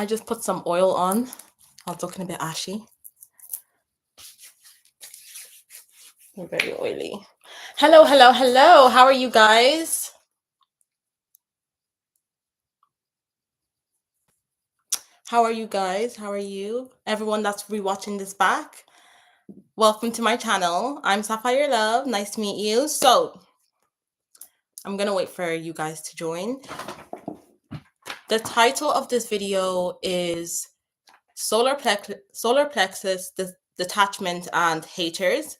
I just put some oil on. I was looking a bit ashy. You're very oily. Hello, hello, hello. How are you guys? How are you guys? How are you? Everyone that's rewatching this back, welcome to my channel. I'm Sapphire Love. Nice to meet you. So, I'm going to wait for you guys to join. The title of this video is Solar Plexus, Detachment, and Haters.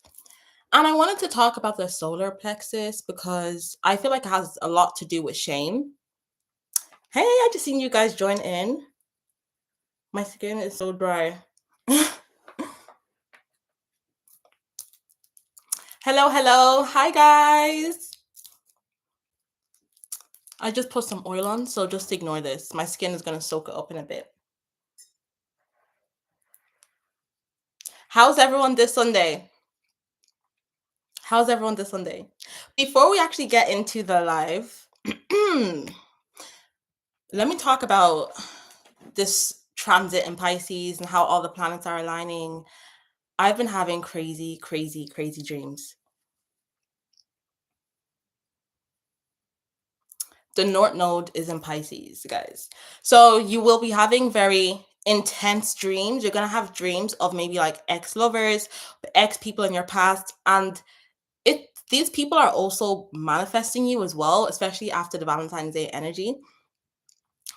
And I wanted to talk about the solar plexus because I feel like it has a lot to do with shame. Hey, I just seen you guys join in. My skin is so dry. Hello, hello. Hi, guys. I just put some oil on, so just ignore this. My skin is going to soak it up in a bit. How's everyone this Sunday? How's everyone this Sunday? Before we actually get into the live, let me talk about this transit in Pisces and how all the planets are aligning. I've been having crazy, crazy, crazy dreams. The North Node is in Pisces, guys. So you will be having very intense dreams. You're going to have dreams of maybe like ex-lovers, ex-people in your past. And these people are also manifesting you as well, especially after the Valentine's Day energy.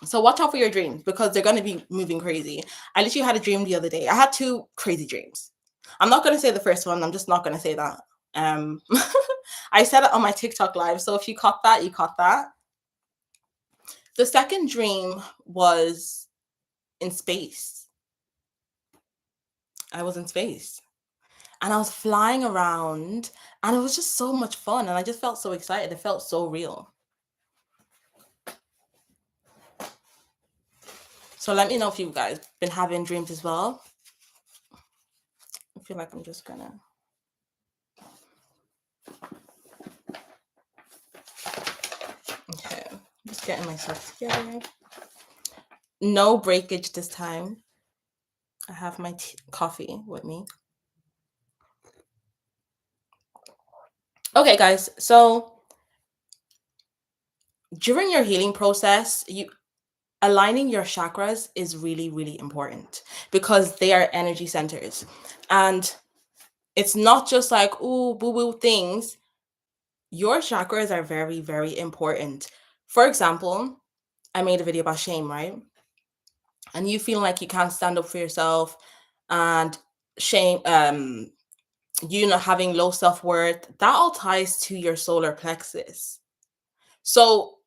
So watch out for your dreams because they're going to be moving crazy. I literally had a dream the other day. I had 2 crazy dreams. I'm not going to say the first one. I'm just not going to say that. I said it on my TikTok live. So if you caught that, you caught that. The second dream was in space. I was in space. And I was flying around. And it was just so much fun. And I just felt so excited. It felt so real. So let me know if you guys been having dreams as well. I feel like I'm just gonna. Okay, just getting myself together. No breakage this time. I have my coffee with me. Okay, guys. So during your healing process, aligning your chakras is really, really important because they are energy centers. And it's not just like, ooh, boo-boo things. Your chakras are very, very important. For example, I made a video about shame, right? And you feel like you can't stand up for yourself and shame, you not having low self-worth, that all ties to your solar plexus. So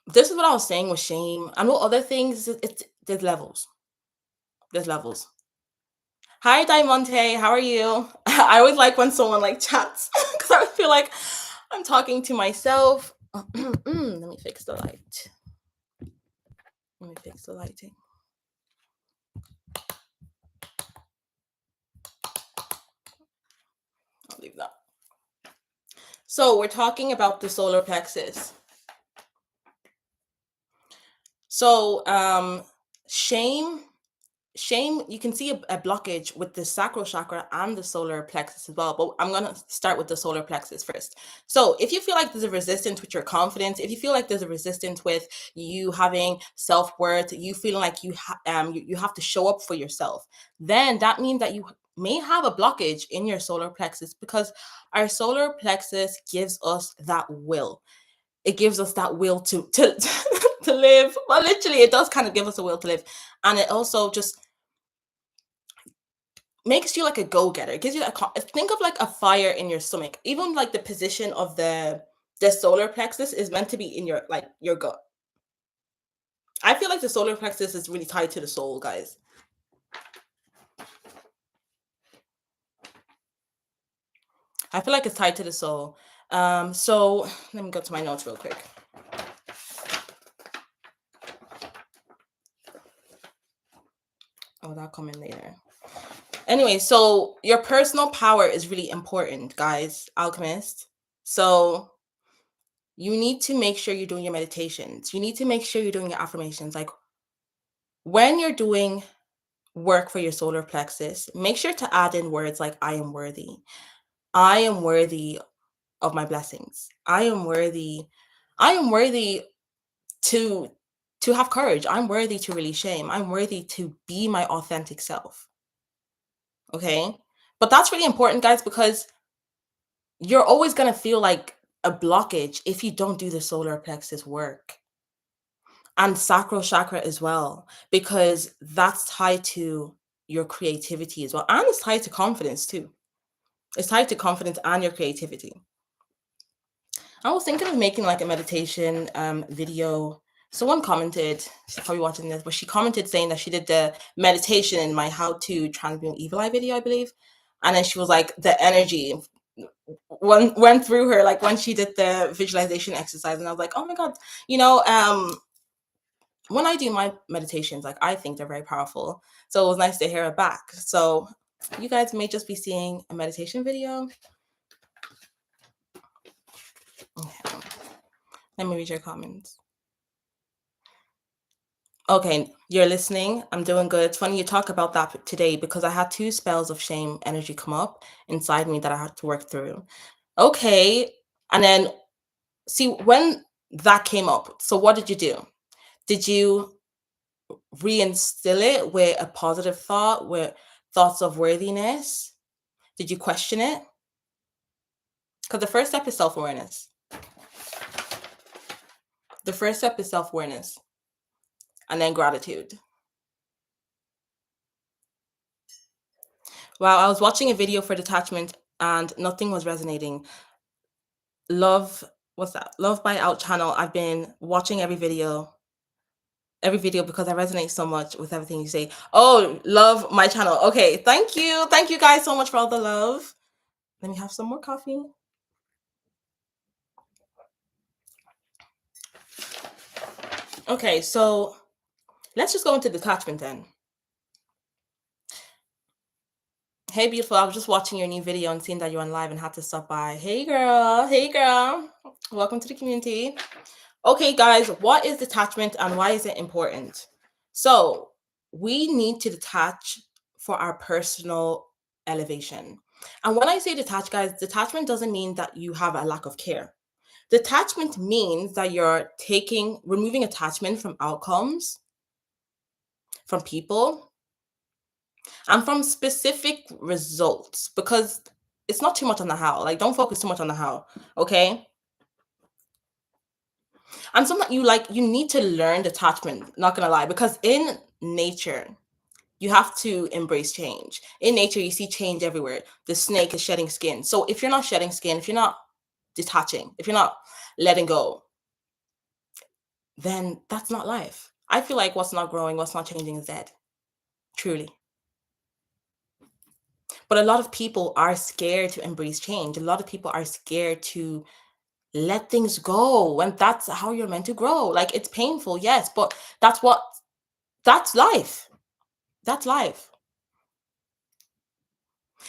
this is what I was saying with shame. I know other things, there's levels. There's levels. Hi, Diamante. How are you? I always like when someone like chats because I feel like I'm talking to myself. Let me fix the light. Let me fix the lighting. I'll leave that. So we're talking about the solar plexus. So shame, you can see a blockage with the sacral chakra and the solar plexus as well. But I'm going to start with the solar plexus first. So if you feel like there's a resistance with your confidence, if you feel like there's a resistance with you having self-worth, you feeling like you have to show up for yourself, then that means that you may have a blockage in your solar plexus because our solar plexus gives us that will. It gives us that will to to live. Well, literally, it does kind of give us a will to live. And it also just makes you like a go-getter. It gives you that, think of like a fire in your stomach. Even like the position of the solar plexus is meant to be in your gut. I feel like the solar plexus is really tied to the soul, guys. I feel like it's tied to the soul. So let me go to my notes real quick. Oh, that'll come in later. Anyway, so your personal power is really important, guys, alchemists. So you need to make sure you're doing your meditations. You need to make sure you're doing your affirmations. Like, When you're doing work for your solar plexus, make sure to add in words like I am worthy. I am worthy of my blessings. I am worthy to have courage. I'm worthy to release shame. I'm worthy to be my authentic self. Okay? But that's really important, guys, because you're always going to feel like a blockage if you don't do the solar plexus work and sacral chakra as well, because that's tied to your creativity as well. And it's tied to confidence too. It's tied to confidence and your creativity. I was thinking of making like a meditation video. Someone commented, she's probably watching this, but she commented saying that she did the meditation in my how to transmute evil eye video, I believe. And then she was like, the energy went through her like when she did the visualization exercise. And I was like, oh my God, you know, when I do my meditations, like I think they're very powerful. So it was nice to hear it back. So you guys may just be seeing a meditation video. Okay. Let me read your comments. Okay, you're listening. I'm doing good. It's funny you talk about that today because I had 2 spells of shame energy come up inside me that I had to work through. Okay. And then see when that came up. So what did you do? Did you reinstill it with a positive thought, with thoughts of worthiness? Did you question it? Because the first step is self-awareness. The first step is self-awareness and then gratitude. Wow, I was watching a video for detachment and nothing was resonating. Love, what's that? Love by Out channel. I've been watching every video because I resonate so much with everything you say. Oh, love my channel. Okay, thank you. Thank you guys so much for all the love. Let me have some more coffee. Okay, so let's just go into detachment then. Hey, beautiful. I was just watching your new video and seeing that you're on live and had to stop by. Hey, girl. Hey, girl. Welcome to the community. Okay, guys, what is detachment and why is it important? So, we need to detach for our personal elevation. And when I say detach, guys, detachment doesn't mean that you have a lack of care. Detachment means that you're removing attachment from outcomes, from people, and from specific results because it's not too much on the how. Like, don't focus too much on the how, okay? And something you need to learn detachment, not gonna lie, because in nature, you have to embrace change. In nature, you see change everywhere. The snake is shedding skin. So if you're not shedding skin, if you're not detaching, if you're not letting go, then that's not life. I feel like what's not growing, what's not changing is dead. Truly. But a lot of people are scared to embrace change. A lot of people are scared to let things go when that's how you're meant to grow. Like it's painful, yes, but that's life. That's life.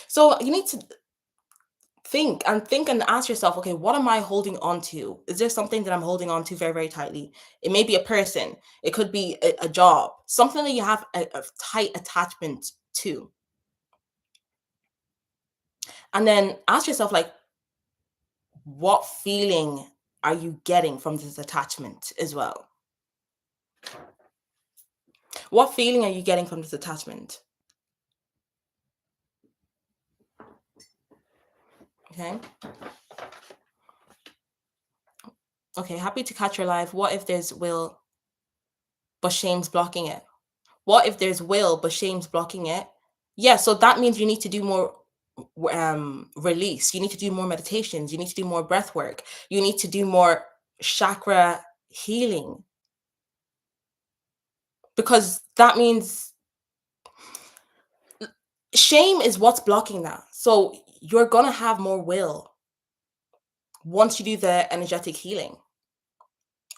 So you need to think and ask yourself, okay, what am I holding on to? Is there something that I'm holding on to very, very tightly? It may be a person, it could be a job, something that you have a tight attachment to. And then ask yourself, like, what feeling are you getting from this attachment as well? What feeling are you getting from this attachment? Okay. Okay, happy to catch your life. What if there's will, but shame's blocking it? What if there's will, but shame's blocking it? Yeah, so that means you need to do more release. You need to do more meditations. You need to do more breath work. You need to do more chakra healing because that means shame is what's blocking that. So you're going to have more will once you do the energetic healing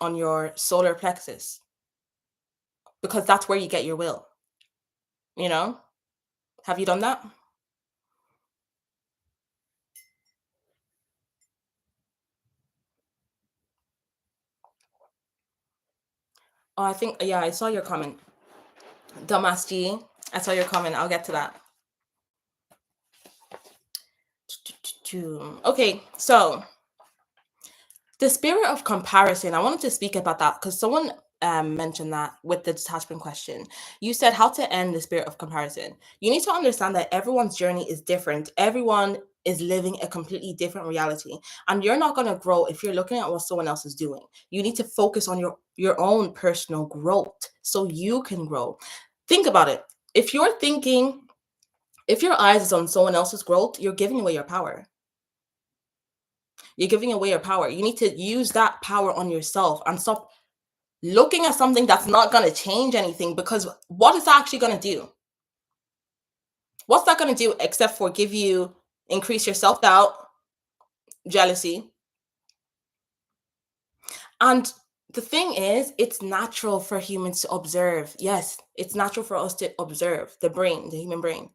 on your solar plexus because that's where you get your will. You know? Have you done that? Oh, I think, yeah, I saw your comment. Dumbass G, I saw your comment. I'll get to that. Okay, so the spirit of comparison. I wanted to speak about that because someone mentioned that with the detachment question. You said how to end the spirit of comparison. You need to understand that everyone's journey is different. Everyone is living a completely different reality, and you're not going to grow if you're looking at what someone else is doing. You need to focus on your own personal growth so you can grow. Think about it. If you're thinking, if your eyes is on someone else's growth, you're giving away your power. You're giving away your power. You need to use that power on yourself and stop looking at something that's not going to change anything, because what is that actually going to do? What's that going to do except for increase your self-doubt, jealousy? And the thing is, it's natural for humans to observe. Yes, it's natural for us to observe the brain, the human brain.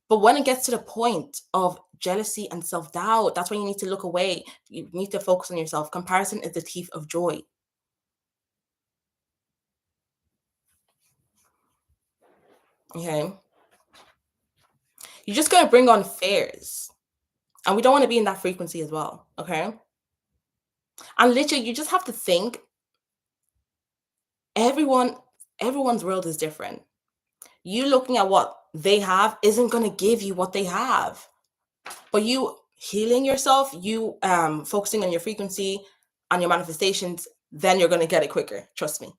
But when it gets to the point of jealousy and self-doubt, that's when you need to look away. You need to focus on yourself. Comparison is the thief of joy. Okay. You're just going to bring on fears. And we don't want to be in that frequency as well. Okay. And literally, you just have to think everyone, everyone's world is different. You looking at what they have isn't going to give you what they have. But you healing yourself, you focusing on your frequency, on your manifestations, then you're going to get it quicker. Trust me.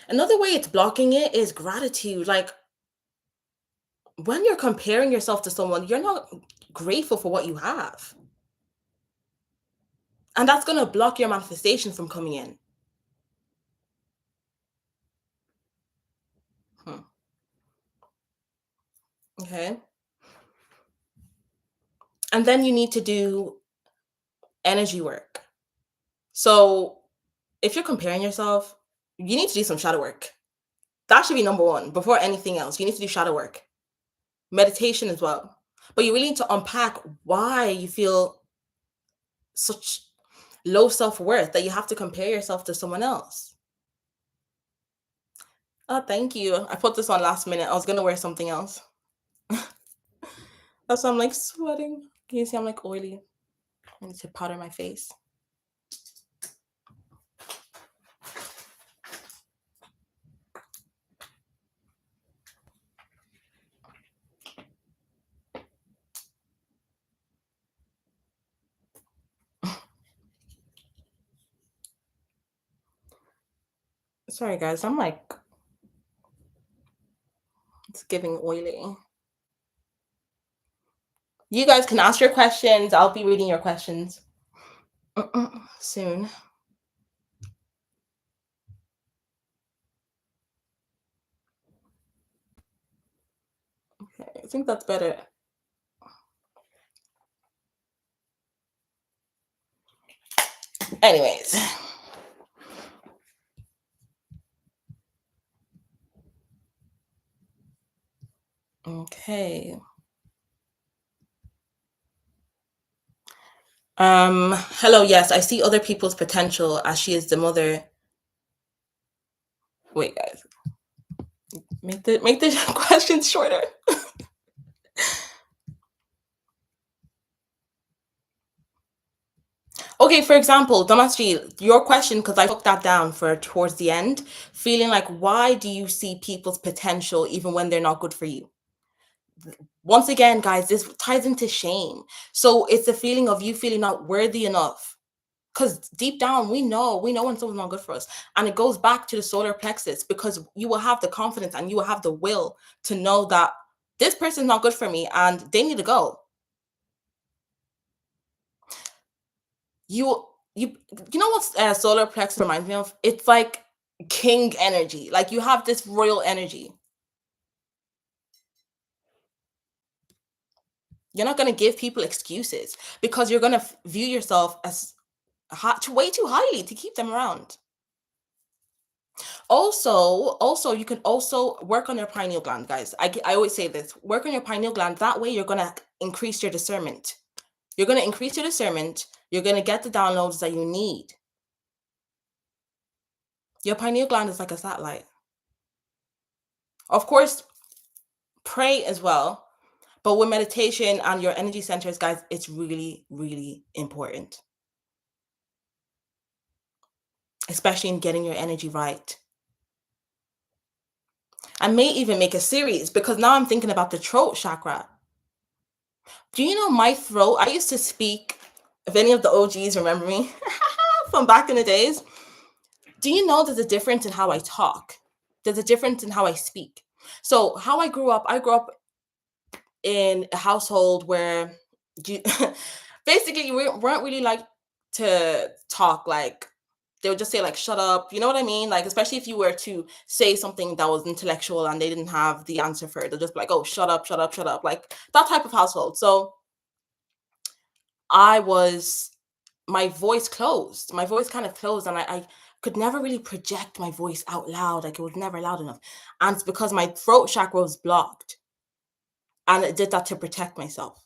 Another way it's blocking it is gratitude. Like, when you're comparing yourself to someone, you're not grateful for what you have. And that's going to block your manifestation from coming in. Okay. And then you need to do energy work. So if you're comparing yourself, you need to do some shadow work. That should be number one before anything else. You need to do shadow work, meditation as well. But you really need to unpack why you feel such low self-worth that you have to compare yourself to someone else. Oh, thank you. I put this on last minute. I was gonna wear something else. That's why I'm like sweating. Can you see I'm like oily? I need to powder my face. Sorry guys, I'm like, it's giving oily. You guys can ask your questions. I'll be reading your questions soon. Okay, I think that's better. Anyways. Okay. Hello, yes, I see other people's potential as she is the mother. Wait, guys. Make the questions shorter. Okay, for example, Damasri, your question, because I took that down for towards the end, feeling like, why do you see people's potential even when they're not good for you? Once again, guys, this ties into shame. So it's a feeling of you feeling not worthy enough. Because deep down, we know when someone's not good for us. And it goes back to the solar plexus, because you will have the confidence and you will have the will to know that this person's not good for me and they need to go. You know what solar plexus reminds me of? It's like king energy. Like, you have this royal energy. You're not going to give people excuses because you're going to view yourself as way too highly to keep them around. Also, you can also work on your pineal gland, guys. I always say this: work on your pineal gland. That way, you're gonna increase your discernment. You're gonna increase your discernment. You're gonna get the downloads that you need. Your pineal gland is like a satellite. Of course, pray as well, but with meditation and your energy centers, guys, it's really, really important, especially in getting your energy right. I may even make a series because now I'm thinking about the throat chakra. Do you know my throat? I used to speak, if any of the OGs remember me from back in the days, do you know there's a difference in how I talk? There's a difference in how I speak. So, how I grew up in a household where you basically you weren't really like to talk. Like they would just say like shut up, you know what I mean? Like especially if you were to say something that was intellectual and they didn't have the answer for it, they'll just be like, oh, shut up, shut up, shut up, like that type of household. So I was my voice closed. My voice kind of closed, and I could never really project my voice out loud. Like it was never loud enough. And it's because my throat chakra was blocked. And it did that to protect myself.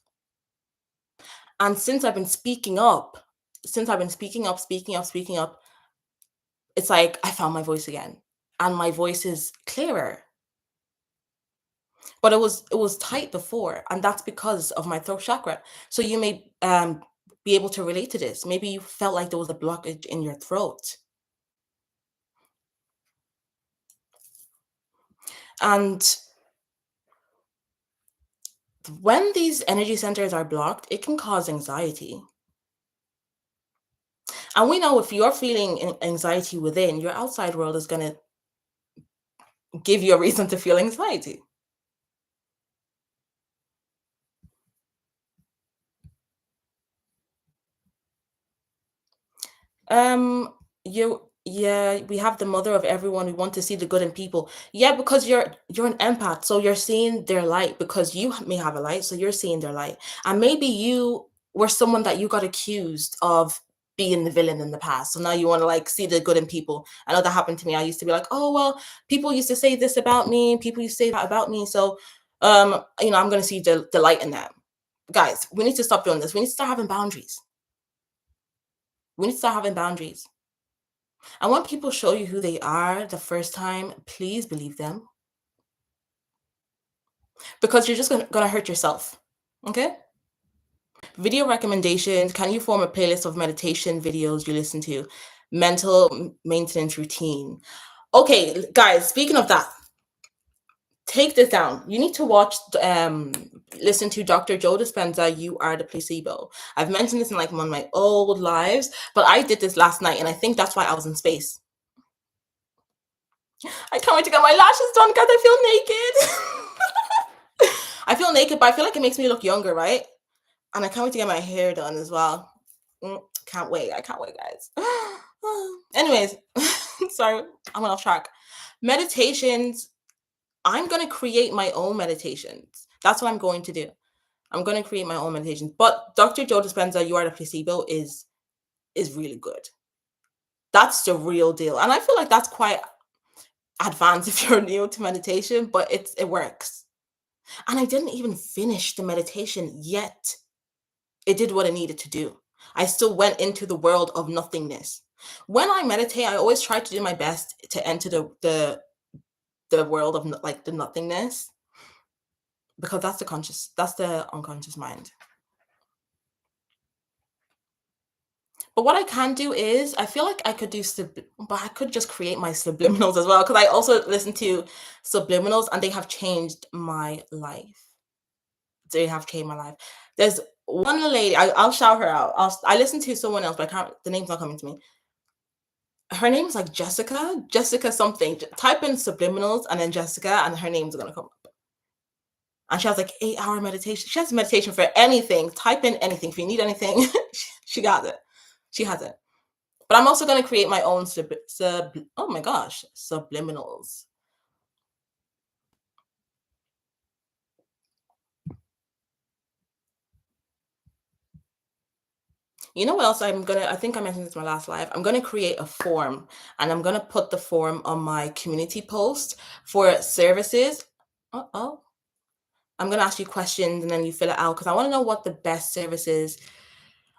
And since I've been speaking up, speaking up, it's like I found my voice again. And my voice is clearer. But it was tight before, and that's because of my throat chakra. So you may be able to relate to this. Maybe you felt like there was a blockage in your throat. And when these energy centers are blocked, it can cause anxiety. And we know if you're feeling anxiety within, your outside world is going to give you a reason to feel anxiety. You yeah, we have the mother of everyone. We want to see the good in people. Yeah, because you're an empath, so you're seeing their light because you may have a light, so you're seeing their light. And maybe you were someone that you got accused of being the villain in the past. So now you want to like see the good in people. I know that happened to me. I used to be like, oh well, people used to say this about me, people used to say that about me. So I'm gonna see the light in that. Guys, we need to stop doing this. We need to start having boundaries. We need to start having boundaries. And when people show you who they are the first time, please believe them because you're just gonna hurt yourself. Okay? Video recommendations. Can you form a playlist of meditation videos you listen to? Mental maintenance routine. Okay, guys, speaking of that, take this down. You need to listen to Dr. Joe Dispenza, You Are the Placebo. I've mentioned this in like one of my old lives, but I did this last night and I think that's why I was in space. I can't wait to get my lashes done because I feel naked. I feel naked, but I feel like it makes me look younger, right? And I can't wait to get my hair done as well. Can't wait. I can't wait, guys. Anyways, sorry, I went off track. Meditations. I'm going to create my own meditations. That's what I'm going to do. I'm going to create my own meditations. But Dr. Joe Dispenza, You Are the Placebo is really good. That's the real deal. And I feel like that's quite advanced if you're new to meditation, but it works. And I didn't even finish the meditation yet. It did what it needed to do. I still went into the world of nothingness. When I meditate, I always try to do my best to enter the world of like the nothingness because that's the unconscious mind. But what I can do is I feel like I could but I could just create my subliminals as well because I also listen to subliminals and they have changed my life. They have changed my life. There's one lady, I'll shout her out. I listen to someone else, but I can't, the name's not coming to me. Her name is like Jessica something. Type in subliminals and then Jessica, and her name's gonna come up. And she has like 8-hour meditation. She has meditation for anything. Type in anything. If you need anything, she got it. She has it. But I'm also gonna create my own oh my gosh, subliminals. You know what else I think I mentioned this in my last live. I'm gonna create a form and I'm gonna put the form on my community post for services. Uh-oh. I'm gonna ask you questions and then you fill it out because I want to know what the best services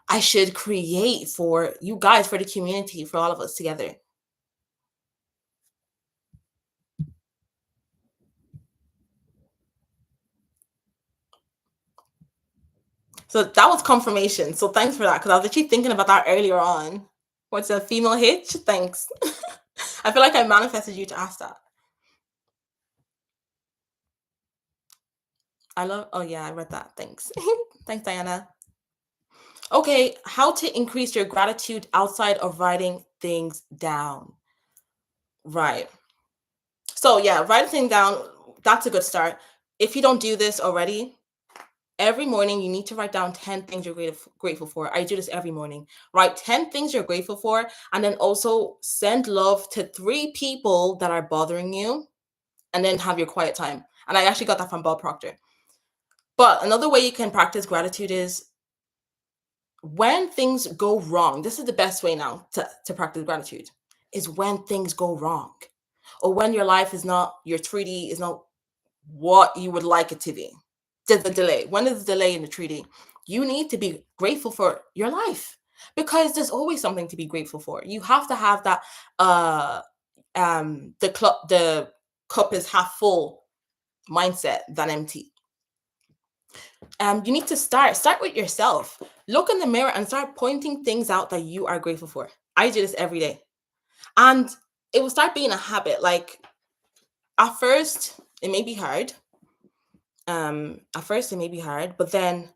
I should create for you guys, for the community, for all of us together. So that was confirmation. So thanks for that, because I was actually thinking about that earlier on. What's a female hitch? Thanks. I feel like I manifested you to ask that. I love. Oh yeah, I read that. Thanks. Thanks, Diana. Okay, how to increase your gratitude outside of writing things down. Right. So yeah, write a thing down. That's a good start. If you don't do this already, every morning you need to write down 10 things you're grateful for. I do this every morning. Write 10 things you're grateful for, and then also send love to 3 people that are bothering you, and then have your quiet time. And I actually got that from Bob Proctor. But another way you can practice gratitude is when things go wrong. This is the best way now to practice gratitude, is when things go wrong, or when your life is not, your 3D is not what you would like it to be. There's a delay. When there's a delay in the 3D, you need to be grateful for your life, because there's always something to be grateful for. You have to have that the cup is half full mindset than empty. You need to start with yourself. Look in the mirror and start pointing things out that you are grateful for. I do this every day, and it will start being a habit. Like, at first it may be hard. But then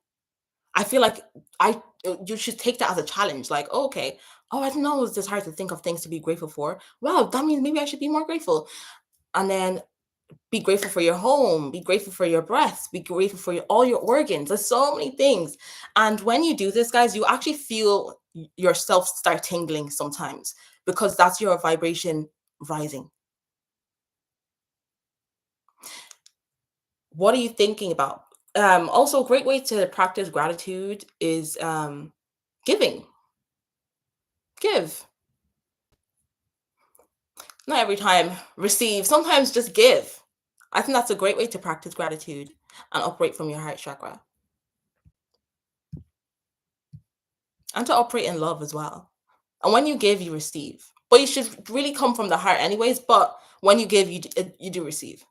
I feel like I you should take that as a challenge. Like, oh, okay, oh, I didn't know it was this hard to think of things to be grateful for. Wow, that means maybe I should be more grateful. And then be grateful for your home, be grateful for your breath, be grateful for all your organs. There's so many things. And when you do this, guys, you actually feel yourself start tingling sometimes, because that's your vibration rising. What are you thinking about? Also, a great way to practice gratitude is giving. Give. Not every time receive. Sometimes just give. I think that's a great way to practice gratitude and operate from your heart chakra, and to operate in love as well. And when you give, you receive. But you should really come from the heart, anyways. But when you give, you do receive.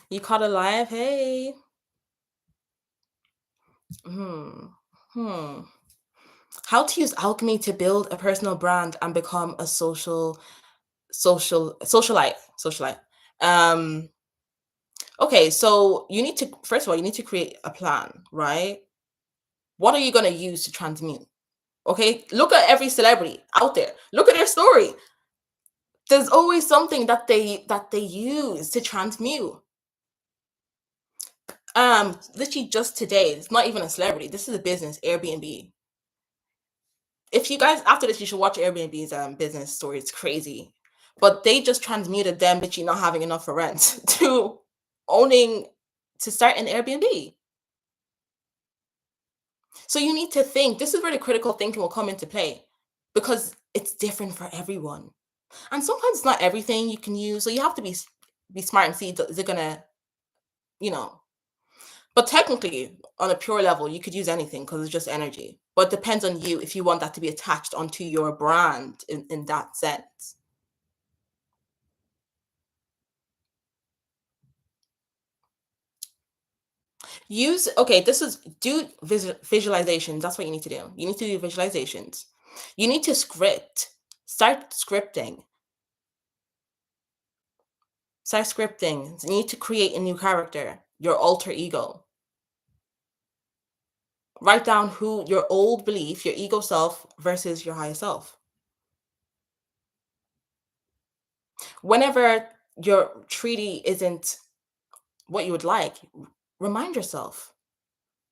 You caught alive. Hey. Hmm. Hmm. How to use alchemy to build a personal brand and become a socialite. Um. Okay, so you need to, first of all, you need to create a plan, right? What are you going to use to transmute? Okay, look at every celebrity out there. Look at their story. There's always something that they use to transmute. Literally just today, it's not even a celebrity. This is a business, Airbnb. If you guys, after this, you should watch Airbnb's business story. It's crazy, but they just transmuted them literally not having enough for rent to owning, to start an Airbnb. So you need to think. This is where the critical thinking will come into play, because it's different for everyone. And sometimes it's not everything you can use. So you have to be smart and see, is it gonna, you know. But technically, on a pure level, you could use anything, because it's just energy. But it depends on you if you want that to be attached onto your brand in that sense. Use, okay, this is, do visualizations. That's what you need to do. You need to do visualizations. You need to script. Start scripting. Start scripting. You need to create a new character, your alter ego. Write down who your old belief, your ego self versus your higher self. Whenever your treaty isn't what you would like, remind yourself.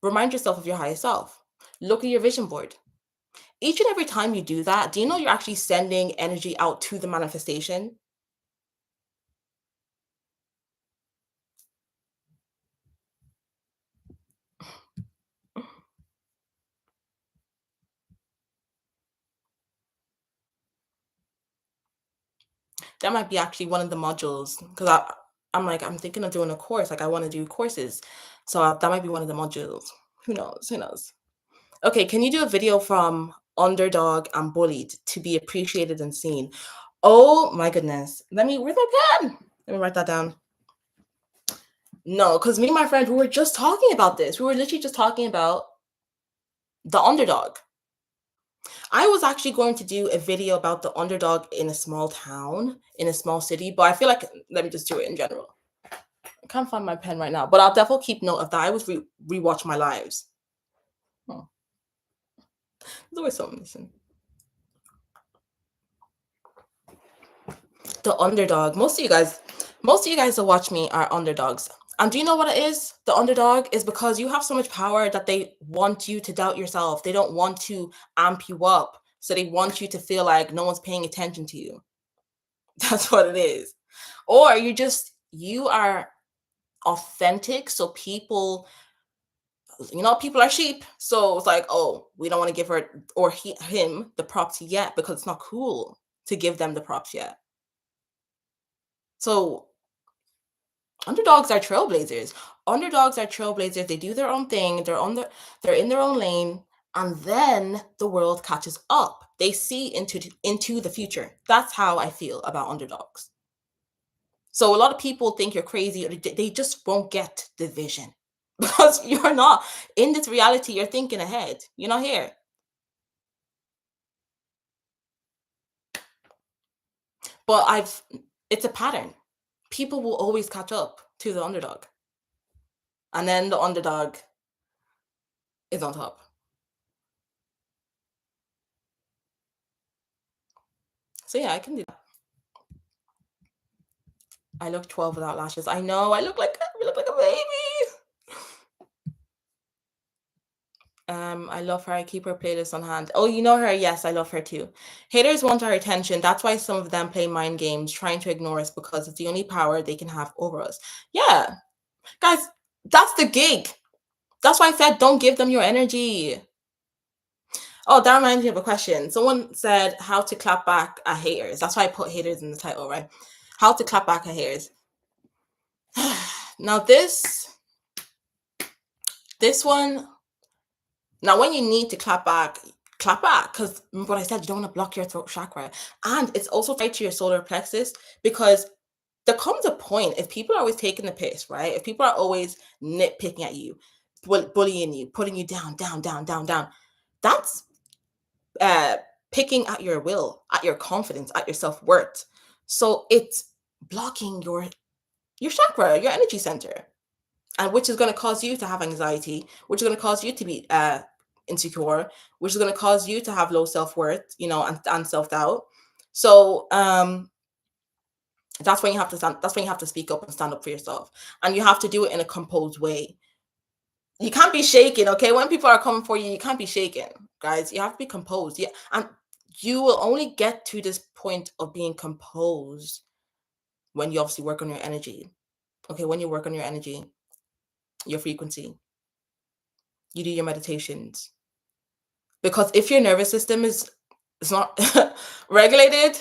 Remind yourself of your higher self. Look at your vision board. Each and every time you do that, do you know you're actually sending energy out to the manifestation? That might be actually one of the modules, because I'm thinking of doing a course. Like, I want to do courses, so that might be one of the modules. Who knows? Who knows? Okay, can you do a video from underdog, and bullied to be appreciated and seen. Oh my goodness. Where's my pen? Let me write that down. No, because me and my friend, we were just talking about this. We were literally just talking about the underdog. I was actually going to do a video about the underdog in a small town, in a small city, but I feel like let me just do it in general. I can't find my pen right now, but I'll definitely keep note of that. I was rewatch my lives. Oh, there's always something missing. The underdog. Most of you guys that watch me are underdogs. And do you know what it is? The underdog is because you have so much power that they want you to doubt yourself. They don't want to amp you up. So they want you to feel like no one's paying attention to you. That's what it is. Or you are authentic. So people are sheep. So it's like, oh, we don't want to give her or him the props yet because it's not cool to give them the props yet. So underdogs are trailblazers. Underdogs are trailblazers. They do their own thing. They're in their own lane, and then the world catches up. They see into the future. That's how I feel about underdogs. So a lot of people think you're crazy, or they just won't get the vision because you're not in this reality. You're thinking ahead. You're not here. But it's a pattern. People will always catch up to the underdog, and then the underdog is on top. So yeah, I can do that. I look 12 without lashes. I know. I look like a baby. I love her. I keep her playlist on hand. Oh, you know her? Yes, I love her too. Haters want our attention. That's why some of them play mind games, trying to ignore us because it's the only power they can have over us. Yeah, guys, that's the gig. That's why I said don't give them your energy. Oh, that reminds me of a question. Someone said how to clap back at haters. That's why I put haters in the title, right? How to clap back at haters. Now this one. Now, when you need to clap back, because what I said, you don't want to block your throat chakra. And it's also tied to your solar plexus because there comes a point if people are always taking the piss, right? If people are always nitpicking at you, bullying you, putting you down, down, down, down, down, that's uh, picking at your will, at your confidence, at your self worth. So it's blocking your chakra, your energy center, and which is going to cause you to have anxiety, which is going to cause you to be insecure, which is going to cause you to have low self-worth, and self-doubt. So that's when you have to speak up and stand up for yourself, and you have to do it in a composed way. You can't be shaken, okay? When people are coming for you, you can't be shaken, guys. You have to be composed. Yeah, and you will only get to this point of being composed when you obviously work on your energy. Okay, when you work on your energy, your frequency, you do your meditations. Because if your nervous system is not regulated,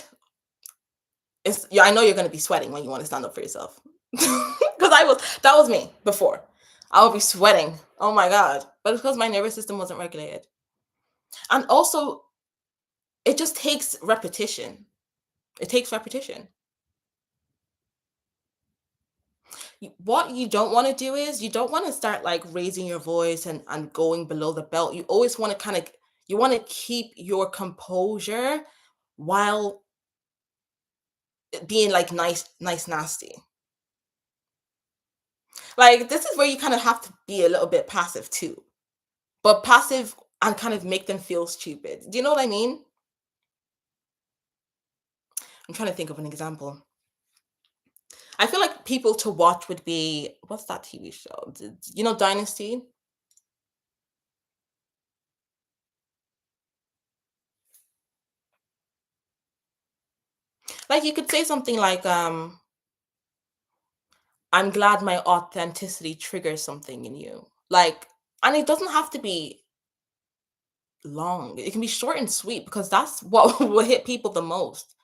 I know you're going to be sweating when you want to stand up for yourself. Because that was me before. I would be sweating. Oh my god! But it's because my nervous system wasn't regulated, and also it just takes repetition. It takes repetition. What you don't want to do is you don't want to start like raising your voice and going below the belt. You always want to you want to keep your composure while being like nice, nasty. Like this is where you kind of have to be a little bit passive too, but passive and kind of make them feel stupid. Do you know what I mean? I'm trying to think of an example. I feel like people to watch would be what's that TV show? Dynasty? Like you could say something like, I'm glad my authenticity triggers something in you. Like, and it doesn't have to be long. It can be short and sweet because that's what will hit people the most.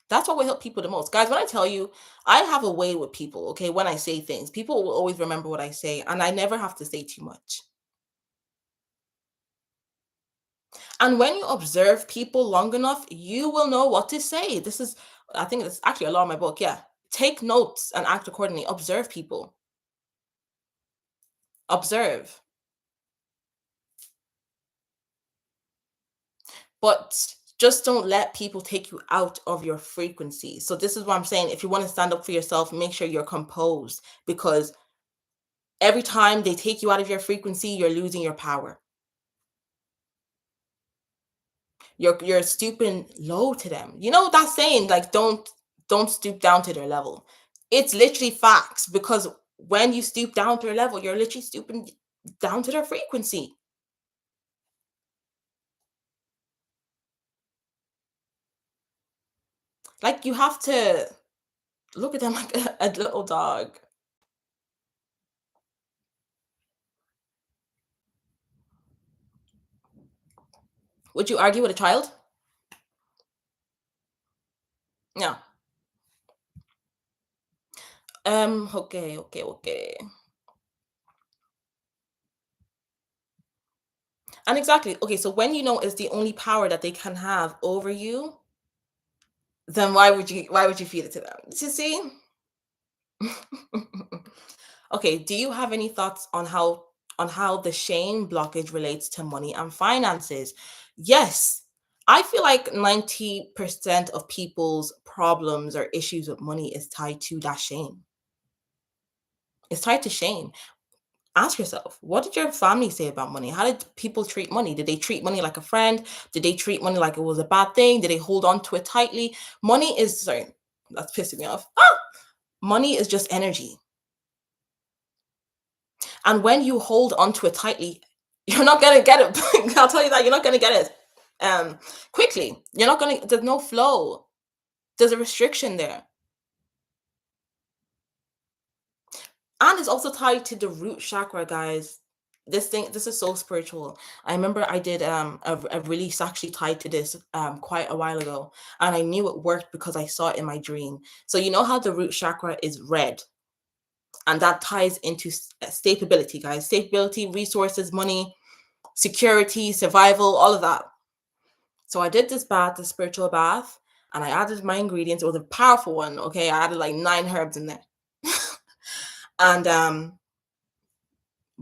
That's what will help people the most. Guys, when I tell you, I have a way with people, okay? When I say things, people will always remember what I say, and I never have to say too much. And when you observe people long enough, you will know what to say. This is, I think it's actually a lot in my book. Yeah. Take notes and act accordingly. Observe people. Observe. But just don't let people take you out of your frequency. So this is what I'm saying. If you want to stand up for yourself, make sure you're composed, because every time they take you out of your frequency, you're losing your power. You're stooping low to them. You know that saying, like, don't stoop down to their level. It's literally facts, because when you stoop down to their level, you're literally stooping down to their frequency. Like, you have to look at them like a little dog. Would you argue with a child? No. Okay, okay, okay. And exactly. Okay, so when you know it's the only power that they can have over you, then why would you feed it to them? You see? Okay, do you have any thoughts on how the shame blockage relates to money and finances? Yes. I feel like 90% of people's problems or issues with money is tied to that shame. It's tied to shame. Ask yourself, what did your family say about money? How did people treat money? Did they treat money like a friend? Did they treat money like it was a bad thing? Did they hold on to it tightly? Money is, sorry, that's pissing me off. Money is just energy. And when you hold on to it tightly, you're not gonna get it. I'll tell you that, you're not gonna get it quickly. You're not gonna, there's no flow. There's a restriction there. And it's also tied to the root chakra, guys. This is so spiritual. I remember I did a release actually tied to this quite a while ago, and I knew it worked because I saw it in my dream. So you know how the root chakra is red, and that ties into stability, guys. Stability, resources, money, security, survival, all of that. So I did this bath, the spiritual bath, and I added my ingredients. It was a powerful one. Okay, I added like 9 herbs in there. And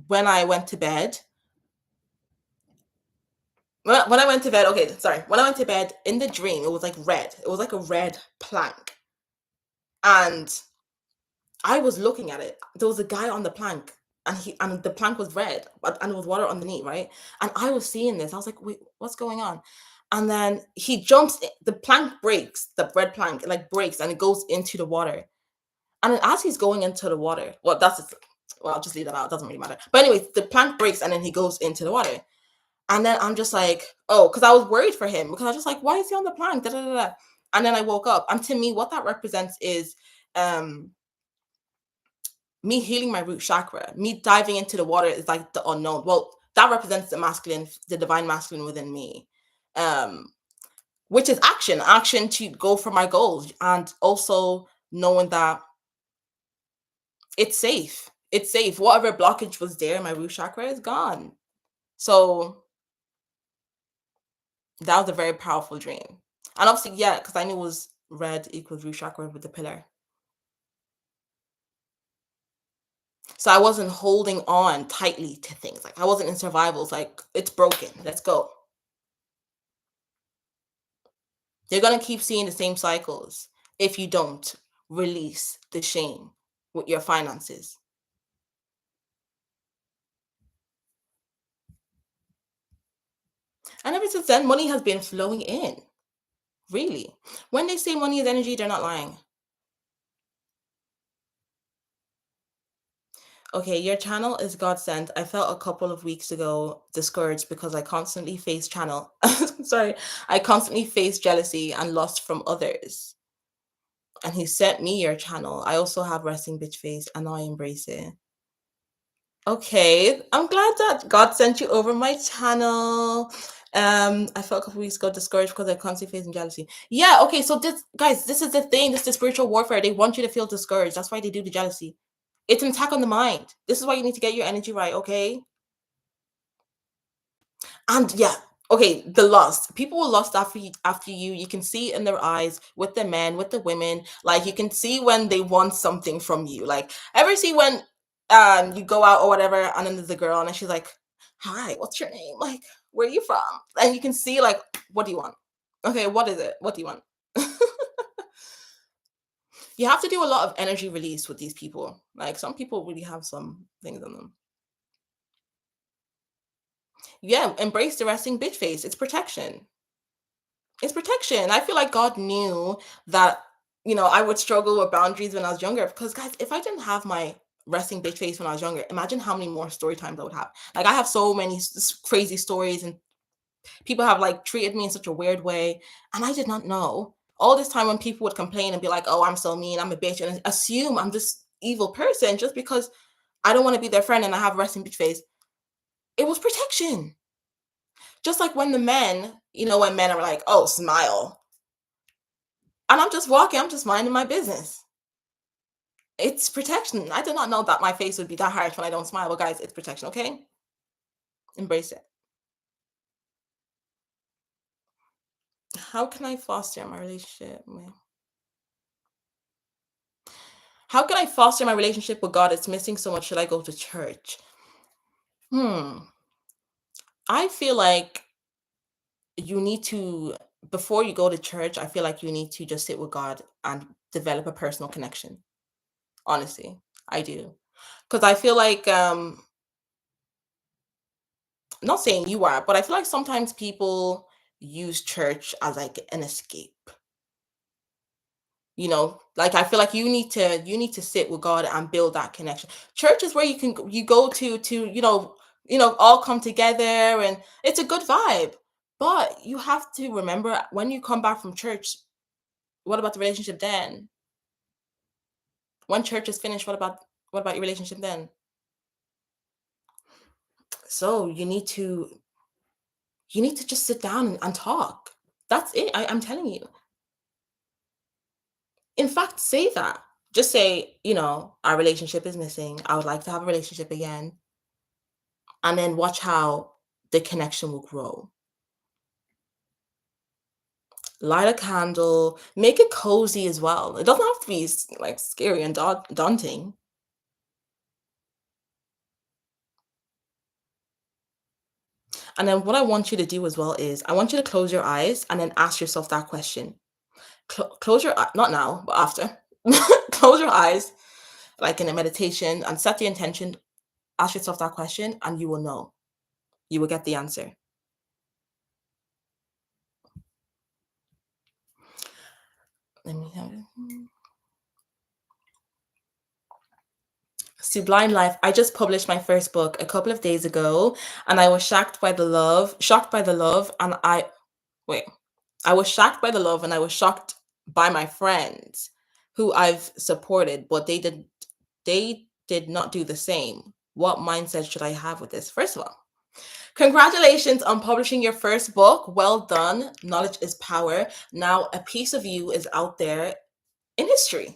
when I went to bed, when I went to bed, okay, sorry. When I went to bed in the dream, it was like red. It was like a red plank. And I was looking at it. There was a guy on the plank, and the plank was red, and there was water underneath, right? And I was seeing this. I was like, wait, what's going on? And then he jumps, the plank breaks, the red plank, it like breaks and it goes into the water. And then as he's going into the water, well, I'll just leave that out. It doesn't really matter. But anyway, the plank breaks and then he goes into the water. And then I'm just like, oh, because I was worried for him, because I was just like, why is he on the plank? Da, da, da, da. And then I woke up. And to me, what that represents is um me healing my root chakra. Me diving into the water is like the unknown. Well, that represents the masculine, the divine masculine within me. Um, which is action to go for my goals, and also knowing that it's safe. It's safe. Whatever blockage was there, my root chakra is gone. So that was a very powerful dream. And obviously, yeah, because I knew it was red equals root chakra with the pillar. So I wasn't holding on tightly to things. Like I wasn't in survival. It's like, it's broken. Let's go. You're gonna keep seeing the same cycles if you don't release the shame with your finances. And ever since then, money has been flowing in. Really. When they say money is energy, they're not lying. Okay, your channel is God sent. I felt a couple of weeks ago discouraged because I constantly face channel. Sorry, I constantly face jealousy and lust from others. And he sent me your channel. I also have resting bitch face, and I embrace it. Okay, I'm glad that God sent you over my channel. I felt a couple weeks ago discouraged because I constantly facing jealousy. Yeah, okay, so this, guys, this is the thing. This is the spiritual warfare. They want you to feel discouraged. That's why they do the jealousy. It's an attack on the mind. This is why you need to get your energy right, okay? And yeah, Okay, the lust. People will lust after you. You can see in their eyes with the men, with the women. Like you can see when they want something from you. Like ever see when you go out or whatever, and then there's a girl and she's like, "Hi, what's your name? Like, where are you from?" And you can see like, "What do you want? Okay, what is it? What do you want?" You have to do a lot of energy release with these people. Like some people really have some things on them. Yeah, embrace the resting bitch face. It's protection. It's protection. I feel like God knew that, I would struggle with boundaries when I was younger. Because, guys, if I didn't have my resting bitch face when I was younger, imagine how many more story times I would have. Like, I have so many crazy stories, and people have like treated me in such a weird way. And I did not know. All this time when people would complain and be like, oh, I'm so mean, I'm a bitch, and assume I'm this evil person just because I don't want to be their friend and I have resting bitch face. It was protection. Just like when the men, when men are like, oh, smile. And I'm just walking, I'm just minding my business. It's protection. I did not know that my face would be that harsh when I don't smile. But guys, it's protection, okay? Embrace it. How can I foster my relationship? How can I foster my relationship with God? It's missing so much. Should I go to church? Hmm. I feel like you need to, before you go to church, I feel like you need to just sit with God and develop a personal connection. Honestly, I do. Because I feel like not saying you are, but I feel like sometimes people use church as like an escape. Like I feel like you need to sit with God and build that connection. Church is where you go to all come together, and it's a good vibe. But you have to remember when you come back from church, what about the relationship then? When church is finished, what about your relationship then? So you need to just sit down and talk. That's it. I'm telling you. In fact, say that. Just say, our relationship is missing. I would like to have a relationship again. And then watch how the connection will grow. Light a candle, make it cozy as well. It doesn't have to be like scary and daunting. And then what I want you to do as well is I want you to close your eyes and then ask yourself that question. Close your not now, but after. Close your eyes like in a meditation and set the intention. Ask yourself that question and you will know. You will get the answer. Let me have it. Sublime Life. I just published my first book a couple of days ago, and I was shocked by the love, and wait, I was shocked by the love, and I was shocked by my friends who I've supported, but they did not do the same. What mindset should I have with this? First of all, congratulations on publishing your first book. Well done. Knowledge is power. Now, a piece of you is out there in history.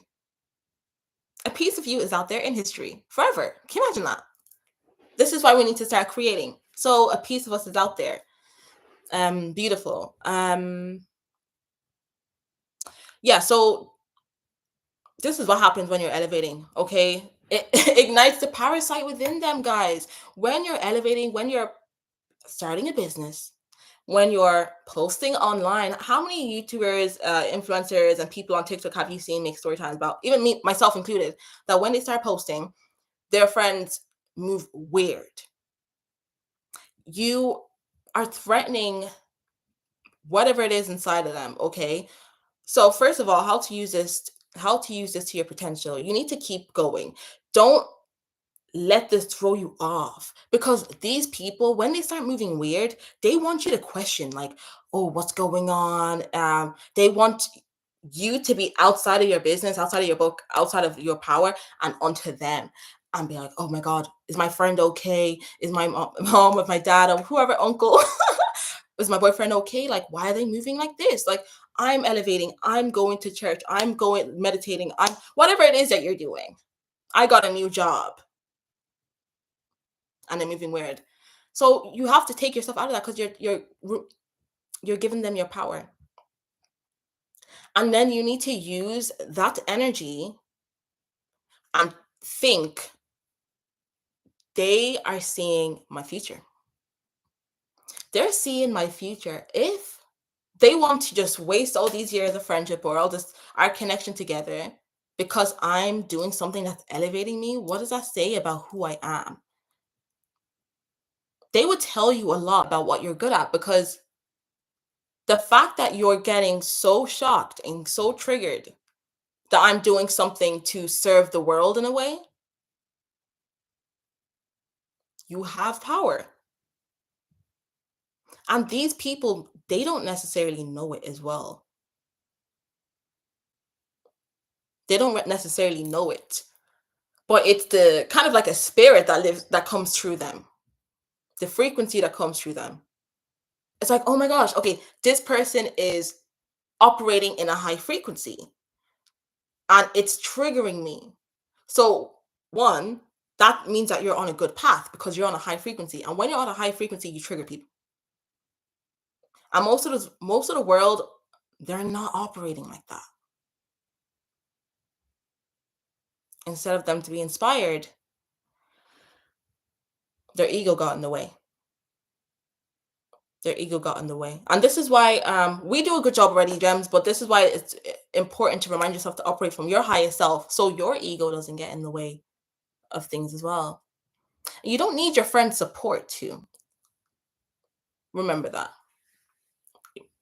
A piece of you is out there in history forever. Can you imagine that? This is why we need to start creating. So a piece of us is out there. Beautiful. Yeah, so this is what happens when you're elevating, okay? It ignites the parasite within them, guys. When you're elevating, when you're starting a business, when you're posting online, how many YouTubers, influencers, and people on TikTok have you seen make story times about, even me, myself included, that when they start posting, their friends move weird? You are threatening whatever it is inside of them, okay? So first of all, how to use this to your potential. You need to keep going. Don't let this throw you off, because these people, when they start moving weird, they want you to question, like, oh, what's going on? They want you to be outside of your business, outside of your book, outside of your power, and onto them, and be like, oh my god, is my friend okay? Is my mom with my dad or whoever, uncle, is my boyfriend okay? Like, why are they moving like this? Like, I'm elevating, I'm going to church, I'm going meditating, I'm whatever it is that you're doing. I got a new job and they're moving weird. So you have to take yourself out of that because you're giving them your power. And then you need to use that energy and think they are seeing my future. They're seeing my future. If they want to just waste all these years of friendship or all this our connection together because I'm doing something that's elevating me, what does that say about who I am? They would tell you a lot about what you're good at, because the fact that you're getting so shocked and so triggered that I'm doing something to serve the world in a way, you have power. And these people, they don't necessarily know it as well. They don't necessarily know it. But it's the kind of like a spirit that comes through them. The frequency that comes through them. It's like, oh my gosh, okay, this person is operating in a high frequency and it's triggering me. So, one, that means that you're on a good path because you're on a high frequency. And when you're on a high frequency, you trigger people. And most of the world, they're not operating like that. Instead of them to be inspired, their ego got in the way. Their ego got in the way. And this is why we do a good job already, Gems, but this is why it's important to remind yourself to operate from your highest self so your ego doesn't get in the way of things as well. You don't need your friend's support too. Remember that.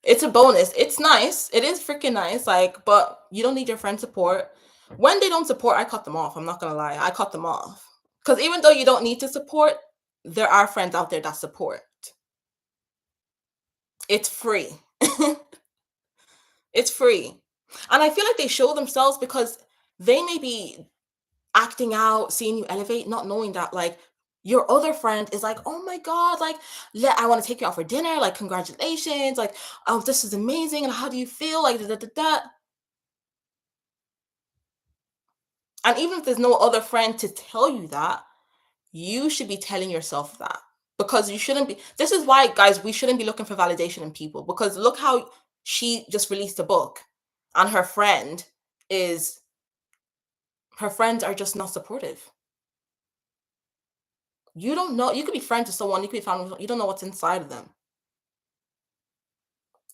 It's a bonus. It's nice. It is freaking nice. Like, but you don't need your friend's support. When they don't support, I cut them off. I'm not gonna lie. I cut them off. Because even though you don't need to support, there are friends out there that support. It's free. It's free. And I feel like they show themselves because they may be acting out, seeing you elevate, not knowing that like your other friend is like, oh my God, like, I want to take you out for dinner. Like, congratulations. Like, oh, this is amazing. And how do you feel? Like, da, da, da, da. And even if there's no other friend to tell you that, you should be telling yourself that, because you shouldn't be. This is why, guys, we shouldn't be looking for validation in people, because look how she just released a book and her friends are just not supportive. You don't know. You could be friends with someone, you could be family, you don't know what's inside of them.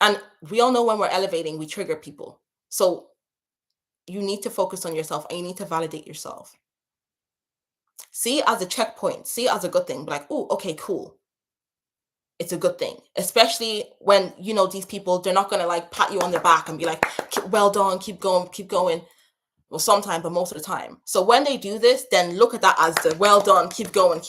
And we all know when we're elevating, we trigger people. So you need to focus on yourself and you need to validate yourself. See it as a checkpoint, see it as a good thing. Be like, oh, okay, cool. It's a good thing. Especially when, these people, they're not going to like pat you on the back and be like, well done, keep going, keep going. Well, sometimes, but most of the time. So when they do this, then look at that as the well done, keep going,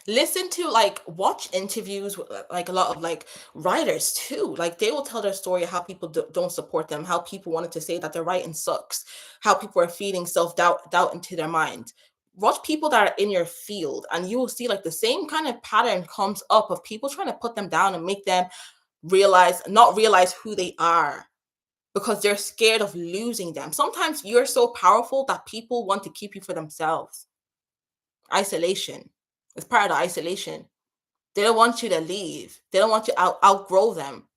Listen to, like, watch interviews with like a lot of like writers too. Like, they will tell their story, how people don't support them, how people wanted to say that their writing sucks, how people are feeding self-doubt into their mind. Watch people that are in your field and you will see like the same kind of pattern comes up of people trying to put them down and make them not realize who they are, because they're scared of losing them. Sometimes you're so powerful that people want to keep you for themselves. Isolation. It's part of the isolation. They don't want you to leave. They don't want you to outgrow them.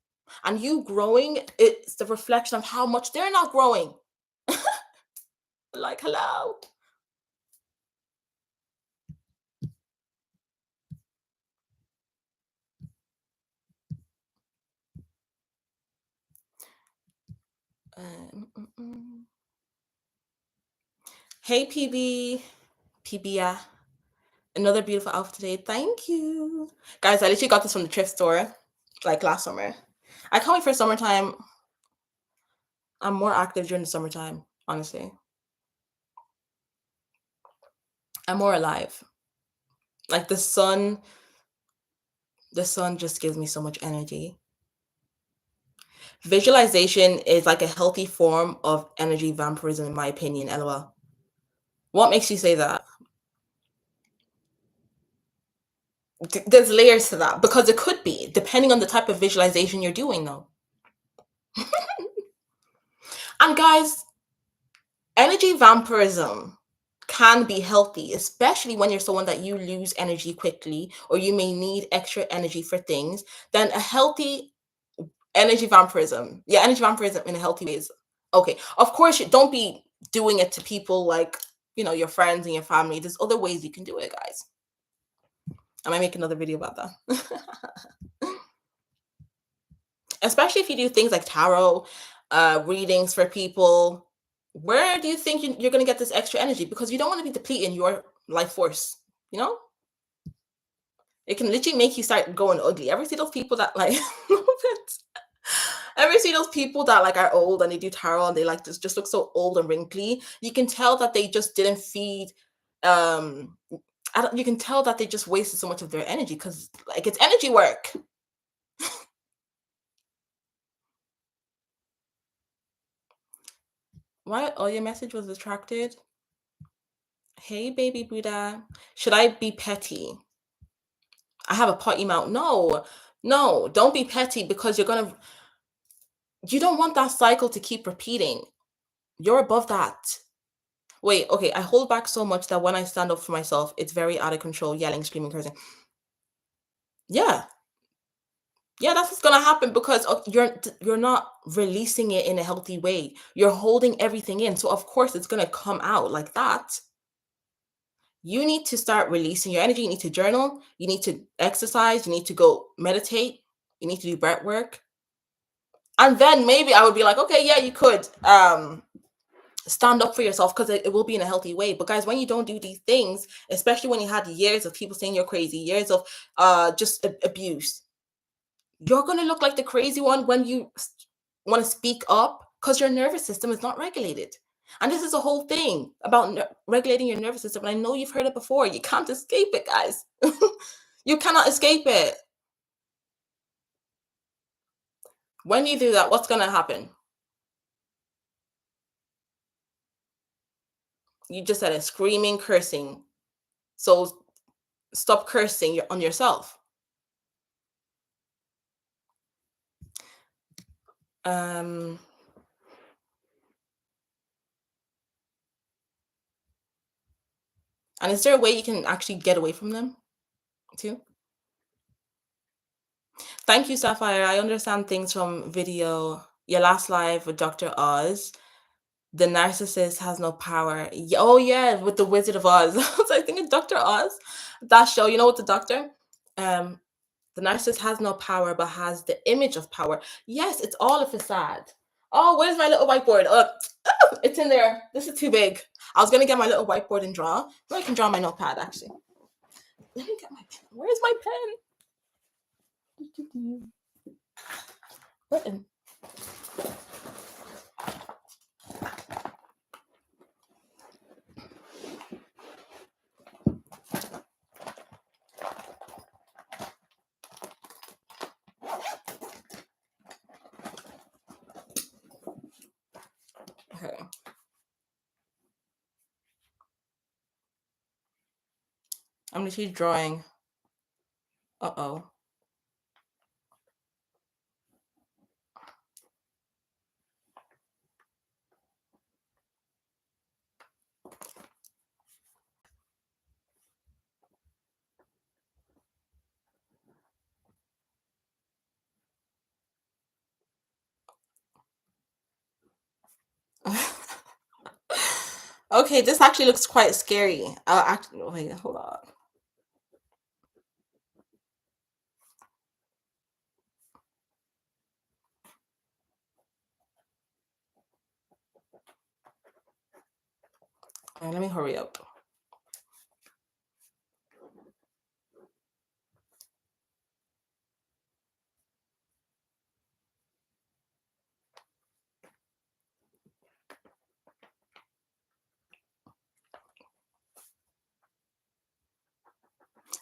And you growing, it's the reflection of how much they're not growing. Like, hello. Hey, PB, yeah. Another beautiful outfit today. Thank you. Guys, I literally got this from the thrift store like last summer. I can't wait for summertime. I'm more active during the summertime, honestly. I'm more alive. Like, the sun just gives me so much energy. Visualization is like a healthy form of energy vampirism, in my opinion. LOL. What makes you say that? There's layers to that, because it could be, depending on the type of visualization you're doing, though. And guys, energy vampirism can be healthy, especially when you're someone that you lose energy quickly or you may need extra energy for things, then a healthy energy vampirism, yeah, energy vampirism in a healthy way is okay. Of course, you don't be doing it to people like, your friends and your family. There's other ways you can do it, guys. I might make another video about that. Especially if you do things like tarot readings for people. Where do you think you're going to get this extra energy? Because you don't want to be depleting your life force, you know? It can literally make you start going ugly. Ever see those people that like ever see those people that like are old and they do tarot and they like just look so old and wrinkly? You can tell that they just didn't feed you can tell that they just wasted so much of their energy because like it's energy work. Why? Oh, your message was retracted. Hey, baby Buddha. Should I be petty? I have a potty mouth. No, no, don't be petty because you don't want that cycle to keep repeating. You're above that. Wait, okay, I hold back so much that when I stand up for myself, it's very out of control, yelling, screaming, cursing. Yeah. Yeah, that's what's gonna happen because you're not releasing it in a healthy way. You're holding everything in. So of course it's gonna come out like that. You need to start releasing your energy. You need to journal. You need to exercise. You need to go meditate. You need to do breath work. And then maybe I would be like, okay, yeah, you could stand up for yourself because it will be in a healthy way. But guys, when you don't do these things, especially when you had years of people saying you're crazy, years of just abuse, you're gonna look like the crazy one when you want to speak up because your nervous system is not regulated. And this is a whole thing about regulating your nervous system. And I know you've heard it before. You can't escape it, guys. You cannot escape it. When you do that, what's going to happen? You just said it, screaming, cursing. So stop cursing on yourself. And is there a way you can actually get away from them too? Thank you, Sapphire. I understand things from video. Your last live with Dr. Oz. The narcissist has no power. Oh yeah, with the Wizard of Oz. So I think it's Dr. Oz. That show, you know, with the doctor. Um, the narcissist has no power, but has the image of power. Yes, it's all a facade. Oh, where's my little whiteboard? Oh, it's in there. This is too big. I was gonna get my little whiteboard and draw. Now I can draw my notepad actually. Let me get my pen. Where's my pen? Button. Okay. I'm literally drawing. Uh-oh. Okay, this actually looks quite scary. Wait, hold on. Let me hurry up.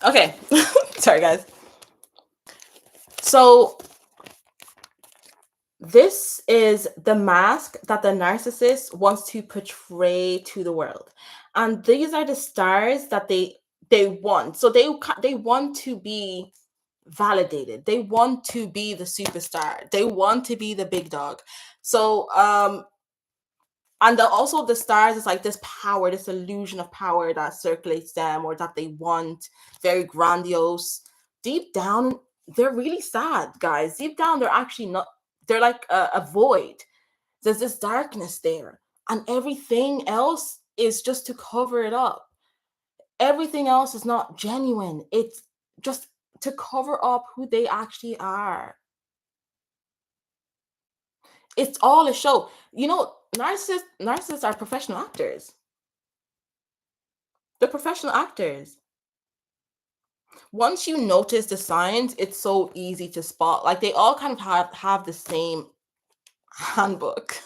Okay. Sorry, guys. So this is the mask that the narcissist wants to portray to the world. And these are the stars that they want. So they want to be validated. They want to be the superstar. They want to be the big dog. So And also the stars is like this power, this illusion of power that circulates them or that they want, very grandiose. Deep down, they're really sad, guys. Deep down, they're actually not, they're like a void. There's this darkness there. And everything else is just to cover it up. Everything else is not genuine. It's just to cover up who they actually are. It's all a show. Narcissists are professional actors. They're professional actors. Once you notice the signs, it's so easy to spot. Like they all kind of have the same handbook.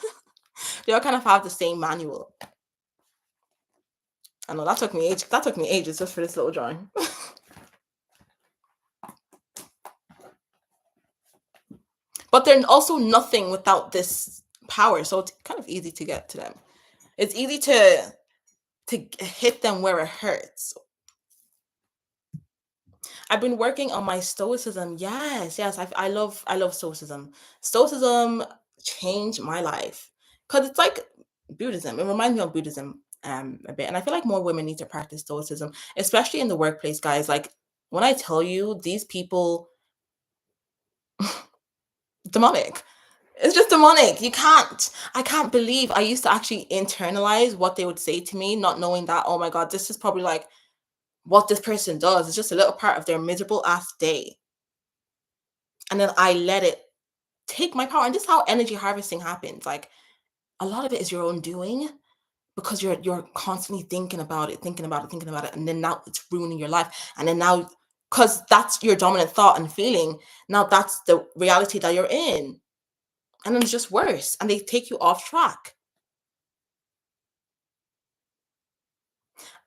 They all kind of have the same manual. I know that took me ages. That took me ages just for this little drawing. But they're also nothing without this power, so it's kind of easy to get to them. It's easy to hit them where it hurts. I've been working on my stoicism. Yes, yes. I love stoicism. Stoicism changed my life because it's like Buddhism. It reminds me of Buddhism a bit, and I feel like more women need to practice stoicism, especially in the workplace, guys. Like when I tell you these people, demonic. It's just demonic. You can't. I can't believe I used to actually internalize what they would say to me, not knowing that, oh my God, this is probably like what this person does. It's just a little part of their miserable ass day. And then I let it take my power. And this is how energy harvesting happens. Like a lot of it is your own doing because you're constantly thinking about it, thinking about it, thinking about it. And then now it's ruining your life. And then now, because that's your dominant thought and feeling, now that's the reality that you're in. And then it's just worse. And they take you off track.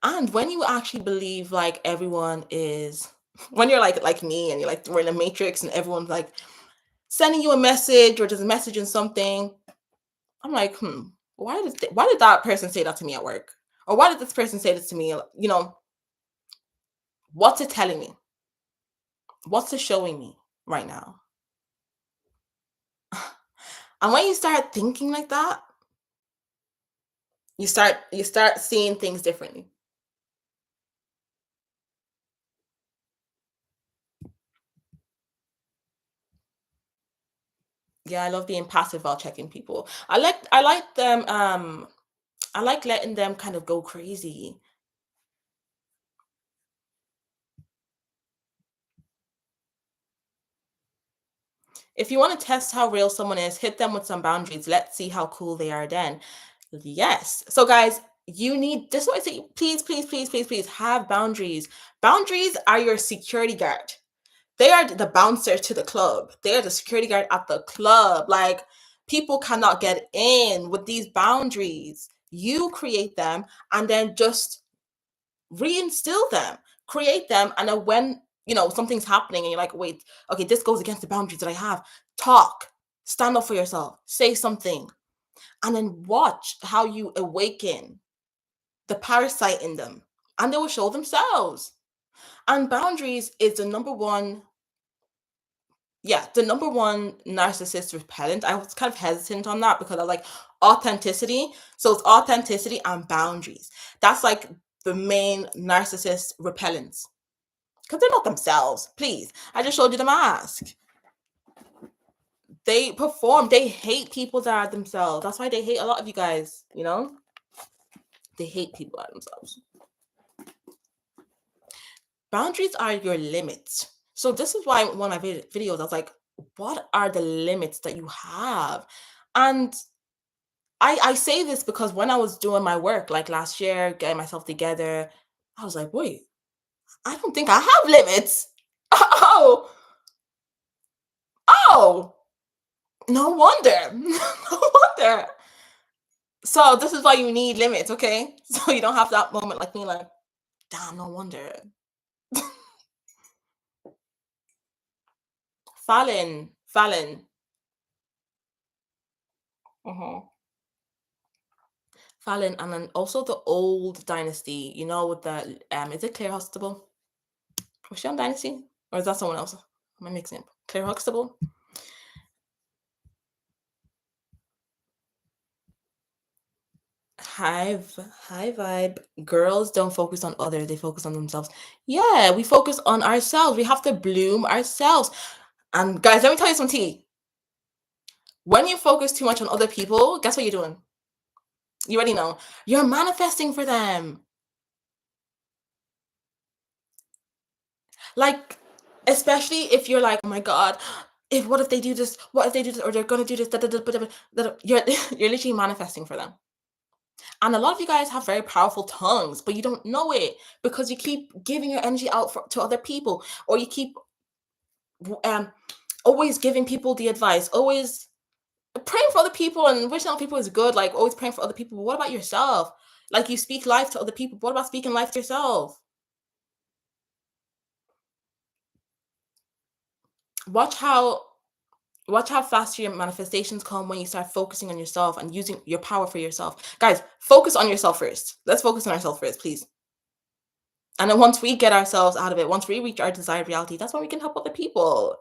And when you actually believe like everyone is, when you're like me and you're like we're in a matrix and everyone's like sending you a message or just messaging something, I'm like, why did that person say that to me at work? Or why did this person say this to me? What's it telling me? What's it showing me right now? And when you start thinking like that, you start seeing things differently. Yeah, I love being passive while checking people. I like them I like letting them kind of go crazy. If you want to test how real someone is, hit them with some boundaries. Let's see how cool they are then. Yes. So, guys, you need this is what I say. Please, please, please, please, please have boundaries. Boundaries are your security guard. They are the bouncer to the club. They are the security guard at the club. Like people cannot get in with these boundaries. You create them and then just reinstill them, create them, and then when something's happening and you're like, wait, okay, this goes against the boundaries that I have. Talk, stand up for yourself, say something, and then watch how you awaken the parasite in them, and they will show themselves. And boundaries is the number one narcissist repellent. I was kind of hesitant on that because I like authenticity. So it's authenticity and boundaries. That's like the main narcissist repellents because they're not themselves. Please, I just showed you the mask. They perform. They hate people that are themselves. That's why they hate a lot of you guys. They hate people that are themselves. Boundaries are your limits. So this is why one of my videos, I was like, what are the limits that you have? And I say this because when I was doing my work, like last year, getting myself together, I was like, wait, I don't think I have limits. Oh, oh, no wonder. No wonder. So this is why you need limits, okay? So you don't have that moment like me, like, damn, no wonder. Fallon. Mhm. Fallon, and then also the old dynasty, with the is it Claire Huxtable? Was she on Dynasty? Or is that someone else? Am I mixing up? Claire Huxtable? High vibe. Girls don't focus on others, they focus on themselves. Yeah, we focus on ourselves. We have to bloom ourselves. And guys, let me tell you some tea. When you focus too much on other people, guess what you're doing? You already know. You're manifesting for them. Like, especially if you're like, oh my God, if what if they do this? What if they do this? Or they're gonna do this? You're you're literally manifesting for them. And a lot of you guys have very powerful tongues, but you don't know it because you keep giving your energy out to other people, or you keep um always giving people the advice, always praying for other people and wishing other people is good, like always praying for other people. But what about yourself? Like you speak life to other people. But what about speaking life to yourself? Watch how watch how fast your manifestations come when you start focusing on yourself and using your power for yourself. Guys, focus on yourself first. Let's focus on ourselves first, please. And then once we get ourselves out of it, once we reach our desired reality, that's when we can help other people.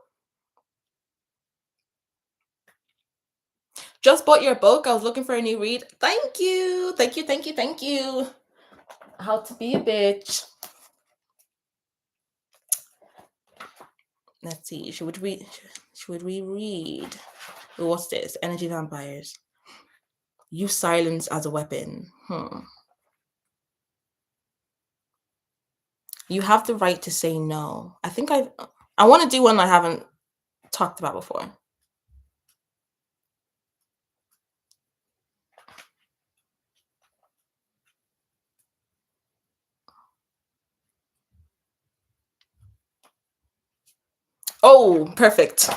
Just bought your book. I was looking for a new read. Thank you. Thank you. Thank you. Thank you. How to be a bitch. Let's see. Should we read? What's this? Energy vampires. Use silence as a weapon. You have the right to say no. I want to do one I haven't talked about before. Oh, perfect.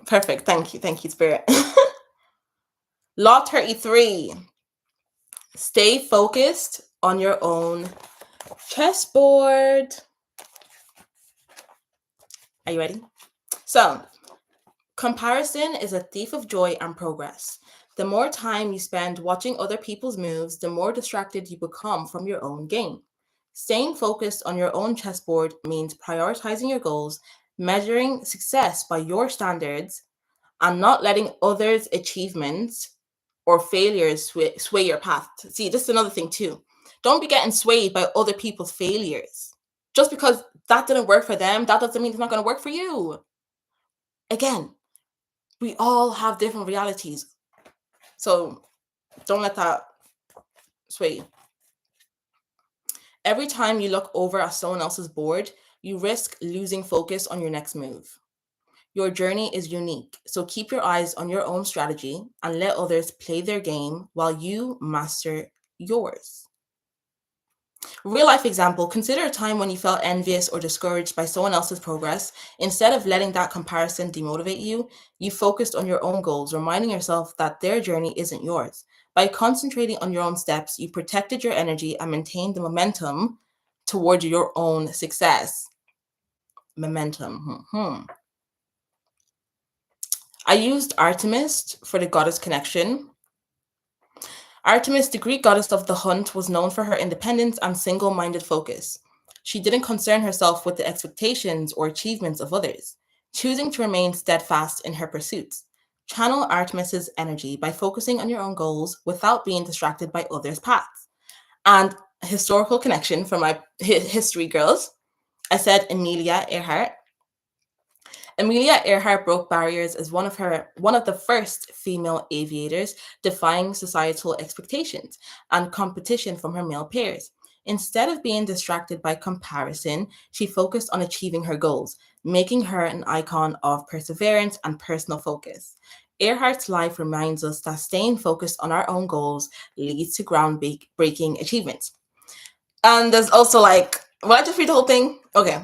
Perfect. Thank you. Thank you, Spirit. Law 33. Stay focused on your own chessboard. Are you ready? So, comparison is a thief of joy and progress. The more time you spend watching other people's moves, the more distracted you become from your own game. Staying focused on your own chessboard means prioritizing your goals, measuring success by your standards, and not letting others' achievements or failures sway your path. See, this is another thing too. Don't be getting swayed by other people's failures. Just because that didn't work for them, that doesn't mean it's not going to work for you. Again, we all have different realities. So don't let that sway you. Every time you look over at someone else's board, you risk losing focus on your next move. Your journey is unique, so keep your eyes on your own strategy and let others play their game while you master yours. Real life example, consider a time when you felt envious or discouraged by someone else's progress. Instead of letting that comparison demotivate you, you focused on your own goals, reminding yourself that their journey isn't yours. By concentrating on your own steps, you protected your energy and maintained the momentum towards your own success. Momentum. I used Artemis for the goddess connection. Artemis, the Greek goddess of the hunt, was known for her independence and single minded focus. She didn't concern herself with the expectations or achievements of others, choosing to remain steadfast in her pursuits. Channel Artemis's energy by focusing on your own goals without being distracted by others' paths. And historical connection for my history girls, I said Amelia Earhart. Amelia Earhart broke barriers as one of the first female aviators, defying societal expectations and competition from her male peers. Instead of being distracted by comparison, she focused on achieving her goals, making her an icon of perseverance and personal focus. Earhart's life reminds us that staying focused on our own goals leads to groundbreaking achievements. And there's also will I just read the whole thing? Okay.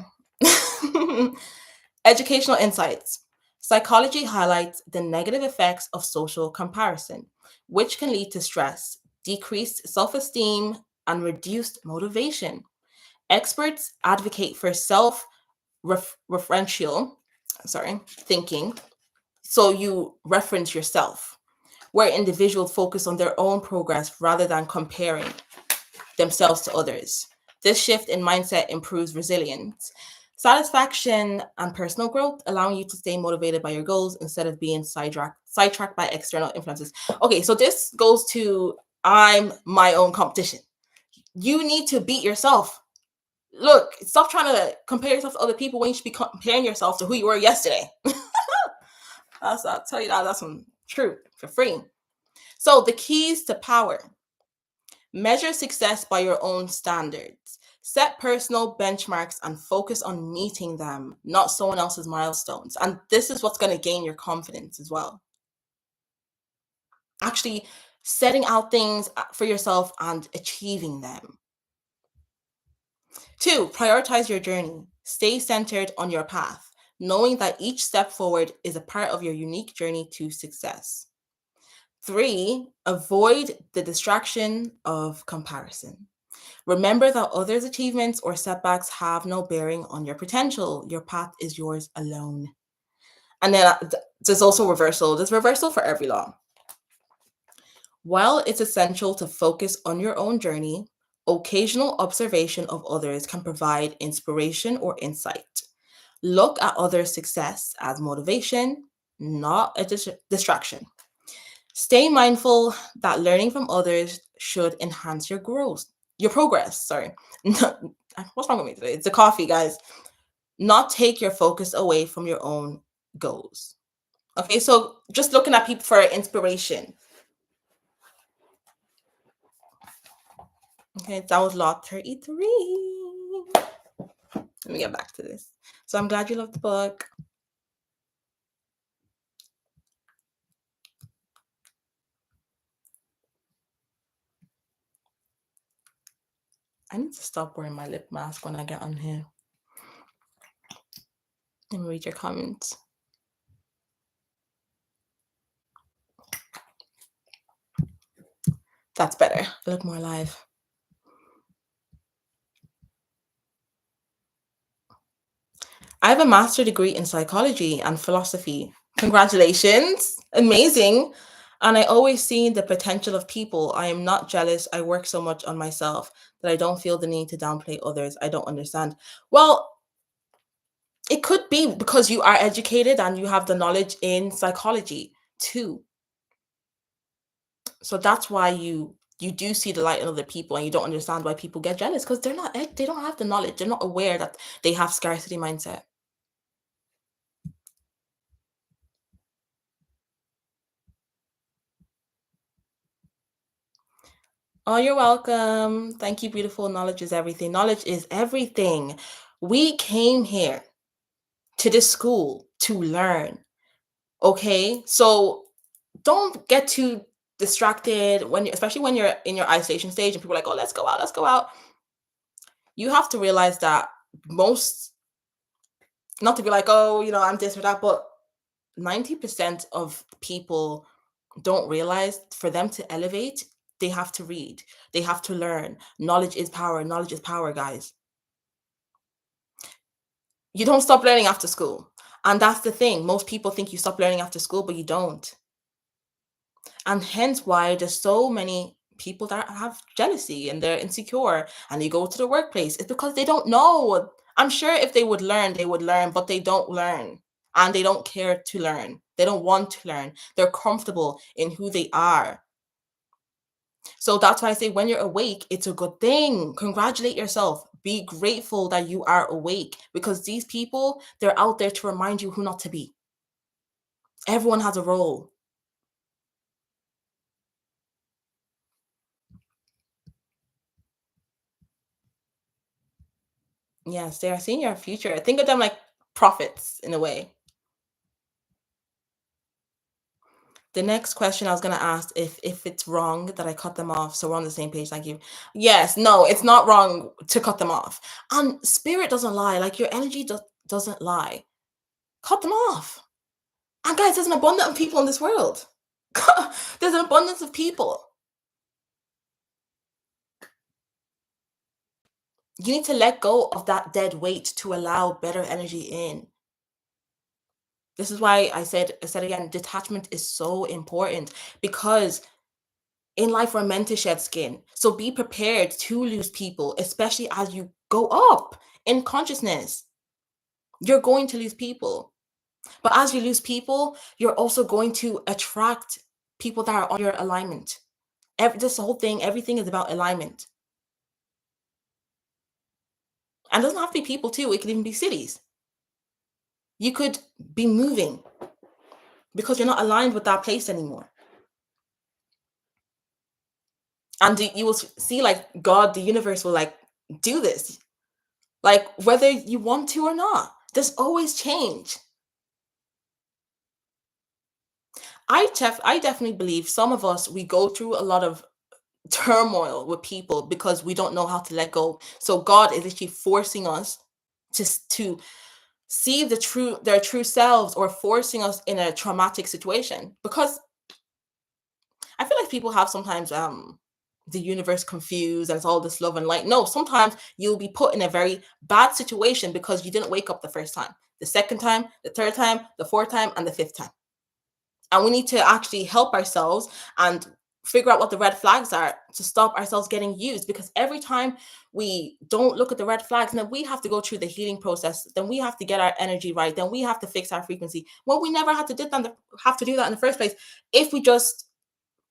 Educational insights. Psychology highlights the negative effects of social comparison, which can lead to stress, decreased self-esteem, and reduced motivation. Experts advocate for self-referential thinking. So you reference yourself, where individuals focus on their own progress rather than comparing themselves to others. This shift in mindset improves resilience, satisfaction, and personal growth, allowing you to stay motivated by your goals instead of being sidetracked by external influences. Okay, so this goes to I'm my own competition. You need to beat yourself. Look, stop trying to compare yourself to other people when you should be comparing yourself to who you were yesterday. I'll tell you that. That's some truth for free. So the keys to power: measure success by your own standards. Set personal benchmarks and focus on meeting them, not someone else's milestones. And this is what's going to gain your confidence as well. Actually, setting out things for yourself and achieving them. 2, prioritize your journey. Stay centered on your path, knowing that each step forward is a part of your unique journey to success. 3, avoid the distraction of comparison. Remember that others' achievements or setbacks have no bearing on your potential. Your path is yours alone. And then there's also reversal. There's reversal for every law. While it's essential to focus on your own journey, occasional observation of others can provide inspiration or insight. Look at others' success as motivation, not a distraction. Stay mindful that learning from others should enhance your growth, your progress. Sorry. What's wrong with me today? It's the coffee, guys. Not take your focus away from your own goals. Okay, so just looking at people for inspiration. Okay, that was law 33. Let me get back to this. So I'm glad you loved the book. I need to stop wearing my lip mask when I get on here. Let me read your comments. That's better. I look more alive. I have a master's degree in psychology and philosophy. Congratulations. Amazing. And I always see the potential of people. I am not jealous. I work so much on myself that I don't feel the need to downplay others. I don't understand. Well, it could be because you are educated and you have the knowledge in psychology too. So that's why you do see the light in other people and you don't understand why people get jealous because they don't have the knowledge. They're not aware that they have scarcity mindset. Oh, you're welcome. Thank you, beautiful. Knowledge is everything. Knowledge is everything. We came here to this school to learn. Okay? So don't get too distracted especially when you're in your isolation stage and people are like, "Oh, let's go out, let's go out." You have to realize that most not to be like, "Oh, I'm this or that," but 90% of people don't realize for them to elevate, they have to read, they have to learn. Knowledge is power, guys. You don't stop learning after school. And that's the thing. Most people think you stop learning after school, but you don't. And hence why there's so many people that have jealousy and they're insecure and they go to the workplace. It's because they don't know. I'm sure if they would learn, but they don't learn. And they don't care to learn. They don't want to learn. They're comfortable in who they are. So that's why I say when you're awake, it's a good thing. Congratulate yourself. Be grateful that you are awake because these people, they're out there to remind you who not to be. Everyone has a role. Yes, they are seeing your future. Think of them like prophets in a way. The next question I was gonna ask if it's wrong that I cut them off, so we're on the same page. Thank you. Yes, no, it's not wrong to cut them off. And spirit doesn't lie. Like your energy doesn't lie. Cut them off. And guys, there's an abundance of people in this world. There's an abundance of people. You need to let go of that dead weight to allow better energy in. This is why I said again, detachment is so important because in life we're meant to shed skin. So be prepared to lose people, especially as you go up in consciousness. You're going to lose people. But as you lose people, you're also going to attract people that are on your alignment. This whole thing, everything is about alignment. And it doesn't have to be people too. It could even be cities. You could be moving because you're not aligned with that place anymore. And you will see, like, God, the universe will, like, do this. Like, whether you want to or not. There's always change. I definitely believe some of us, we go through a lot of turmoil with people because we don't know how to let go. So God is actually forcing us to see their true selves, or forcing us in a traumatic situation. Because I feel like people have sometimes the universe confused and it's all this love and light. No, sometimes you'll be put in a very bad situation because you didn't wake up the first time, the second time, the third time, the fourth time, and the fifth time. And we need to actually help ourselves and figure out what the red flags are to stop ourselves getting used. Because every time we don't look at the red flags, then we have to go through the healing process. Then we have to get our energy right. Then we have to fix our frequency. Well, we never had to have to do that in the first place. If we just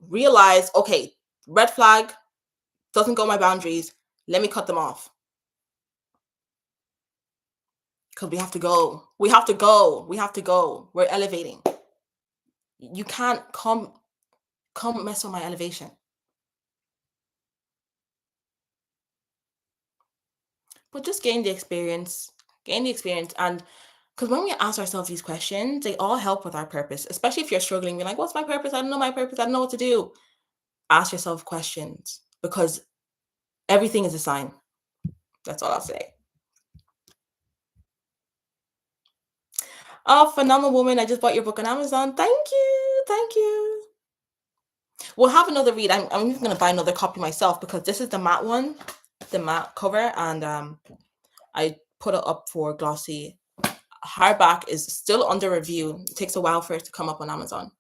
realize, okay, red flag doesn't go my boundaries, let me cut them off. Because we have to go. We have to go. We have to go. We're elevating. You can't come mess with my elevation. But just gain the experience. Gain the experience. And because when we ask ourselves these questions, they all help with our purpose. Especially if you're struggling, you're like, what's my purpose? I don't know my purpose. I don't know what to do. Ask yourself questions, because everything is a sign. That's all I'll say. Oh, phenomenal woman. I just bought your book on Amazon. Thank you. Thank you. We'll have another read. I'm even going to buy another copy myself, because this is the matte one, the matte cover. And I put it up for glossy. Hardback is still under review. It takes a while for it to come up on Amazon.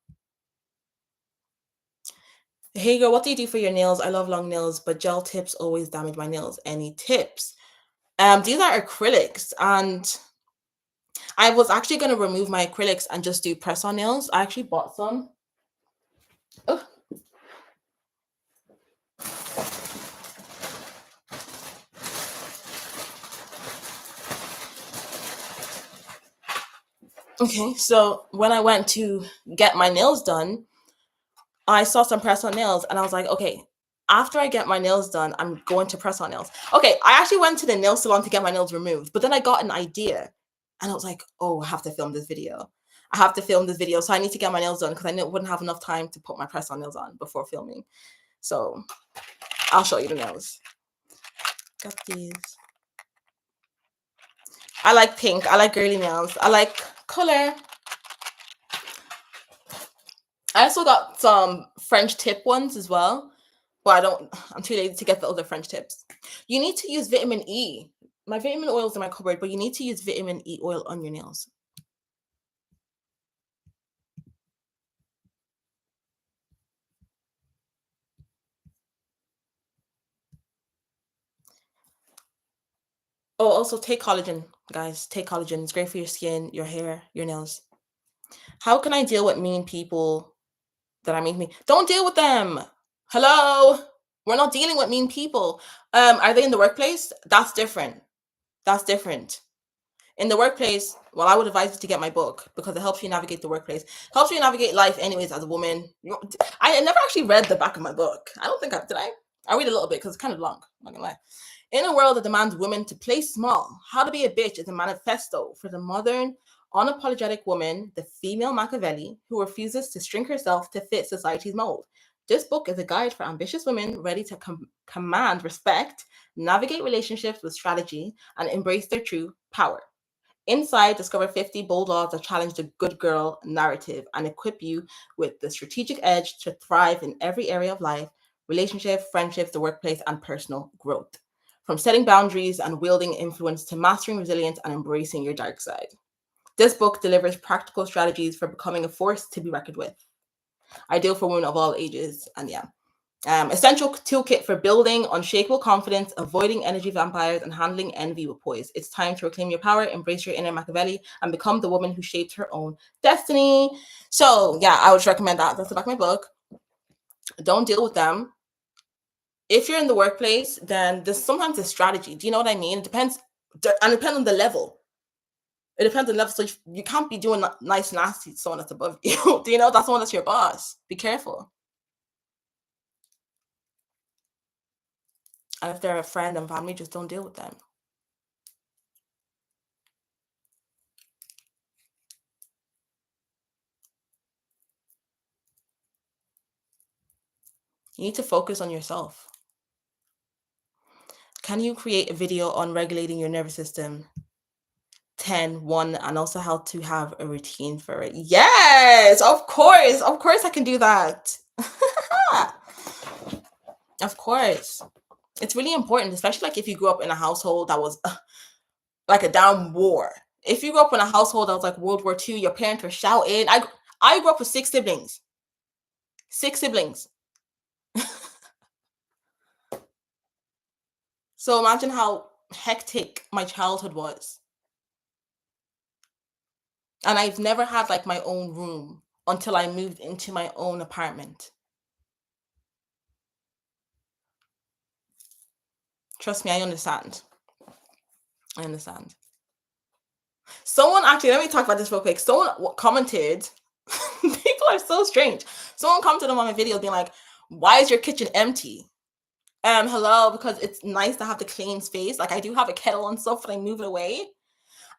Hey girl, what do you do for your nails? I love long nails, but gel tips always damage my nails. Any tips? These are acrylics, and I was actually going to remove my acrylics and just do press-on nails. I actually bought some. Oh. Okay, so when I went to get my nails done, I saw some press-on nails, and I was like, okay, after I get my nails done, I'm going to press on nails. Okay, I actually went to the nail salon to get my nails removed, but then I got an idea, and I was like, oh, I have to film this video. I have to film this video, so I need to get my nails done, because I wouldn't have enough time to put my press-on nails on before filming. So I'll show you the nails. Got these. I like pink. I like girly nails. I like color. I also got some French tip ones as well, but I'm too lazy to get the other French tips. You need to use vitamin E. My vitamin oil is in my cupboard, but you need to use vitamin E oil on your nails. Oh, also take collagen, guys. Take collagen. It's great for your skin, your hair, your nails. How can I deal with mean people that are mean to me? Don't deal with them. Hello? We're not dealing with mean people. Are they in the workplace? That's different. That's different. In the workplace, well, I would advise you to get my book, because it helps you navigate the workplace. Helps you navigate life anyways as a woman. I never actually read the back of my book. I don't think did I? I read a little bit because it's kind of long. I'm not gonna lie. In a world that demands women to play small, How to Be a Bitch is a manifesto for the modern, unapologetic woman, the female Machiavelli, who refuses to shrink herself to fit society's mold. This book is a guide for ambitious women ready to command respect, navigate relationships with strategy, and embrace their true power. Inside, discover 50 bold laws that challenge the good girl narrative and equip you with the strategic edge to thrive in every area of life: relationship, friendships, the workplace, and personal growth. From setting boundaries and wielding influence to mastering resilience and embracing your dark side. This book delivers practical strategies for becoming a force to be reckoned with. Ideal for women of all ages, and yeah. Essential toolkit for building unshakable confidence, avoiding energy vampires, and handling envy with poise. It's time to reclaim your power, embrace your inner Machiavelli, and become the woman who shaped her own destiny. So yeah, I would recommend that. That's the back of my book. Don't deal with them. If you're in the workplace, then there's sometimes a strategy. Do you know what I mean? It depends, and it depends on the level. It depends on the level. So you can't be doing nice nasty to someone that's above you. Do you know that's someone that's your boss? Be careful. And if they're a friend and family, just don't deal with them. You need to focus on yourself. Can you create a video on regulating your nervous system? 1, and also how to have a routine for it. Yes, of course. Of course I can do that. Of course. It's really important, especially like if you grew up in a household that was like a damn war. If you grew up in a household that was like World War II, your parents were shouting. I grew up with 6 siblings. 6 siblings. So imagine how hectic my childhood was. And I've never had like my own room until I moved into my own apartment. Trust me, I understand. I understand. Someone actually, let me talk about this real quick. Someone commented, people are so strange. Someone commented on my video being like, why is your kitchen empty? Hello, because it's nice to have the clean space. Like I do have a kettle and stuff, but I move it away.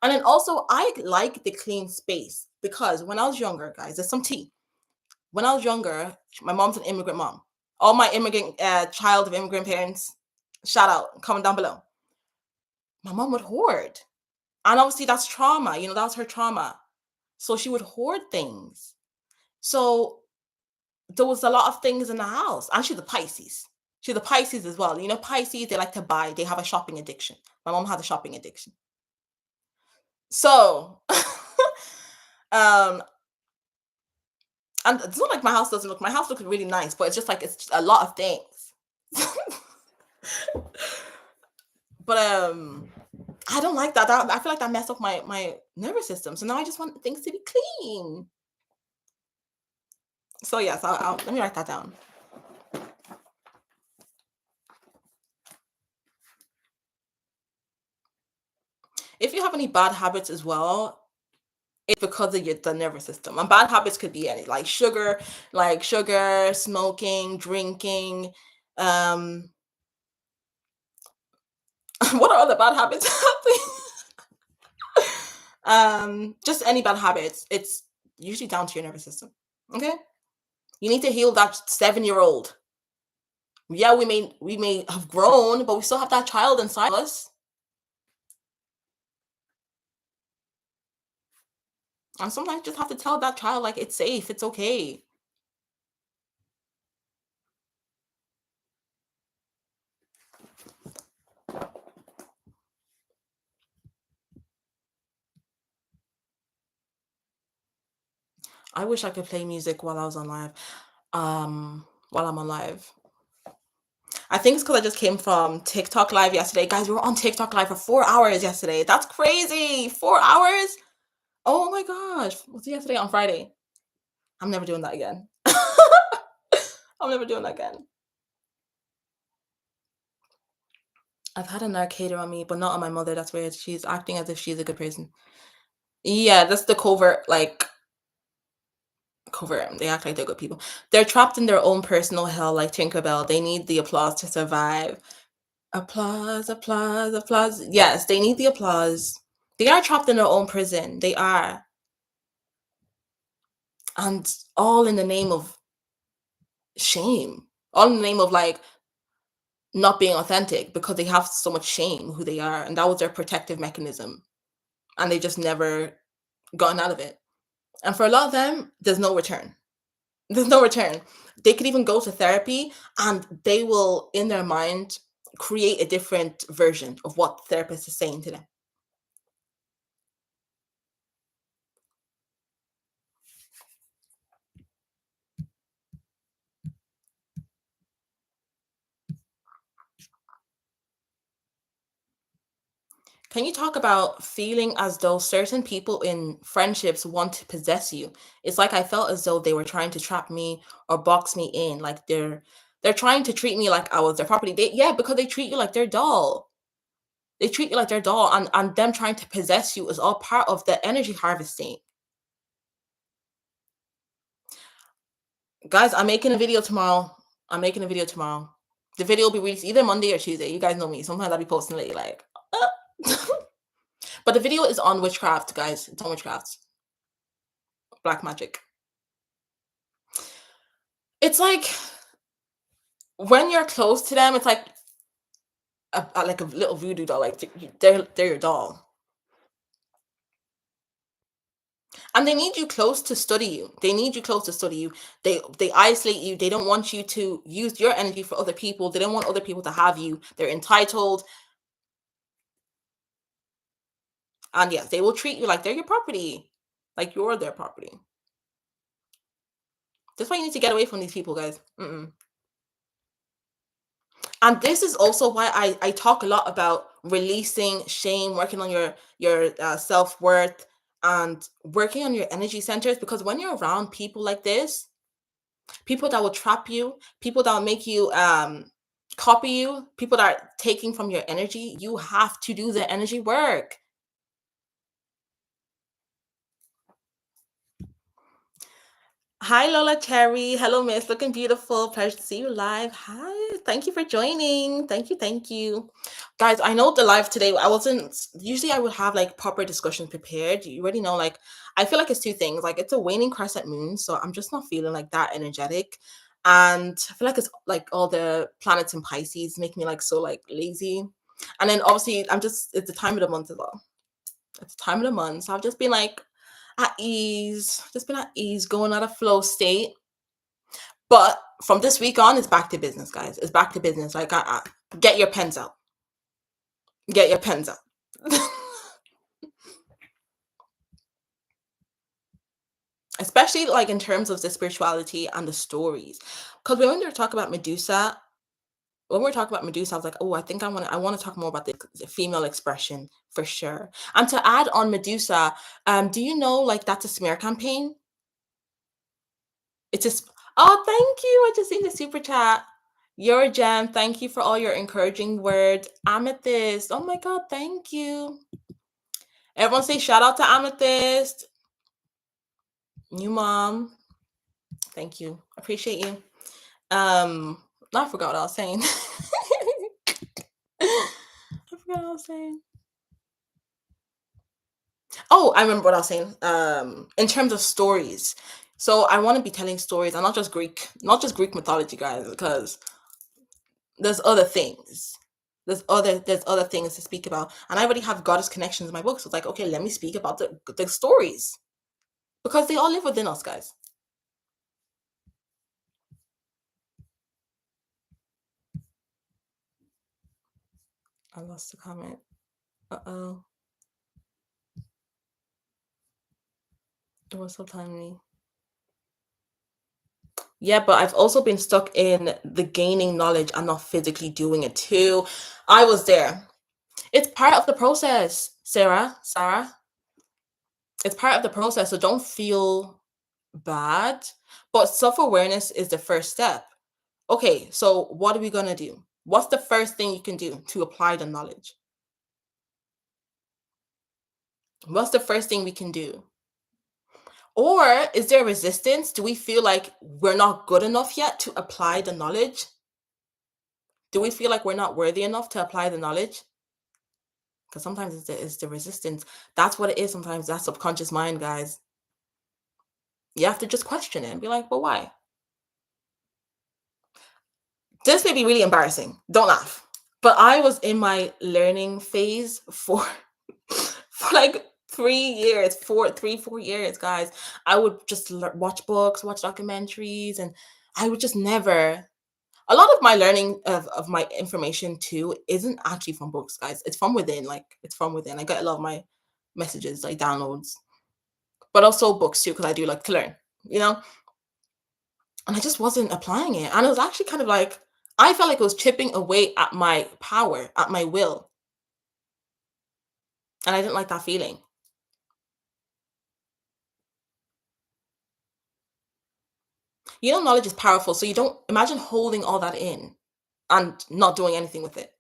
And then also, I like the clean space because when I was younger, guys, there's some tea. When I was younger, my mom's an immigrant mom. All my immigrant child of immigrant parents, shout out, comment down below. My mom would hoard. And obviously that's trauma, that was her trauma. So she would hoard things. So there was a lot of things in the house. And she's a Pisces. She's a Pisces as well. Pisces, they like to buy, they have a shopping addiction. My mom has a shopping addiction. So um and it's not like my house looks really nice, but it's just like it's a lot of things. But I don't like that. I feel like that messed up my nervous system. So now I just want things to be clean. So yes, let me write that down. If you have any bad habits as well, it's because of the nervous system. And bad habits could be any like sugar, smoking, drinking. Um, what are other bad habits? Just any bad habits. It's usually down to your nervous system. Okay, you need to heal that 7-year-old. Yeah, we may have grown, but we still have that child inside us. And sometimes you just have to tell that child like it's safe, it's okay. I wish I could play music while I was on live. While I'm on live. I think it's because I just came from TikTok live yesterday. Guys, we were on TikTok live for 4 hours yesterday. That's crazy. 4 hours? Oh my gosh. Was it yesterday on Friday? I'm never doing that again. I'm never doing that again. I've had an arcader on me, but not on my mother. That's weird. She's acting as if she's a good person. Yeah, that's the covert, like covert. They act like they're good people. They're trapped in their own personal hell, like Tinkerbell. They need the applause to survive. Applause, applause, applause. Yes, they need the applause. They are trapped in their own prison. They are. And all in the name of shame. All in the name of like not being authentic because they have so much shame who they are. And that was their protective mechanism. And they just never gotten out of it. And for a lot of them, there's no return. There's no return. They could even go to therapy and they will, in their mind, create a different version of what the therapist is saying to them. Can you talk about feeling as though certain people in friendships want to possess you? It's like I felt as though they were trying to trap me or box me in, like they're They're trying to treat me like I was their property. Yeah, because they treat you like their doll. They treat you like their doll, and them trying to possess you is all part of the energy harvesting. Guys, I'm making a video tomorrow. I'm making a video tomorrow. The video will be released either Monday or Tuesday. You guys know me. Sometimes I'll be posting late, like, but the video is on witchcraft, guys. It's on witchcraft, black magic. It's like when you're close to them, it's like like a little voodoo doll. Like they're your doll, and they need you close to study you. They need you close to study you. They isolate you. They don't want you to use your energy for other people. They don't want other people to have you. They're entitled, and yes, they will treat you like they're your property, like you're their property. That's why you need to get away from these people, guys. And this is also why I talk a lot about releasing shame, working on your self-worth, and working on your energy centers, because when you're around people like this, people that will trap you, people that will make you copy you, people that are taking from your energy, you have to do the energy work. Hi, Lola Cherry. Hello, Miss. Looking beautiful. Pleasure to see you live. Hi. Thank you for joining. Thank you. Thank you. Guys, I know the live today, I wasn't, usually I would have like proper discussions prepared. You already know, like, I feel like it's two things. Like, it's a waning crescent moon. So I'm just not feeling like that energetic. And I feel like it's like all the planets in Pisces make me like so like lazy. And then obviously, it's the time of the month as well. It's the time of the month. So I've just been like, at ease, just been at ease, going out of flow state. But from this week on, it's back to business, guys. It's back to business. Like, get your pens out. Get your pens out. Especially like in terms of the spirituality and the stories. Because when we were talking about Medusa, I was like, oh, I want to talk more about the female expression for sure. And to add on Medusa, do you know like that's a smear campaign? It's just, oh, thank you. I just seen the super chat. You're a gem. Thank you for all your encouraging words. Amethyst. Oh my God, thank you. Everyone say shout out to Amethyst. New mom. Thank you. Appreciate you. I forgot what I was saying. I forgot what I was saying. Oh, I remember what I was saying. In terms of stories. So I want to be telling stories and not just Greek mythology, guys, because there's other things. There's other things to speak about. And I already have goddess connections in my book. So it's like, okay, let me speak about the stories. Because they all live within us, guys. I lost the comment. Uh-oh. It was so timely. Yeah, but I've also been stuck in the gaining knowledge and not physically doing it too. I was there. It's part of the process, Sarah. It's part of the process. So don't feel bad. But self-awareness is the first step. Okay, so what are we going to do? What's the first thing you can do to apply the knowledge? What's the first thing we can do? Or is there resistance? Do we feel like we're not good enough yet to apply the knowledge? Do we feel like we're not worthy enough to apply the knowledge? Because sometimes it's the resistance. That's what it is. Sometimes that's subconscious mind, guys. You have to just question it and be like, well, why? This may be really embarrassing. Don't laugh. But I was in my learning phase for like 3 years, 4 years, guys. I would just watch books, watch documentaries, and I would just never. A lot of my learning of my information too isn't actually from books, guys. It's from within. Like, it's from within. I get a lot of my messages, like downloads, but also books too, because I do like to learn, you know? And I just wasn't applying it. And it was actually kind of like, I felt like it was chipping away at my power, at my will. And I didn't like that feeling. You know, knowledge is powerful, so you don't imagine holding all that in and not doing anything with it.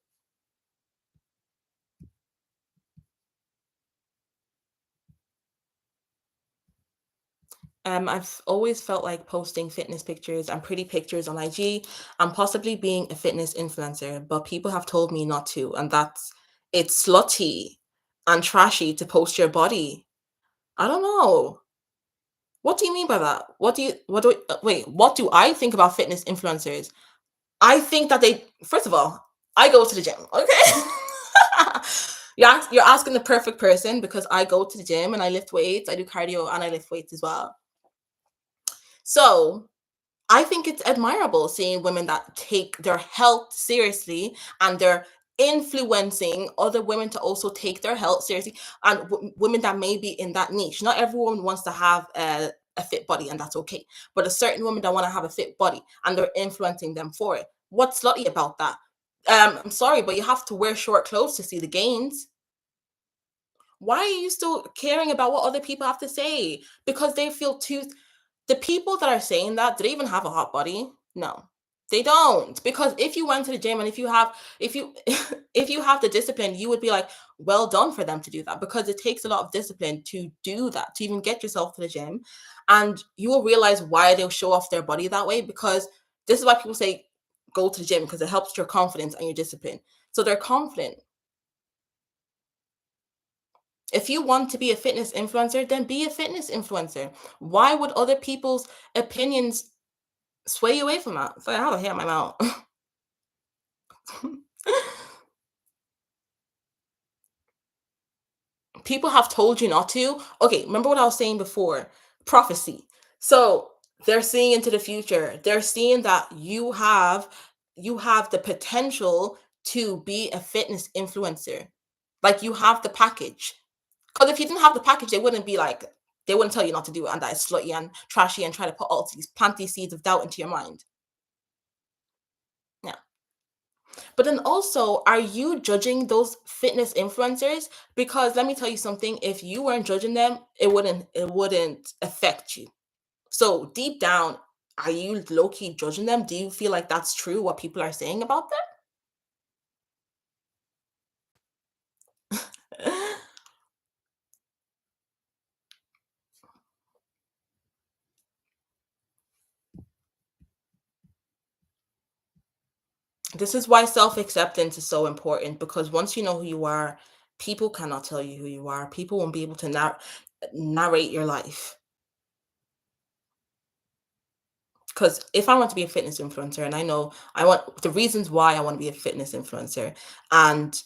I've always felt like posting fitness pictures and pretty pictures on IG and possibly being a fitness influencer, but people have told me not to, and that's it's slutty and trashy to post your body. I don't know. What do you mean by that? What do I think about fitness influencers? I think that they first of all, I go to the gym, okay? You're asking the perfect person because I go to the gym and I lift weights, I do cardio and I lift weights as well. So I think it's admirable seeing women that take their health seriously and they're influencing other women to also take their health seriously and women that may be in that niche. Not everyone wants to have a fit body and that's okay. But a certain women that want to have a fit body and they're influencing them for it. What's slutty about that? I'm sorry, but you have to wear short clothes to see the gains. Why are you still caring about what other people have to say? Because they feel too the people that are saying that, do they even have a hot body? No. They don't. Because if you went to the gym and if you if you have the discipline, you would be like, well done for them to do that because it takes a lot of discipline to do that, to even get yourself to the gym. And you will realize why they'll show off their body that way because this is why people say go to the gym because it helps your confidence and your discipline. So they're confident. If you want to be a fitness influencer, then be a fitness influencer. Why would other people's opinions sway you away from that? So I have a hair in my mouth. People have told you not to. Okay, remember what I was saying before? Prophecy. So they're seeing into the future. They're seeing that you have the potential to be a fitness influencer. Like you have the package. Because if you didn't have the package, they wouldn't tell you not to do it and that it's slutty and trashy and try to plant these seeds of doubt into your mind. Yeah. But then also, are you judging those fitness influencers? Because let me tell you something, if you weren't judging them, it wouldn't affect you. So deep down, are you low-key judging them? Do you feel like that's true what people are saying about them? This is why self-acceptance is so important because once you know who you are, people cannot tell you who you are. People won't be able to narrate your life. Because if I want to be a fitness influencer and I know I want the reasons why I want to be a fitness influencer and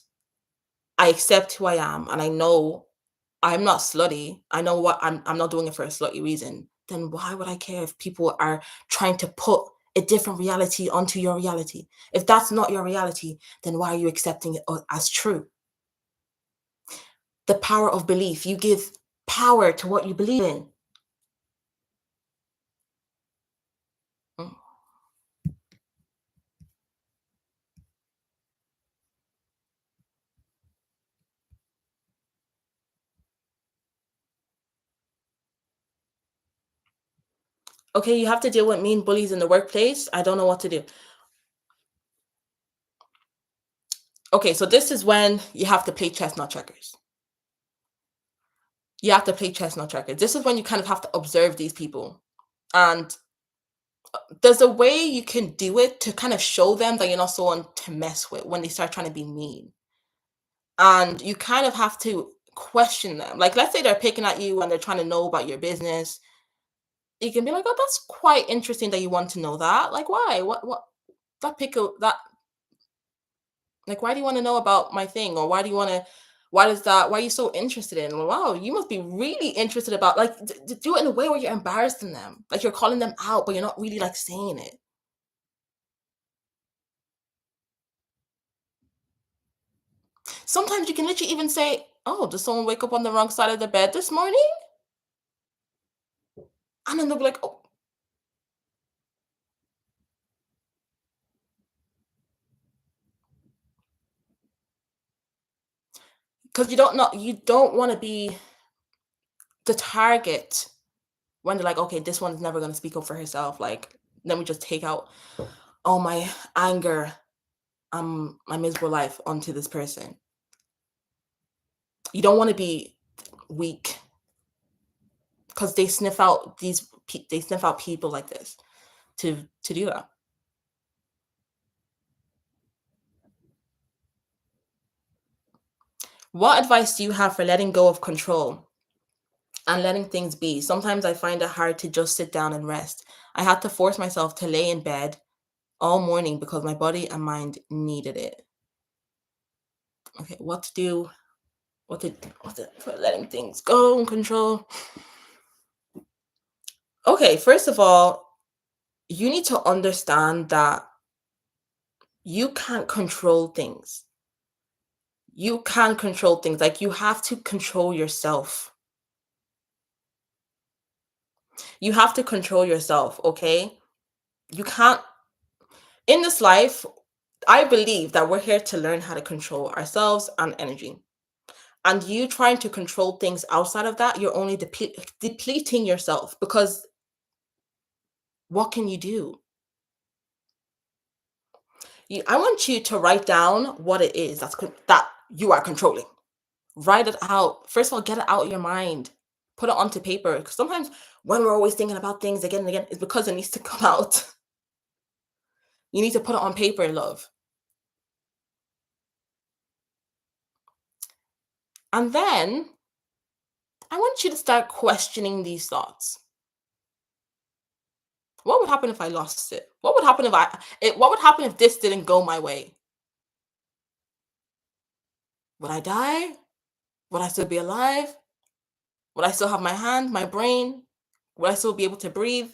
I accept who I am and I know I'm not slutty, I know what I'm not doing it for a slutty reason, then why would I care if people are trying to put a different reality onto your reality? If that's not your reality, then why are you accepting it as true? The power of belief. You give power to what you believe in. Mm. Okay, you have to deal with mean bullies in the workplace. I don't know what to do. Okay, so this is when you have to play chestnut checkers. You have to play chestnut checkers. This is when you kind of have to observe these people. And there's a way you can do it to kind of show them that you're not someone to mess with when they start trying to be mean. And you kind of have to question them. Like, let's say they're picking at you and they're trying to know about your business. You can be like, oh, that's quite interesting that you want to know that. Like, why? What, that pickle, that like, why do you want to know about my thing? Or why are you so interested in? Well, wow, you must be really interested about, like, do it in a way where you're embarrassing them. Like, you're calling them out, but you're not really, like, saying it. Sometimes you can literally even say, oh, did someone wake up on the wrong side of the bed this morning? And then they'll be like, oh, because you don't want to be the target when they're like, okay, this one's never going to speak up for herself. Like, Let me just take out all my anger, my miserable life onto this person. You don't want to be weak because they sniff out people like this to do that. What advice do you have for letting go of control and letting things be? Sometimes I find it hard to just sit down and rest. I had to force myself to lay in bed all morning because my body and mind needed it. Okay, what to do? What to for letting things go and control? Okay, first of all, you need to understand that you can't control things. You can't control things. Like you have to control yourself. You have to control yourself, okay? You can't in this life, I believe that we're here to learn how to control ourselves and energy. And you trying to control things outside of that, you're only depleting yourself because what can you do? I want you to write down what it is that you are controlling. Write it out. First of all, get it out of your mind. Put it onto paper. Because sometimes when we're always thinking about things again and again, it's because it needs to come out. You need to put it on paper, love. And then I want you to start questioning these thoughts. What would happen if I lost it? What would happen what would happen if this didn't go my way? Would I die? Would I still be alive? Would I still have my hand, my brain? Would I still be able to breathe?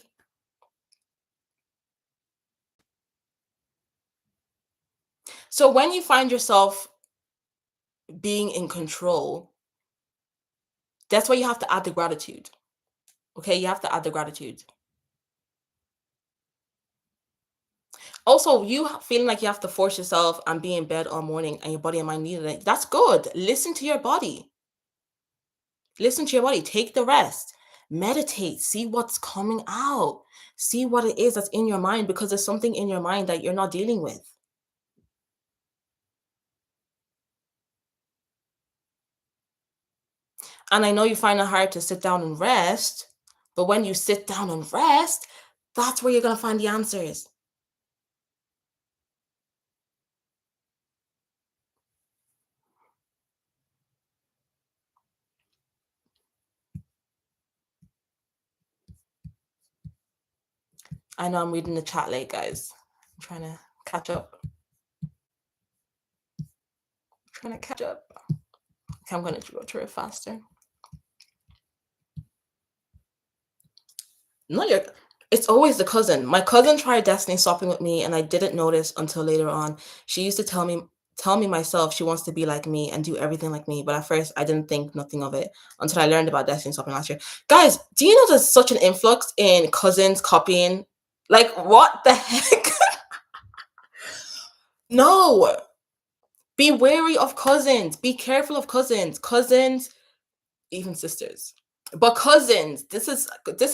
So when you find yourself being in control, that's why you have to add the gratitude. Okay, you have to add the gratitude. Also, feeling like you have to force yourself and be in bed all morning and your body and mind needed it. That's good. Listen to your body. Listen to your body. Take the rest. Meditate. See what's coming out. See what it is that's in your mind because there's something in your mind that you're not dealing with. And I know you find it hard to sit down and rest, but when you sit down and rest, that's where you're going to find the answers. I know I'm reading the chat late, guys. I'm trying to catch up. Trying to catch up. Okay, I'm going to go through it faster. No, it's always the cousin. My cousin tried destiny swapping with me, and I didn't notice until later on. She used to tell me myself she wants to be like me and do everything like me. But at first, I didn't think nothing of it until I learned about destiny swapping last year. Guys, do you know there's such an influx in cousins copying? Like, what the heck? No. Be wary of cousins. Be careful of cousins. Cousins, even sisters. But cousins, this is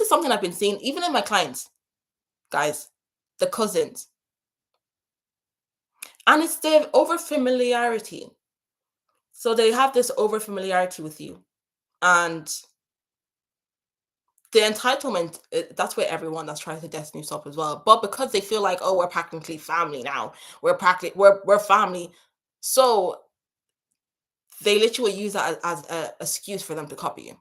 something I've been seeing even in my clients, guys. The cousins. And it's the over familiarity. So they have this over familiarity with you. And the entitlement, that's where everyone that's trying to destiny swap as well. But because they feel like, oh, we're practically family now. We're family. So they literally use that as an excuse for them to copy you.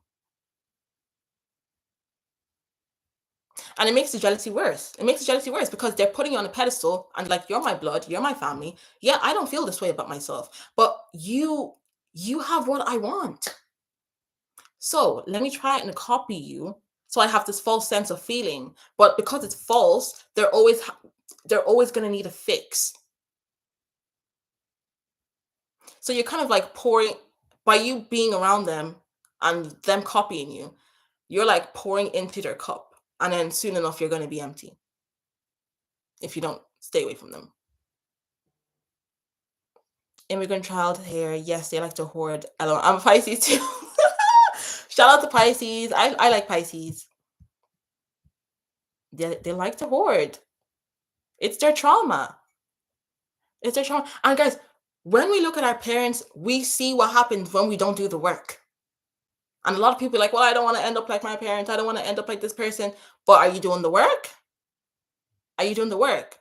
And it makes the jealousy worse. It makes the jealousy worse because they're putting you on a pedestal and like you're my blood, you're my family. Yeah, I don't feel this way about myself, but you have what I want. So let me try and copy you. So I have this false sense of feeling, but because it's false, they're always going to need a fix. So you're kind of like pouring by you being around them and them copying you. You're like pouring into their cup, and then soon enough you're going to be empty if you don't stay away from them. Immigrant child here. Yes, they like to hoard. I'm a Pisces too. Shout out to Pisces. I like Pisces. They like to hoard. It's their trauma. It's their trauma. And guys, when we look at our parents, we see what happens when we don't do the work. And a lot of people are like, well, I don't want to end up like my parents. I don't want to end up like this person. But are you doing the work? Are you doing the work?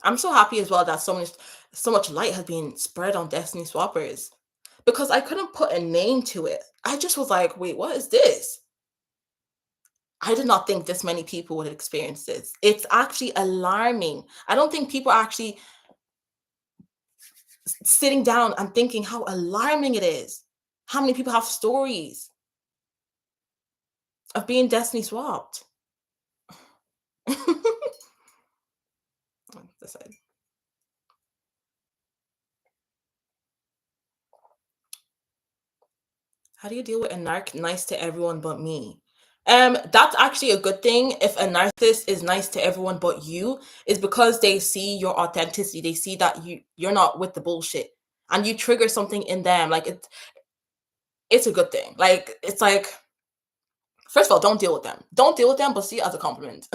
I'm so happy as well that so much light has been spread on Destiny Swappers because I couldn't put a name to it. I just was like, wait, what is this? I did not think this many people would experience this. It's actually alarming. I don't think people are actually sitting down and thinking how alarming it is. How many people have stories of being destiny swapped? This side. How do you deal with a narc nice to everyone but me? That's actually a good thing. If a narcissist is nice to everyone but you, is because they see your authenticity. They see that you're not with the bullshit, and you trigger something in them. Like it's a good thing. Like it's like, first of all, don't deal with them. Don't deal with them, but see it as a compliment.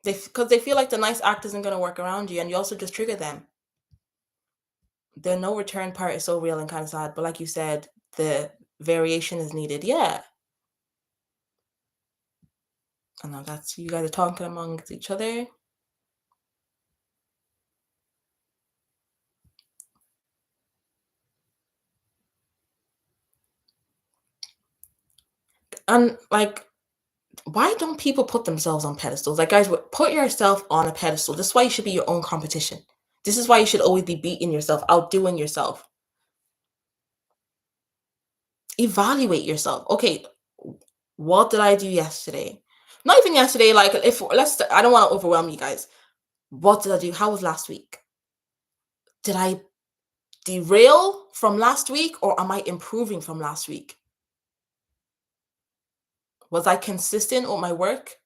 Because they feel like the nice act isn't gonna work around you, and you also just trigger them. The no return part is so real and kind of sad, but like you said, the variation is needed. Yeah. And now that's you guys are talking amongst each other. And like, why don't people put themselves on pedestals? Like, guys, put yourself on a pedestal. This is why you should be your own competition. This is why you should always be beating yourself, outdoing yourself. Evaluate yourself. Okay, what did I do yesterday? Not even yesterday. Like, if let's, I don't want to overwhelm you guys. What did I do? How was last week? Did I derail from last week, or am I improving from last week? Was I consistent with my work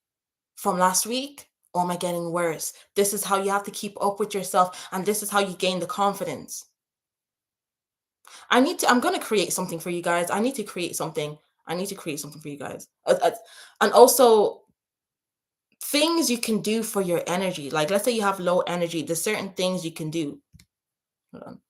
from last week, or am I getting worse? This is how you have to keep up with yourself, and this is how you gain the confidence. I'm going to create something for you guys. I need to create something. I need to create something for you guys. And also, things you can do for your energy. Like, let's say you have low energy, there's certain things you can do. Hold on.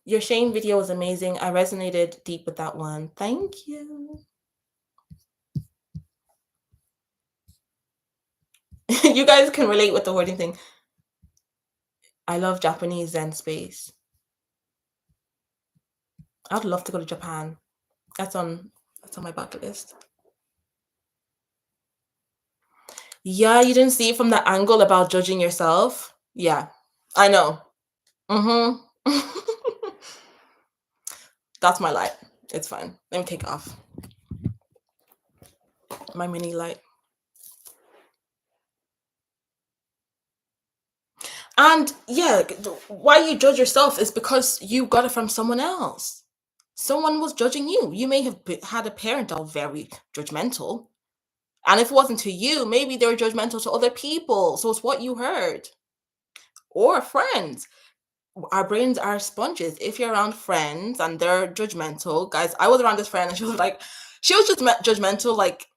Your Shane video was amazing. I resonated deep with that one. Thank you. You guys can relate with the hoarding thing. I love Japanese Zen space. I'd love to go to Japan. That's on my bucket list. Yeah, you didn't see it from the angle about judging yourself. Yeah, I know. That's my light. It's fine. Let me take it off. My mini light. And yeah, why you judge yourself is because you got it from someone else. Someone was judging you. You may have had a parent that was very judgmental. And if it wasn't to you, maybe they were judgmental to other people. So it's what you heard. Or friends. Our brains are sponges. If you're around friends and they're judgmental, guys, I was around this friend and she was just judgmental. Like,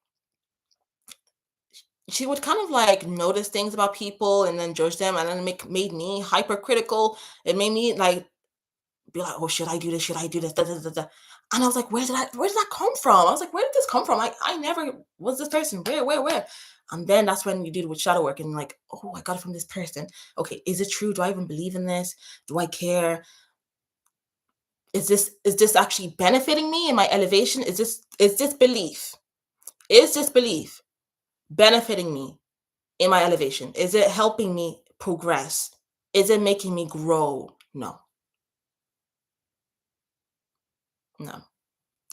she would kind of like notice things about people and then judge them, and then made me hypercritical. It made me like be like, oh, should I do this? Should I do this? Da, da, da, da. And I was like, where did that come from? I was like, where did this come from? Like, I never was this person. Where? And then that's when you do with shadow work and like, oh, I got it from this person. Okay, is it true? Do I even believe in this? Do I care? Is this actually benefiting me in my elevation? Is this belief? Is this belief benefiting me in my elevation? Is it helping me progress? Is it making me grow? No.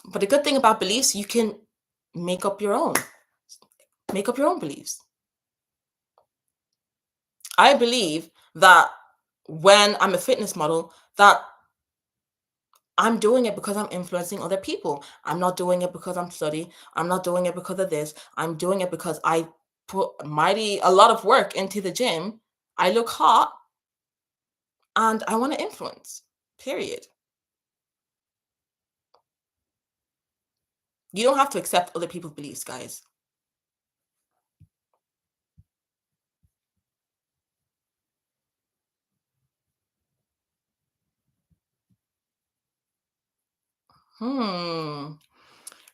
But the good thing about beliefs, you can make up your own beliefs. I believe that when I'm a fitness model, that I'm doing it because I'm influencing other people. I'm not doing it because I'm studying. I'm not doing it because of this. I'm doing it because I put a lot of work into the gym. I look hot and I want to influence. Period. You don't have to accept other people's beliefs, guys. Hmm.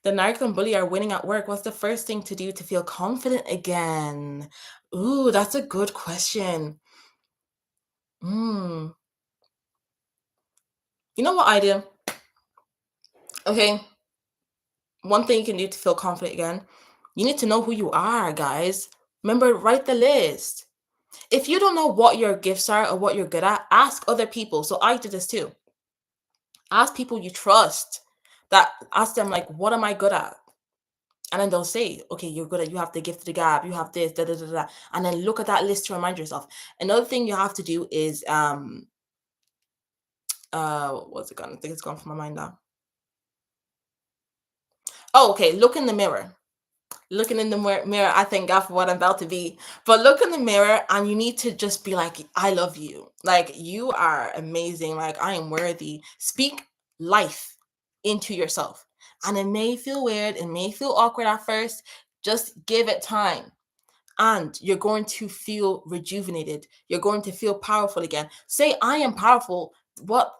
The narc and bully are winning at work. What's the first thing to do to feel confident again? Ooh, that's a good question. Hmm. You know what I do? Okay. One thing you can do to feel confident again, you need to know who you are, guys. Remember, write the list. If you don't know what your gifts are or what you're good at, ask other people. So I did this too. Ask people you trust. That ask them like, what am I good at? And then they'll say, okay, you're good at, you have the gift of the gab, you have this, da da da da. And then look at that list to remind yourself. Another thing you have to do is what's it gone? I think it's gone from my mind now. Oh, okay, look in the mirror. Looking in the mirror, I thank God for what I'm about to be. But look in the mirror and you need to just be like, I love you. Like, you are amazing. Like, I am worthy. Speak life into yourself. And it may feel weird, it may feel awkward at first. Just give it time. And you're going to feel rejuvenated. You're going to feel powerful again. Say, I am powerful. What?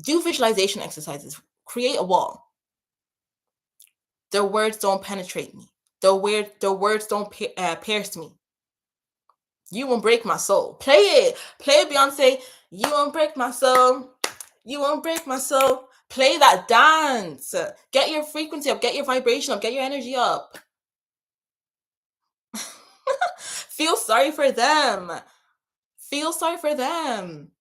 Do visualization exercises. Create a wall. Their words don't penetrate me. Their words don't pierce me. You won't break my soul. Play it. Play it, Beyonce. You won't break my soul. You won't break my soul. Play that dance. Get your frequency up. Get your vibration up. Get your energy up. Feel sorry for them. Feel sorry for them.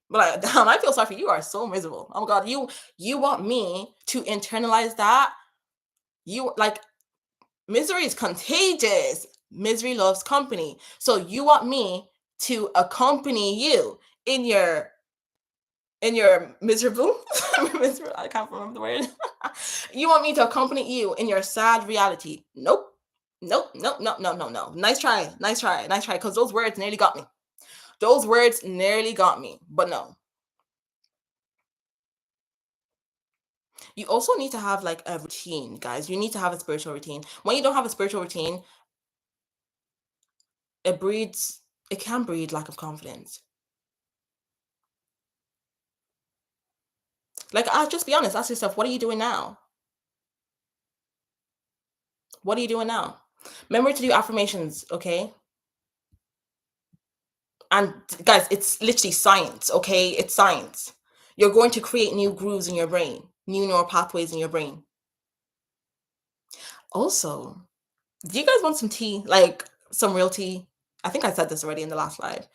But like, damn, I feel sorry for you. You are so miserable. Oh my God, you want me to internalize that? You like misery is contagious. Misery loves company. So you want me to accompany you in your miserable, miserable, I can't remember the word. You want me to accompany you in your sad reality? Nope. Nope. Nope. No. No. No. No. Nice try. Nice try. Nice try. Because those words nearly got me. Those words nearly got me. But no. You also need to have like a routine, guys. You need to have a spiritual routine. When you don't have a spiritual routine, it can breed lack of confidence. Like, I'll just be honest, ask yourself, what are you doing now? What are you doing now? Remember to do affirmations, okay? And guys, it's literally science, okay? It's science. You're going to create new grooves in your brain, new neural pathways in your brain. Also, do you guys want some tea? Like some real tea? I think I said this already in the last slide.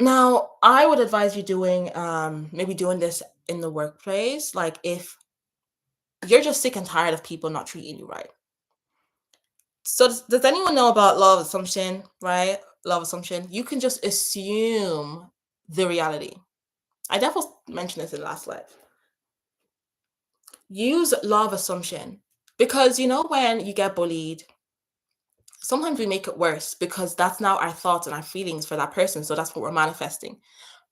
Now, I would advise you doing maybe doing this in the workplace, like if you're just sick and tired of people not treating you right. So does anyone know about law of assumption, right? Law of assumption. You can just assume the reality. I definitely mentioned this in the last slide. Use law of assumption because you know when you get bullied, sometimes we make it worse because that's now our thoughts and our feelings for that person. So that's what we're manifesting.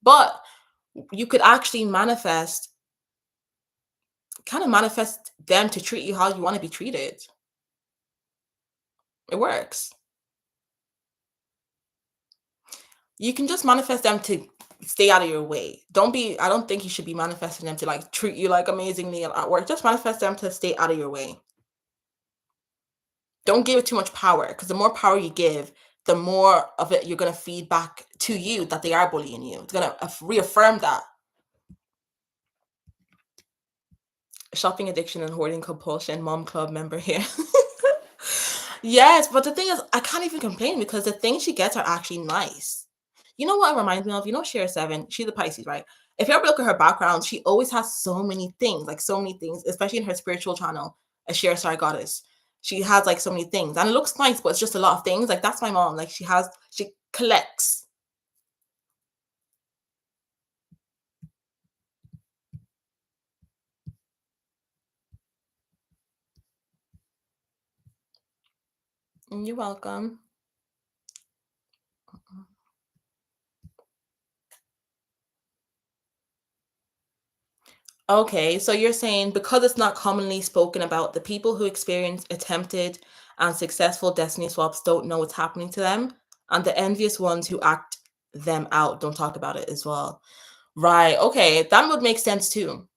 But you could actually manifest them to treat you how you want to be treated. It works. You can just manifest them to stay out of your way. I don't think you should be manifesting them to like treat you like amazingly at work. Just manifest them to stay out of your way. Don't give it too much power because the more power you give, the more of it you're going to feed back to you that they are bullying you. It's going to reaffirm that. Shopping addiction and hoarding compulsion, mom club member here. Yes, but the thing is, I can't even complain because the things she gets are actually nice. You know what it reminds me of? You know, Share Seven. She's a Pisces, right? If you ever look at her background, she always has so many things, like so many things, especially in her spiritual channel, a Share Star Goddess. She has like so many things, and it looks nice, but it's just a lot of things. Like that's my mom. Like she collects. You're welcome. Okay, so you're saying because it's not commonly spoken about, the people who experience attempted and successful destiny swaps don't know what's happening to them, and the envious ones who act them out don't talk about it as well. Right. Okay, that would make sense too.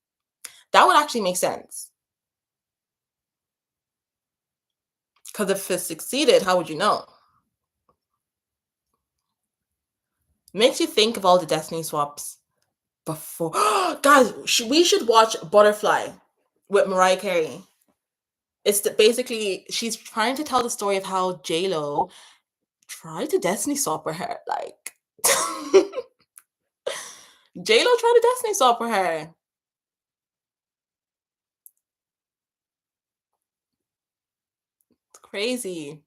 That would actually make sense. Because if it succeeded, how would you know? Makes you think of all the destiny swaps before. Guys, we should watch Butterfly with Mariah Carey. Basically she's trying to tell the story of how J Lo tried to destiny swap with her. Like J Lo tried to destiny swap with her. It's crazy.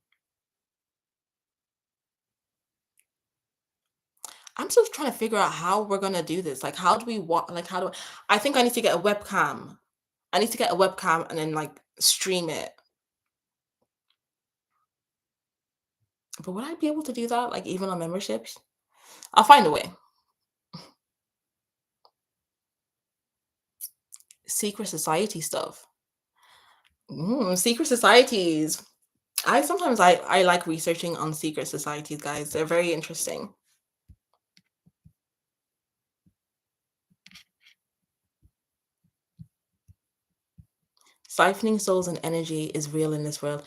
I'm still trying to figure out how we're gonna do this. Like, how do we walk? Like, how do I think I need to get a webcam. I need to get a webcam and then like stream it. But would I be able to do that? Like, even on memberships? I'll find a way. Secret society stuff. Secret societies. I like researching on secret societies, guys. They're very interesting. Siphoning souls and energy is real in this world.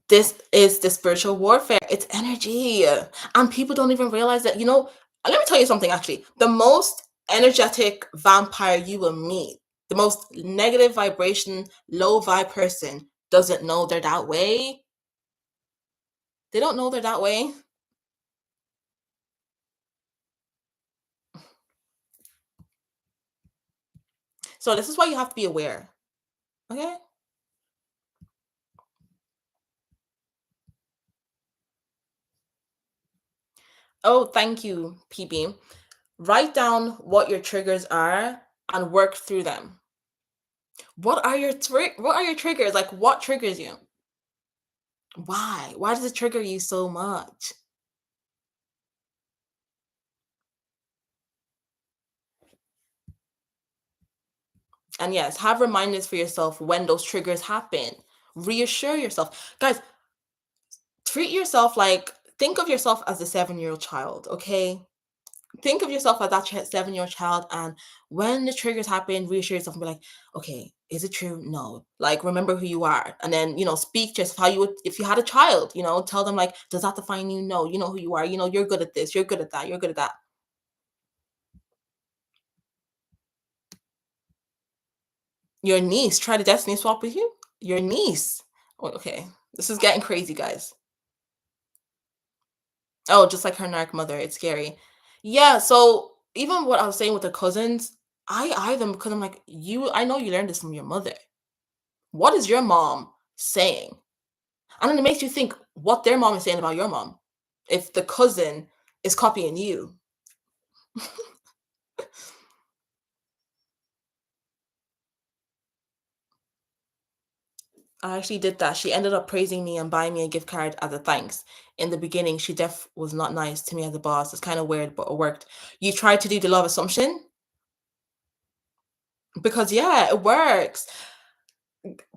This is the spiritual warfare. It's energy. And people don't even realize that, let me tell you something actually. The most energetic vampire you will meet, the most negative vibration, low vibe person doesn't know they're that way. They don't know they're that way. So this is why you have to be aware. Okay? Oh, thank you, PB. Write down what your triggers are and work through them. What are your triggers? Like, what triggers you? Why? Why does it trigger you so much? And yes, have reminders for yourself when those triggers happen. Reassure yourself. Guys, treat yourself like, think of yourself as a 7-year-old child, okay? Think of yourself as that 7-year-old child, and when the triggers happen, reassure yourself and be like, okay, is it true? No. Like, remember who you are. And then, speak just how you would if you had a child, tell them, like, does that define you? No, you know who you are. You're good at this, you're good at that, you're good at that. Your niece tried to destiny swap with you? Your niece. Oh, okay. This is getting crazy, guys. Oh, just like her narc mother. It's scary. Yeah, so even what I was saying with the cousins, I eye them because I'm like, I know you learned this from your mother. What is your mom saying? And then it makes you think what their mom is saying about your mom. If the cousin is copying you. I actually did that. She ended up praising me and buying me a gift card as a thanks. In the beginning, she def was not nice to me as a boss. It's kind of weird, but it worked. You tried to do the love assumption? Because yeah, it works.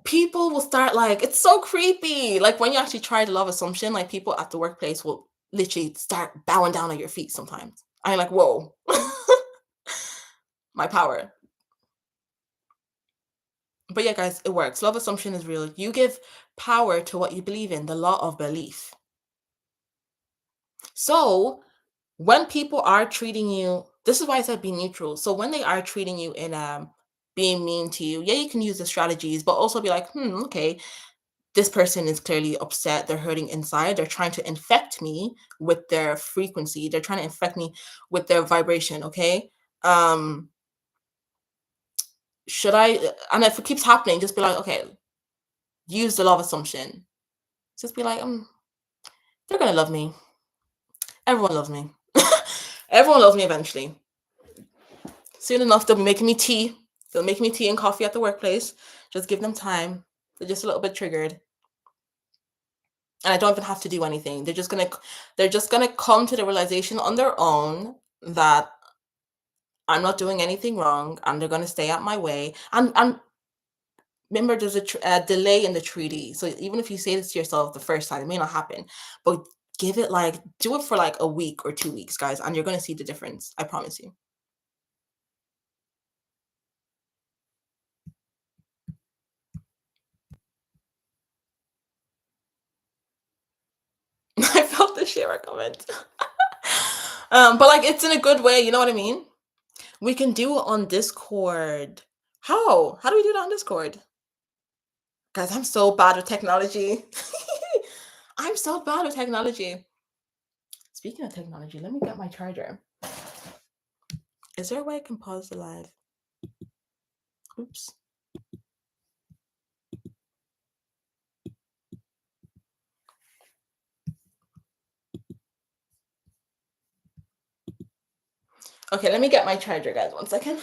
People will start like, it's so creepy. Like when you actually try the love assumption, like people at the workplace will literally start bowing down at your feet sometimes. I'm like, whoa. My power. But yeah, guys, it works. Love assumption is real. You give power to what you believe in, the law of belief. So when people are treating you, this is why I said be neutral. So when they are treating you in being mean to you, yeah, you can use the strategies, but also be like, okay, this person is clearly upset. They're hurting inside. They're trying to infect me with their frequency. They're trying to infect me with their vibration. Okay. Um, should I, and if it keeps happening, just be like, okay, use the love assumption. Just be like, they're gonna love me. Everyone loves me. Everyone loves me eventually. Soon enough, they'll be making me tea. They'll make me tea and coffee at the workplace. Just give them time. They're just a little bit triggered. and I don't even have to do anything. They're just gonna come to the realization on their own that I'm not doing anything wrong, and they're gonna stay out my way. And remember, there's a delay in the treaty. So even if you say this to yourself the first time, it may not happen, but give it like do it for like a week or 2 weeks, guys, and you're gonna see the difference. I promise you. I felt the share comment. But like it's in a good way, you know what I mean? We can do it on Discord. How? How do we do that on Discord? Guys, I'm so bad with technology. I'm so bad with technology. Speaking of technology, let me get my charger. Is there a way I can pause the live? Oops. Okay, let me get my charger, guys. 1 second.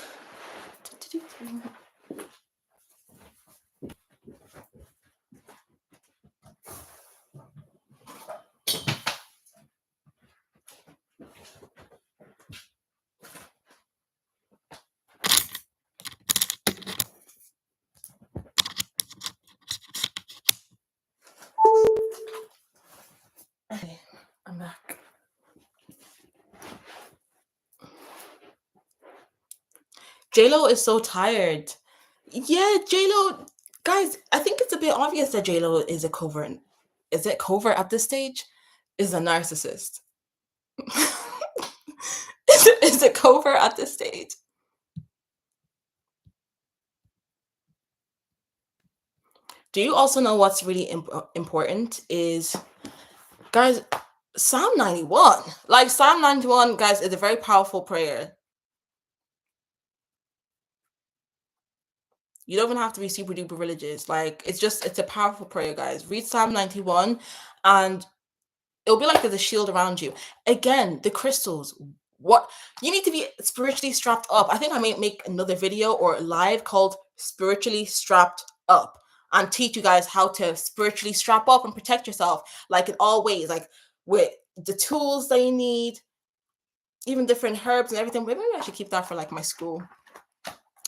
Okay, I'm back. JLo is so tired. Yeah, JLo, guys, I think it's a bit obvious that JLo is a covert. Is it covert at this stage? Is a narcissist. Is it covert at this stage? Do you also know what's really important is, guys, Psalm 91. Like Psalm 91, guys, is a very powerful prayer. You don't even have to be super duper religious. Like it's a powerful prayer, guys. Read Psalm 91 and it'll be like there's a shield around you. Again, the crystals. What you need to be spiritually strapped up. I think I may make another video or live called Spiritually Strapped Up and teach you guys how to spiritually strap up and protect yourself, like in all ways, like with the tools that you need, even different herbs and everything. Maybe I should keep that for like my school,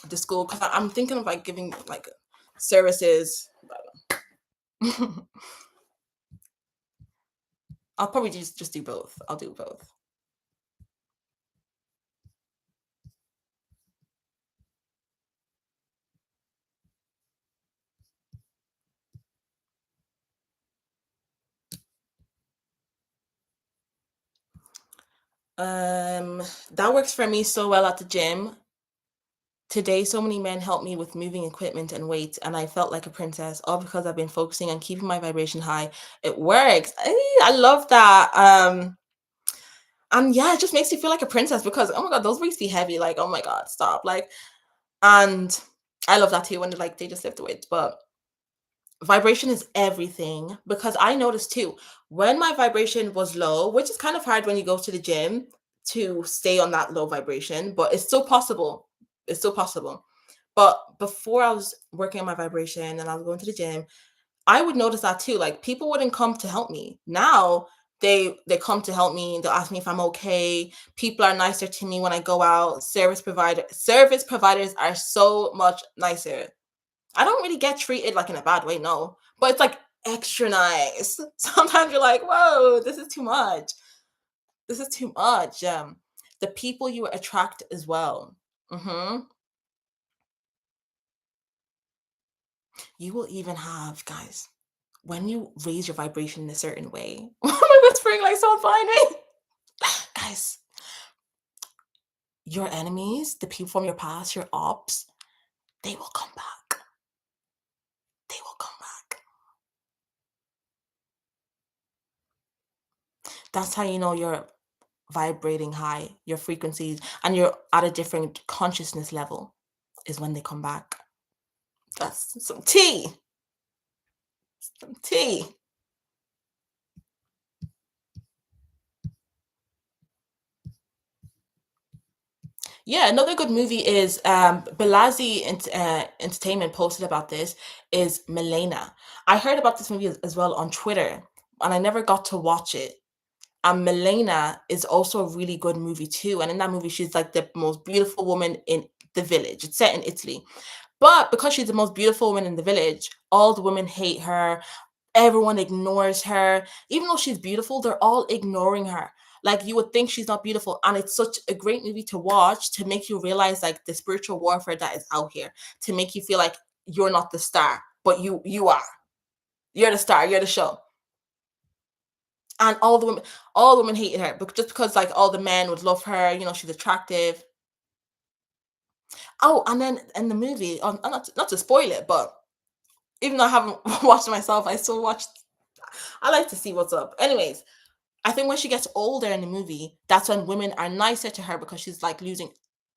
the school, because I'm thinking of like giving like services. I'll probably just do both. I'll do both. That works for me so well at the gym. Today, so many men helped me with moving equipment and weight, and I felt like a princess, all because I've been focusing on keeping my vibration high. It works. I love that. And yeah, it just makes you feel like a princess because oh my god, those weights be heavy. Like, oh my god, stop. Like, and I love that too when like they just lift the weights. But vibration is everything because I noticed too when my vibration was low, which is kind of hard when you go to the gym to stay on that low vibration, but it's still possible. It's still possible. But before I was working on my vibration and I was going to the gym, I would notice that too. Like people wouldn't come to help me. Now they come to help me. They'll ask me if I'm okay. People are nicer to me when I go out. Service providers are so much nicer. I don't really get treated like in a bad way, no. But it's like extra nice. Sometimes you're like, whoa, this is too much. This is too much. The people you attract as well. You will even have, guys, when you raise your vibration in a certain way. Why am I whispering like someone behind me? Guys, your enemies, the people from your past, your ops, they will come back. They will come back. That's how you know you're vibrating high, your frequencies, and you're at a different consciousness level is when they come back. That's some tea. Some tea. Yeah, another good movie is Balazi Entertainment posted about this is Milena. I heard about this movie as well on Twitter. and I never got to watch it. And Milena is also a really good movie too. And in that movie, she's like the most beautiful woman in the village. It's set in Italy. But because she's the most beautiful woman in the village, all the women hate her. Everyone ignores her. Even though she's beautiful, they're all ignoring her. Like you would think she's not beautiful. And it's such a great movie to watch to make you realize like the spiritual warfare that is out here, to make you feel like you're not the star, but you are. You're the star, you're the show. And all the women hated her, but just because like all the men would love her, she's attractive. Oh, and then in the movie, not to spoil it, but even though I haven't watched it myself, I still watched. I like to see what's up. Anyways, I think when she gets older in the movie, that's when women are nicer to her because she's like losing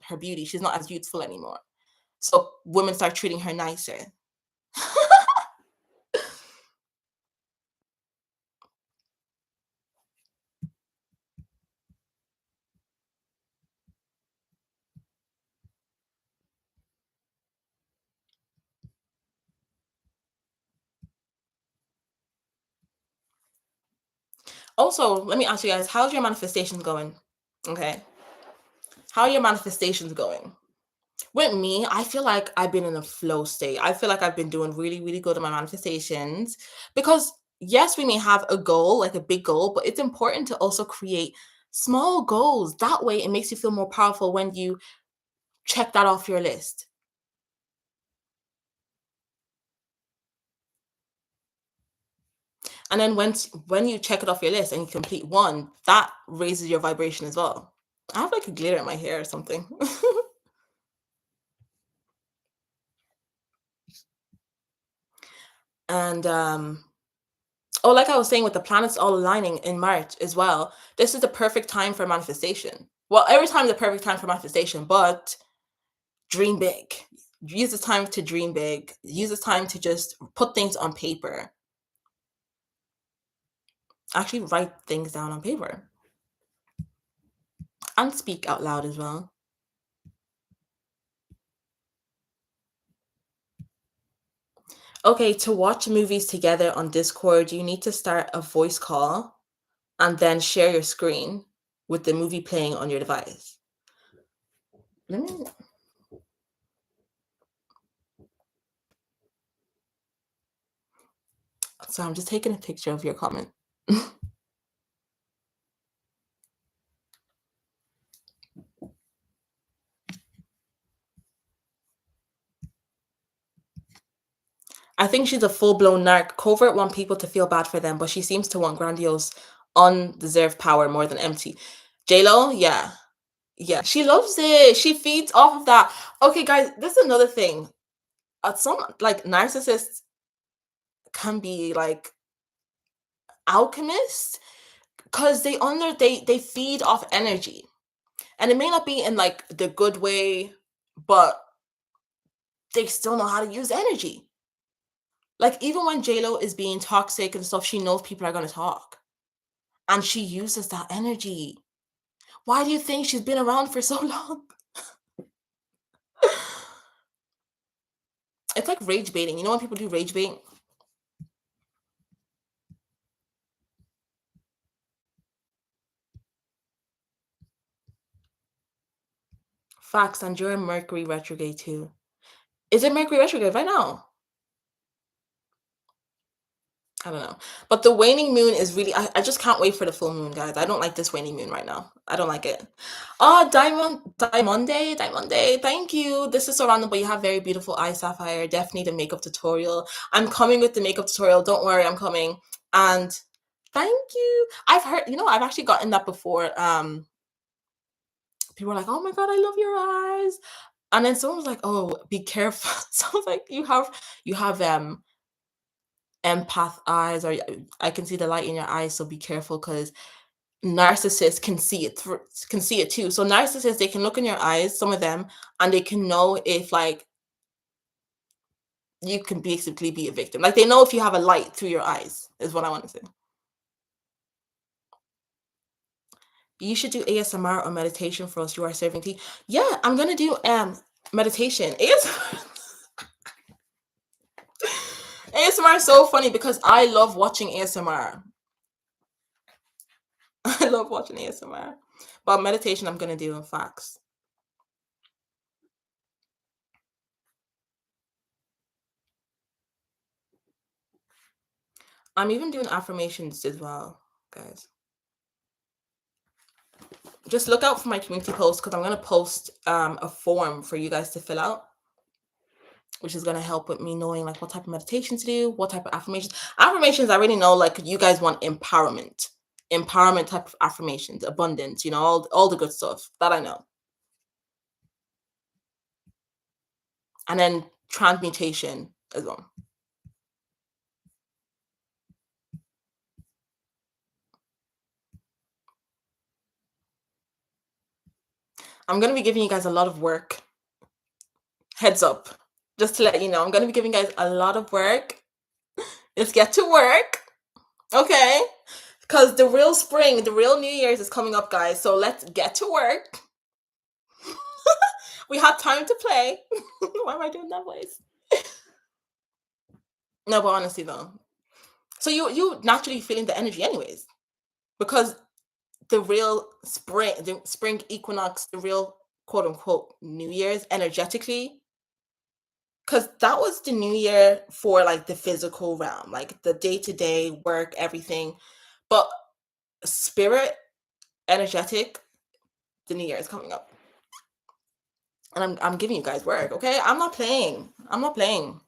her beauty. She's not as youthful anymore. So women start treating her nicer. Also, let me ask you guys, how's your manifestations going? Okay. How are your manifestations going? With me, I feel like I've been in a flow state. I feel like I've been doing really, really good in my manifestations because, yes, we may have a goal, like a big goal, but it's important to also create small goals. That way, it makes you feel more powerful when you check that off your list. And then when you check it off your list and you complete one, that raises your vibration as well. I have like a glitter in my hair or something. And oh, like I was saying with the planets all aligning in March as well, this is the perfect time for manifestation. Well, every time is the perfect time for manifestation, but dream big. Use this time to dream big. Use this time to just put things on paper. Actually, write things down on paper and speak out loud as well. Okay, to watch movies together on Discord, you need to start a voice call and then share your screen with the movie playing on your device. Let me. So I'm just taking a picture of your comment. I think she's a full-blown narc. Covert want people to feel bad for them, but she seems to want grandiose, undeserved power more than empty. J-Lo, yeah. Yeah, she loves it. She feeds off of that. Okay, guys, this is another thing. Some like narcissists can be like alchemists because they feed off energy. And it may not be in like the good way, but they still know how to use energy. Like even when J-Lo is being toxic and stuff, she knows people are gonna talk. And she uses that energy. Why do you think she's been around for so long? It's like rage baiting. You know when people do rage bait? Facts, and you're in Mercury retrograde too. Is it Mercury retrograde right now? I don't know. But the waning moon is really, I just can't wait for the full moon, guys. I don't like this waning moon right now. I don't like it. Oh, Diamond, thank you. This is so random, but you have very beautiful eyes, Sapphire. Definitely the makeup tutorial. I'm coming with the makeup tutorial. Don't worry, I'm coming. And thank you. I've heard, I've actually gotten that before. People are like, oh my God, I love your eyes. And then someone was like, oh, be careful. So I was like, you have empath eyes, or I can see the light in your eyes, so be careful because narcissists can see it too. So narcissists, they can look in your eyes, some of them, and they can know if like you can basically be a victim. Like they know if you have a light through your eyes, is what I want to say. You should do ASMR or meditation for us. You are serving tea. Yeah, I'm gonna do meditation. ASMR. ASMR is so funny because I love watching ASMR. I love watching ASMR. But meditation, I'm gonna do in facts. I'm even doing affirmations as well, guys. Just look out for my community post because I'm gonna post a form for you guys to fill out, which is gonna help with me knowing like what type of meditation to do, what type of affirmations. Affirmations, I already know like you guys want empowerment type of affirmations, abundance, all the good stuff that I know. And then transmutation as well. I'm gonna be giving you guys a lot of work. Heads up. Just to let you know, I'm gonna be giving you guys a lot of work. Let's get to work. Okay? Because the real spring, the real New Year's is coming up, guys. So let's get to work. We have time to play. Why am I doing that voice? No, but honestly though. So you naturally feeling the energy anyways. Because the spring equinox, the real quote unquote New Year's energetically, because that was the new year for like the physical realm, like the day-to-day work, everything. But spirit, energetic, the new year is coming up. And I'm giving you guys work, okay? I'm not playing. I'm not playing.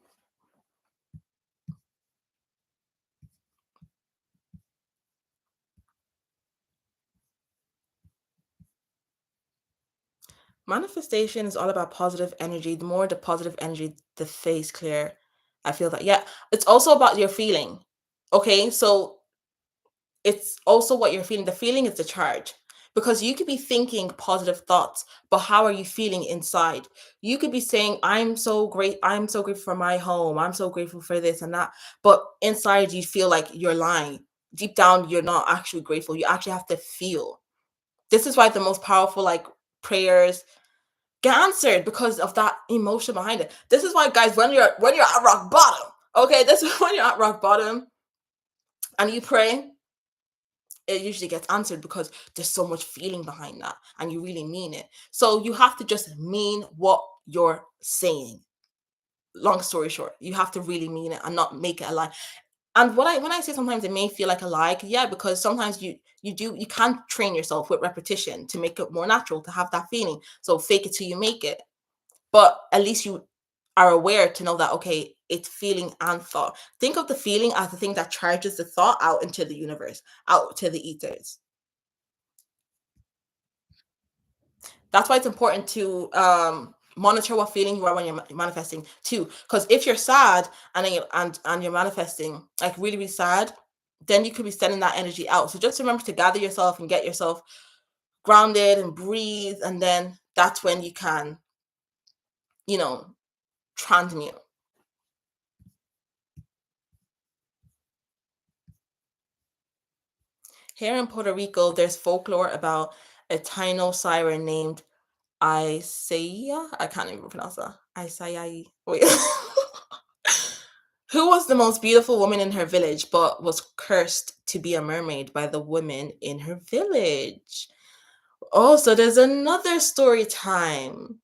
Manifestation is all about positive energy. The more the positive energy, the face clear. I feel that. Yeah. It's also about your feeling. Okay. So it's also what you're feeling. The feeling is the charge. Because you could be thinking positive thoughts, but how are you feeling inside? You could be saying, I'm so great. I'm so grateful for my home. I'm so grateful for this and that. But inside, you feel like you're lying. Deep down, you're not actually grateful. You actually have to feel. This is why the most powerful, like, prayers get answered because of that emotion behind it. This is why, guys, when you're at rock bottom, okay, this is when you're at rock bottom and you pray, it usually gets answered because there's so much feeling behind that and you really mean it. So you have to just mean what you're saying. Long story short, you have to really mean it and not make it a lie. And when I say sometimes it may feel like a lie, yeah, because sometimes you can't train yourself with repetition to make it more natural to have that feeling. So fake it till you make it. But at least you are aware to know that, okay, it's feeling and thought. Think of the feeling as the thing that charges the thought out into the universe, out to the ethers. That's why it's important to monitor what feeling you are when you're manifesting too. Because if you're sad and then and you're manifesting like really, really sad, then you could be sending that energy out. So just remember to gather yourself and get yourself grounded and breathe. And then that's when you can, you know, transmute. Here in Puerto Rico, there's folklore about a Taino siren named Isaiah. I can't even pronounce that. Isaiah. Wait. Who was the most beautiful woman in her village, but was cursed to be a mermaid by the women in her village. Oh, so there's another story time.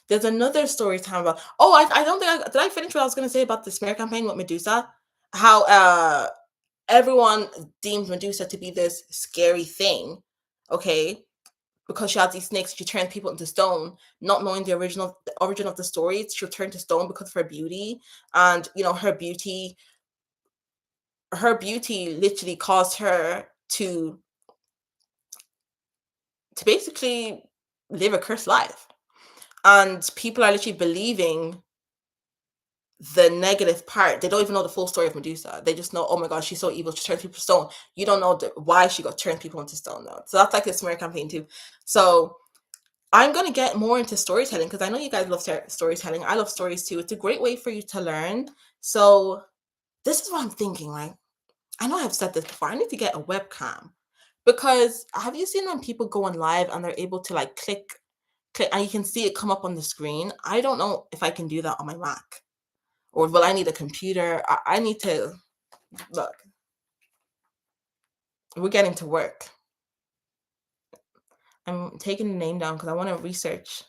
There's another story time about. Oh, I don't think did I finish what I was going to say about the smear campaign with Medusa? How everyone deemed Medusa to be this scary thing, okay? Because she has these snakes, she turns people into stone, not knowing the origin of the story. She'll turn to stone because of her beauty, and her beauty literally caused her to basically live a cursed life. And people are literally believing the negative part. They don't even know the full story of Medusa. They just know, oh my god, she's so evil. She turns people to stone. You don't know why she got turned people into stone though. So that's like a smear campaign too. So I'm gonna get more into storytelling because I know you guys love storytelling. I love stories too. It's a great way for you to learn. So this is what I'm thinking. Like, I know I've said this before. I need to get a webcam because have you seen when people go on live and they're able to like click, and you can see it come up on the screen? I don't know if I can do that on my Mac. Or will I need a computer? I need to look. We're getting to work. I'm taking the name down because I want to research.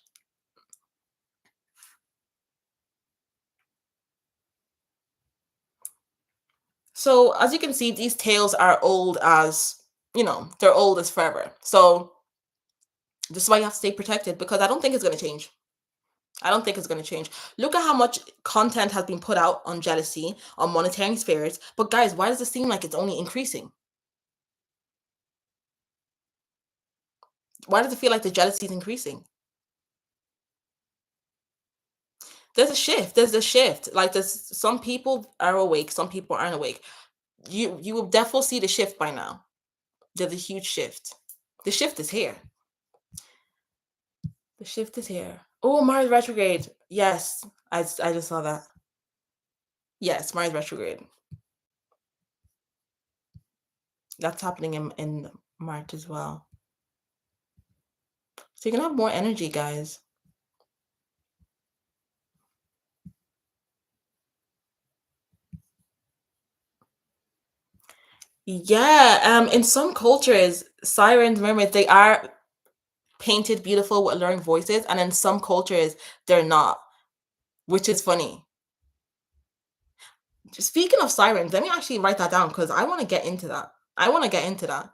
So as you can see, these tales are old as, they're old as forever. So this is why you have to stay protected, because I don't think it's going to change. I don't think it's going to change. Look at how much content has been put out on jealousy, on monitoring spirits. But guys, why does it seem like it's only increasing? Why does it feel like the jealousy is increasing? There's a shift. There's a shift. Like, there's some people are awake, some people aren't awake. You will definitely see the shift by now. There's a huge shift. The shift is here. The shift is here. Oh, Mars retrograde. Yes, I just saw that. Yes, Mars retrograde. That's happening in March as well. So you're gonna have more energy, guys. Yeah, in some cultures, sirens, mermaids, they are painted beautiful with alluring voices, and in some cultures, they're not, which is funny. Speaking of sirens, let me actually write that down because I want to get into that. I want to get into that.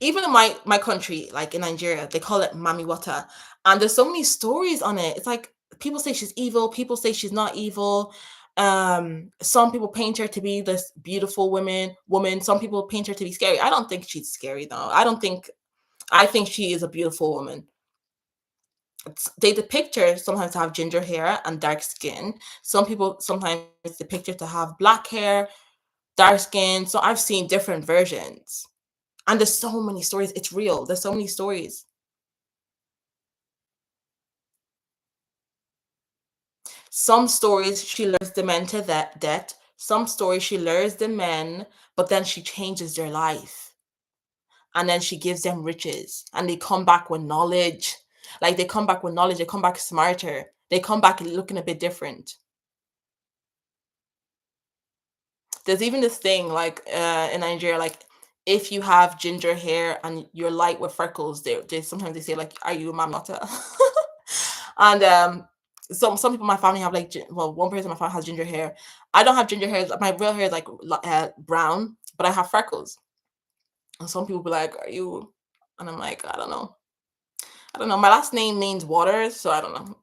Even in my country, like in Nigeria, they call it Mami Wata, and there's so many stories on it. It's like people say she's evil, people say she's not evil. Some people paint her to be this beautiful woman. Some people paint her to be scary. I don't think she's scary though. I think she is a beautiful woman. They depict her sometimes to have ginger hair and dark skin. Some people sometimes depict her to have black hair, dark skin. So I've seen different versions. And there's so many stories. It's real. There's so many stories. Some stories she lures the men to that debt. Some stories she lures the men, but then she changes their life. And then she gives them riches. And they come back with knowledge. Like they come back with knowledge. They come back smarter. They come back looking a bit different. There's even this thing like in Nigeria, like if you have ginger hair and you're light with freckles, they sometimes they say like, "Are you a mamata?" And some people in my family have like well, one person in my family has ginger hair. I don't have ginger hair. My real hair is like brown, but I have freckles. And some people be like, "Are you?" And I'm like, I don't know. I don't know. My last name means water, so I don't know.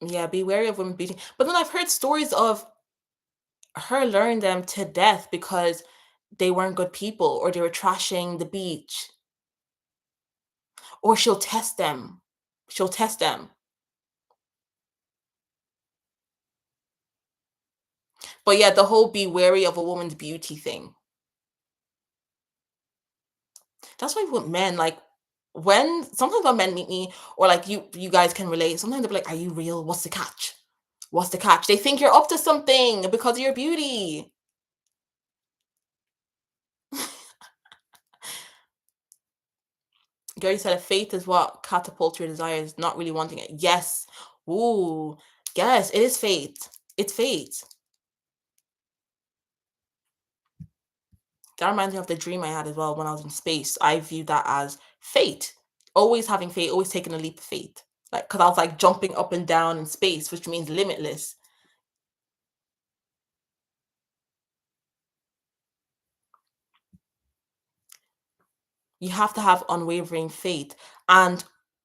Yeah, be wary of women beating. But then I've heard stories of her luring them to death because they weren't good people or they were trashing the beach, or she'll test them. She'll test them. But yeah, the whole be wary of a woman's beauty thing. That's why with men, like when sometimes when men meet me, or like you guys can relate, sometimes they'll be like, "Are you real? What's the catch? What's the catch?" They think you're up to something because of your beauty. Gary said, "Faith is what catapults your desires, not really wanting it." Yes. Ooh, yes, it is fate. It's fate. That reminds me of the dream I had as well when I was in space. I viewed that as fate. Always having faith, always taking a leap of faith. Like, because I was like jumping up and down in space, which means limitless. You have to have unwavering faith. And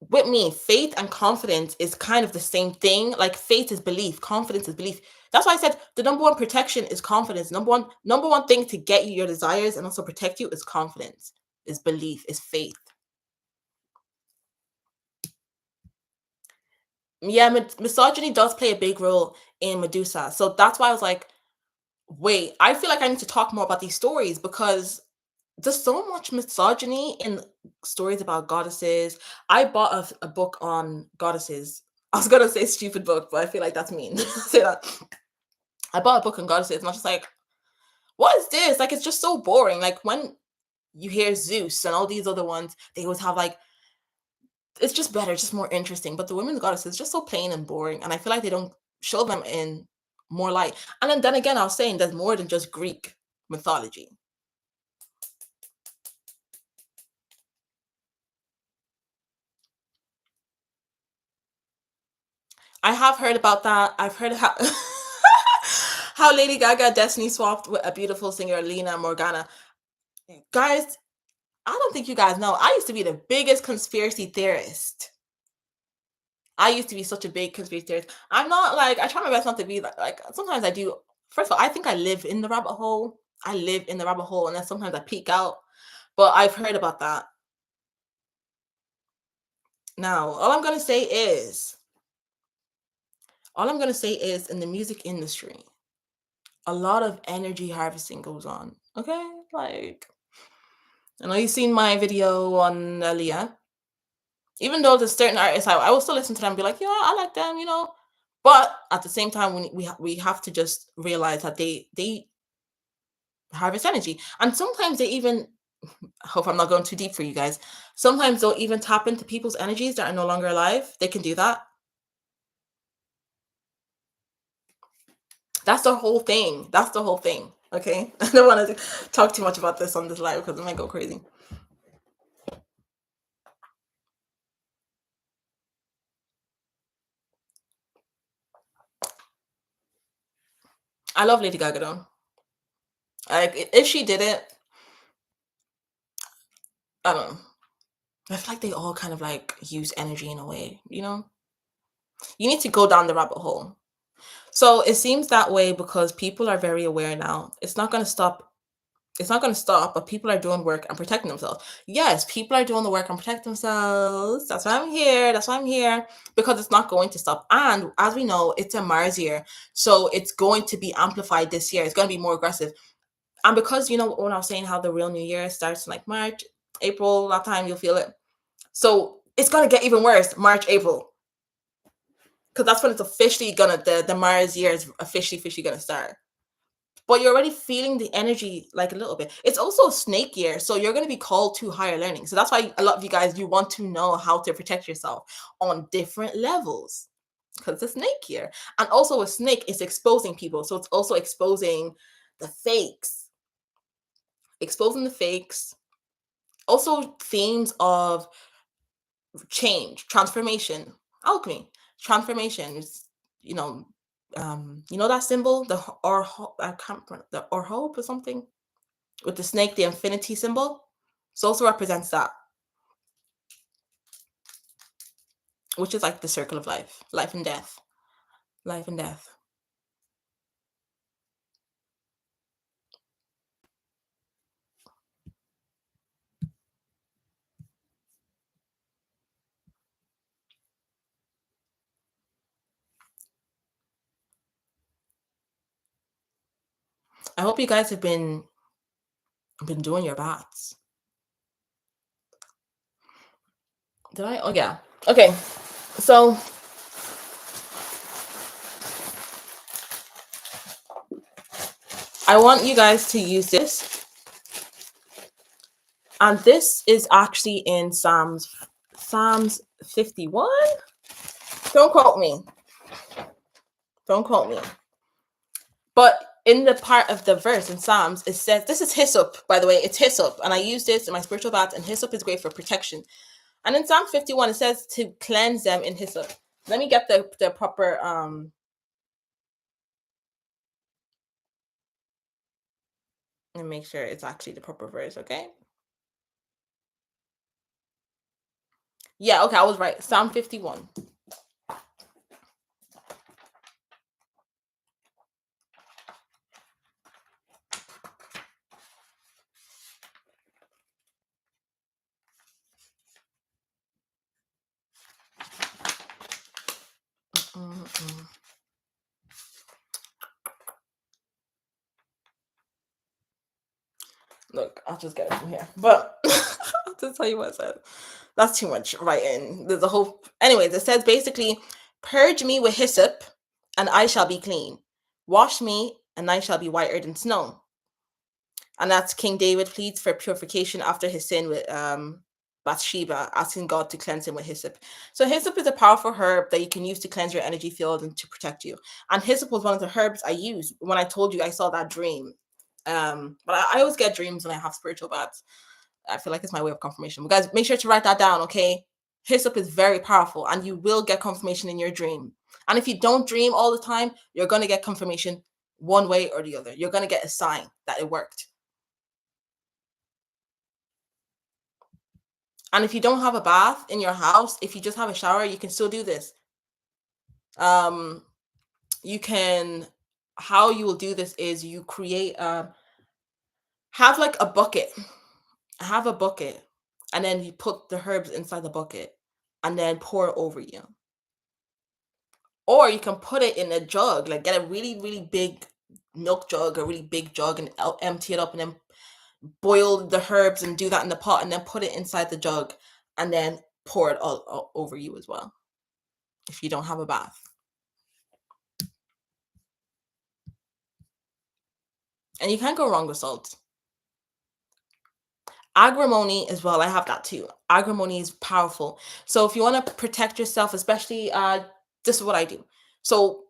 with me, faith and confidence is kind of the same thing. Like faith is belief, confidence is belief. That's why I said the number one protection is confidence. Number one thing to get you your desires and also protect you is confidence, is belief, is faith. Yeah, misogyny does play a big role in Medusa. So that's why I was like, wait, I feel like I need to talk more about these stories because there's so much misogyny in stories about goddesses. I bought a book on goddesses. I was gonna say stupid book, but I feel like that's mean. Say that. I bought a book on goddesses, and I was just like, "What is this? Like, it's just so boring. Like, you hear Zeus and all these other ones, they always have like, it's just better, it's just more interesting. But the women's goddess is just so plain and boring. And I feel like they don't show them in more light. And then again, I was saying there's more than just Greek mythology. I have heard about that. I've heard how how Lady Gaga Destiny swapped with a beautiful singer, Lena Morgana. Guys, I don't think you guys know. I used to be the biggest conspiracy theorist. I used to be such a big conspiracy theorist. I'm not like, I try my best not to be like sometimes I do. First of all, I think I live in the rabbit hole. I live in the rabbit hole, and then sometimes I peek out. But I've heard about that. Now, all I'm gonna say is in the music industry, a lot of energy harvesting goes on. Okay, like I know you've seen my video on Aaliyah. Even though there's certain artists, I will still listen to them and be like, yeah, I like them, you know. But at the same time, we have to just realize that they harvest energy, and sometimes they even. I hope I'm not going too deep for you guys. Sometimes they'll even tap into people's energies that are no longer alive. They can do that. That's the whole thing. That's the whole thing. Okay, I don't want to talk too much about this on this live because it might go crazy. I love Lady Gaga though. Like if she did it, I don't know. I feel like they all kind of like use energy in a way, you know? You need to go down the rabbit hole. So it seems that way because people are very aware now. It's not going to stop. It's not going to stop, but people are doing work and protecting themselves. Yes, people are doing the work and protecting themselves. That's why I'm here. That's why I'm here because it's not going to stop. And as we know, it's a Mars year. So it's going to be amplified this year. It's going to be more aggressive. And because, you know, when I was saying how the real new year starts in like March, April, that time you'll feel it. So it's going to get even worse March, April. Because that's when it's officially the Mars year is officially gonna start. But you're already feeling the energy like a little bit. It's also a snake year, so you're gonna be called to higher learning. So that's why a lot of you guys, you want to know how to protect yourself on different levels. Because it's a snake year. And also a snake is exposing people. So it's also exposing the fakes. Exposing the fakes. Also themes of change, transformation, alchemy, transformation. You know, you know that symbol, I can't remember, the or hope or something with the snake, the infinity symbol. So also represents that, which is like the circle of life, life and death, life and death. I hope you guys have been doing your baths. Did I? Oh yeah. Okay. So I want you guys to use this. And this is actually in Psalms 51. Don't quote me. Don't quote me. But in the part of the verse in Psalms, it says, this is hyssop, by the way, it's hyssop. And I use this in my spiritual baths, and hyssop is great for protection. And in Psalm 51, it says to cleanse them in hyssop. Let me get the proper and make sure it's actually the proper verse, okay? Yeah, okay, I was right. Psalm 51. Mm-mm. Look, I'll just get it from here. But I'll just tell you what it says. That's too much writing. There's a whole. Anyways, it says basically, purge me with hyssop, and I shall be clean. Wash me, and I shall be whiter than snow. And that's King David pleads for purification after his sin with Bathsheba, asking God to cleanse him with hyssop. So hyssop is a powerful herb that you can use to cleanse your energy field and to protect you. And hyssop was one of the herbs I used when I told you I saw that dream. But I always get dreams when I have spiritual baths. I feel like it's my way of confirmation. But guys, make sure to write that down, okay? Hyssop is very powerful, and you will get confirmation in your dream. And if you don't dream all the time, you're gonna get confirmation one way or the other. You're gonna get a sign that it worked. And if you don't have a bath in your house, if you just have a shower, you can still do this. Um, you can how you will do this is you create have like a bucket. Have a bucket, and then you put the herbs inside the bucket and then pour it over you. Or you can put it in a jug, like get a really, really big milk jug, a really big jug, and empty it up, and then boil the herbs and do that in the pot, and then put it inside the jug, and then pour it all over you as well. If you don't have a bath, and you can't go wrong with salt. Agrimony as well. I have that too. Agrimony is powerful. So if you want to protect yourself, especially this is what I do. So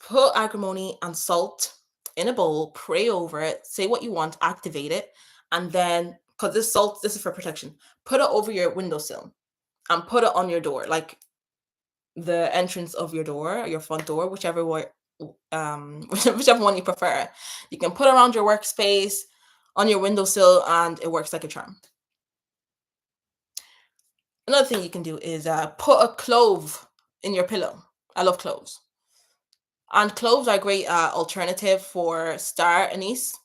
put agrimony and salt in a bowl, pray over it, say what you want, activate it, and then because this salt, this is for protection, put it over your windowsill and put it on your door, like the entrance of your door, your front door, whichever way, whichever one you prefer. You can put it around your workspace, on your windowsill, and it works like a charm. Another thing you can do is put a clove in your pillow. I love cloves. And cloves are a great alternative for star anise.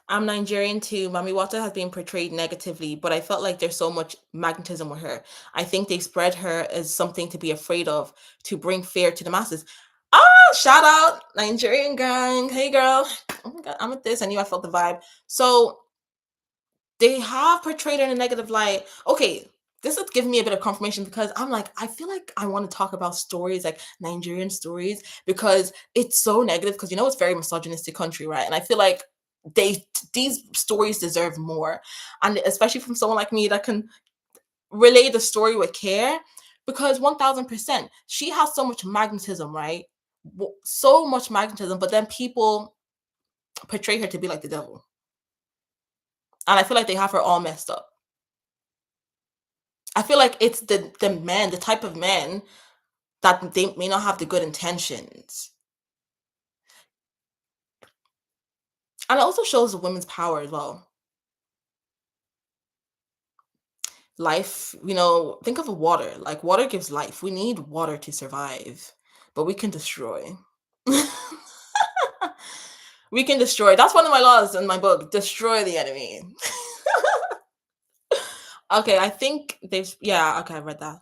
I'm Nigerian too. Mami Wata has been portrayed negatively, but I felt like there's so much magnetism with her. I think they spread her as something to be afraid of to bring fear to the masses. Ah, shout out Nigerian gang. Hey girl. Oh my god, I'm at this. I knew I felt the vibe. So they have portrayed her in a negative light. Okay, this is giving me a bit of confirmation because I'm like, I feel like I want to talk about stories like Nigerian stories because it's so negative because you know it's very misogynistic country, right? And I feel like they these stories deserve more, and especially from someone like me that can relay the story with care, because 1000% she has so much magnetism, right? So much magnetism, but then people portray her to be like the devil, and I feel like they have her all messed up. I feel like it's the men, the type of men that they may not have the good intentions. And it also shows the women's power as well. Life, think of a water. Like water gives life. We need water to survive, but we can destroy. We can destroy. That's one of my laws in my book. Destroy the enemy. Okay, I think yeah, okay, I read that.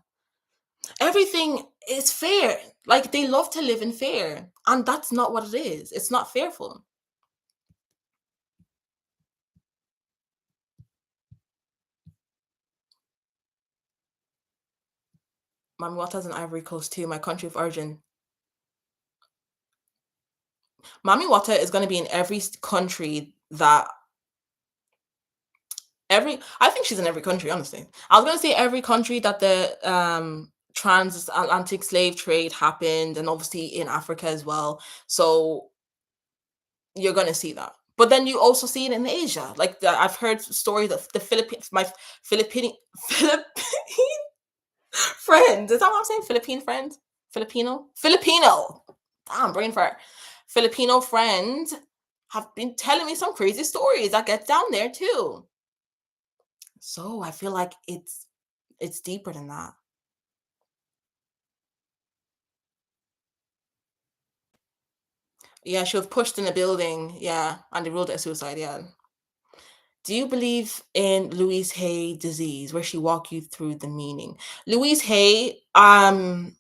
Everything is fair. Like they love to live in fear. And that's not what it is. It's not fearful. Mami Wata's in Ivory Coast too, my country of origin. Mami Wata is going to be in every country that I think she's in every country, honestly. I was going to say every country that the transatlantic slave trade happened, and obviously in Africa as well. So you're going to see that. But then you also see it in Asia. Like I've heard stories of the Philippines, my Philippine friends. Is that what I'm saying? Philippine friends? Filipino. Damn, brain fart. Filipino friends have been telling me some crazy stories that get down there too. So I feel like it's deeper than that. Yeah, she was pushed in a building. Yeah, and they ruled it a suicide. Yeah. Do you believe in Louise Hay disease, where she walk you through the meaning? Louise Hay, I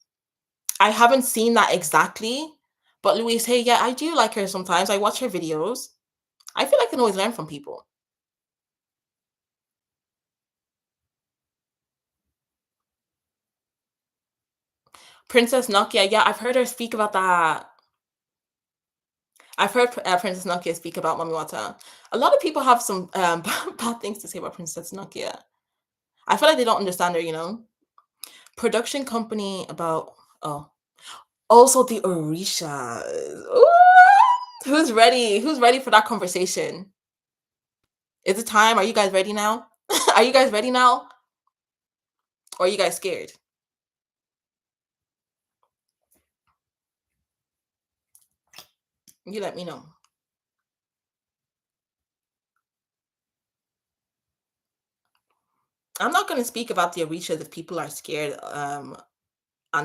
haven't seen that exactly, but Louise Hay, yeah, I do like her sometimes. I watch her videos. I feel like I can always learn from people. Princess Nokia, yeah, I've heard her speak about that. I've heard Princess Nokia speak about Mami Wata. A lot of people have some bad things to say about Princess Nokia. I feel like they don't understand her, you know? Production company about, oh, also the Orishas. Ooh, who's ready? Who's ready for that conversation? Is it time? Are you guys ready now? Are you guys ready now? Or are you guys scared? You let me know. I'm not going to speak about the Orishas if people are scared and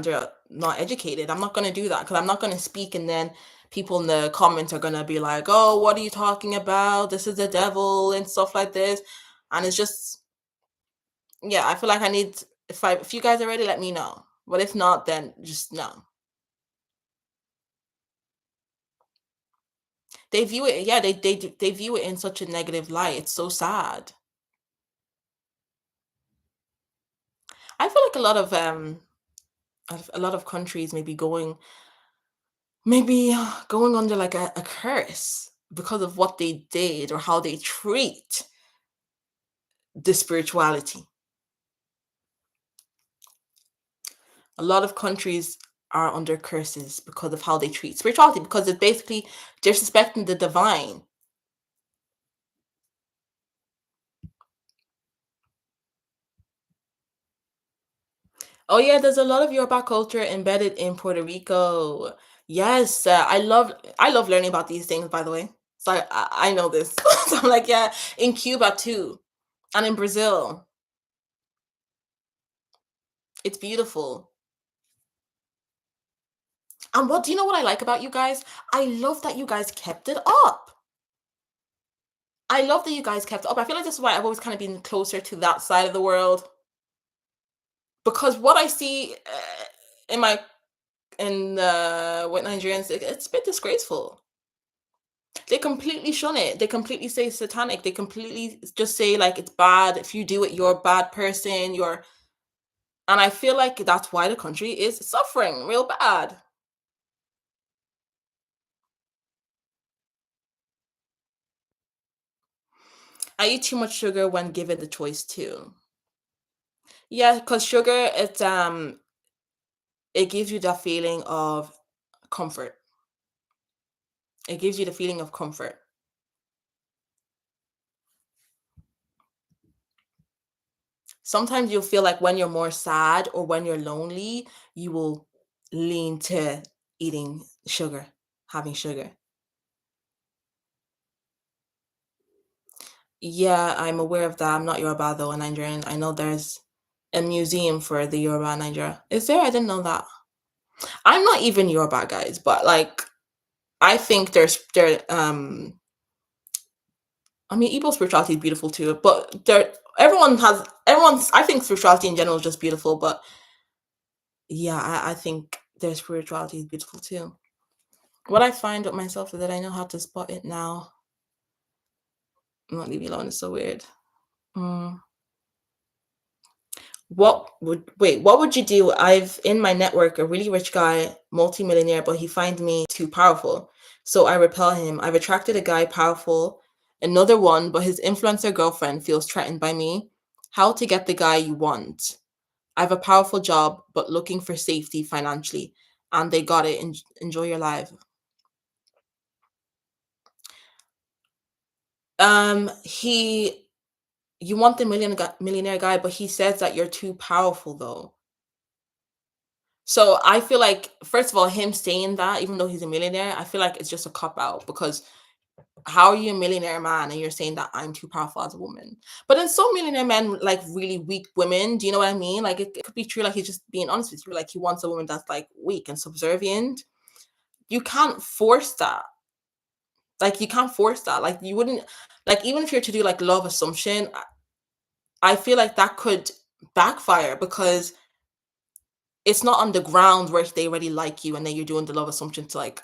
they're not educated. I'm not going to do that because I'm not going to speak and then people in the comments are going to be like, oh, what are you talking about? This is the devil and stuff like this. And it's just, yeah, I feel like I need, if you guys are ready, let me know. But if not, then just no. They view it, yeah, they view it in such a negative light. It's so sad. I feel like a lot of countries maybe going under like a curse because of what they did or how they treat the spirituality. A lot of countries are under curses because of how they treat spirituality, because it's basically disrespecting the divine. Oh yeah, there's a lot of Yoruba culture embedded in Puerto Rico. Yes, I love learning about these things. By the way, so I know this. So I'm like, yeah, in Cuba too, and in Brazil, it's beautiful. And what do you know what I like about you guys? I love that you guys kept it up. I love that you guys kept it up. I feel like this is why I've always kind of been closer to that side of the world because what I see in my in with Nigerians, it's a bit disgraceful. They completely shun it. They completely say satanic. They completely just say like it's bad. If you do it, you're a bad person. And I feel like that's why the country is suffering real bad. I eat too much sugar when given the choice too. Yeah, because sugar it gives you that feeling of comfort. It gives you the feeling of comfort. Sometimes you'll feel like when you're more sad or when you're lonely, you will lean to eating sugar, having sugar. Yeah, I'm aware of that. I'm not Yoruba though, a Nigerian. I know there's a museum for the Yoruba in Nigeria. Is there? I didn't know that. I'm not even Yoruba, guys, but like I think I mean Igbo spirituality is beautiful too, but everyone's I think spirituality in general is just beautiful, but yeah, I think their spirituality is beautiful too. What I find with myself is that I know how to spot it now. Not leave me alone, it's so weird. Mm. What would you do? I've in my network a really rich guy, multimillionaire, but he finds me too powerful. So I repel him. I've attracted a guy powerful, another one, but his influencer girlfriend feels threatened by me. How to get the guy you want? I have a powerful job, but looking for safety financially. And they got it. Enjoy your life. He you want the millionaire guy, but he says that you're too powerful though. So I feel like, first of all, him saying that, even though he's a millionaire, I feel like it's just a cop out because how are you a millionaire man and you're saying that I'm too powerful as a woman? But then some millionaire men like really weak women. Do you know what I mean? Like it could be true. Like he's just being honest with you. Like he wants a woman that's like weak and subservient. You can't force that. Like you can't force that. Like you wouldn't like even if you're to do like love assumption, I feel like that could backfire because it's not on the ground where they already like you and then you're doing the love assumption to like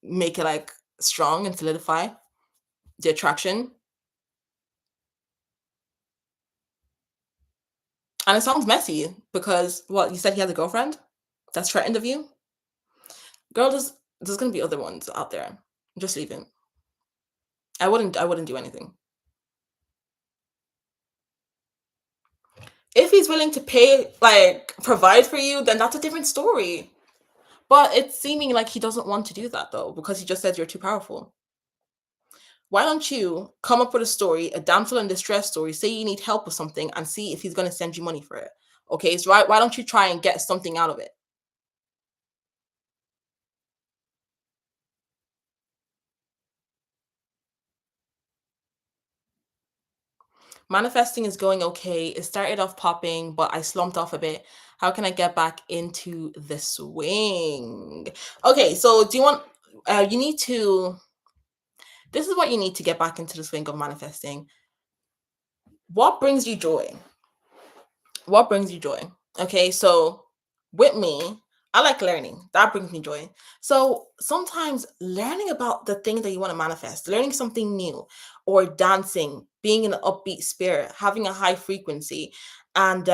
make it like strong and solidify the attraction. And it sounds messy because what you said he has a girlfriend that's threatened of you. Girl, there's gonna be other ones out there. Just leave him. I wouldn't do anything. If he's willing to pay, like provide for you, then that's a different story. But it's seeming like he doesn't want to do that though, because he just says you're too powerful. Why don't you come up with a story, a damsel in distress story, say you need help with something and see if he's going to send you money for it? Okay, so why don't you try and get something out of it? Manifesting is going okay. It started off popping, but I slumped off a bit. How can I get back into the swing? Okay, so do you want, you need to, this is what you need to get back into the swing of manifesting. What brings you joy? What brings you joy? Okay, so with me, I like learning. That brings me joy. So sometimes learning about the thing that you want to manifest, learning something new, or dancing, being in an upbeat spirit, having a high frequency, and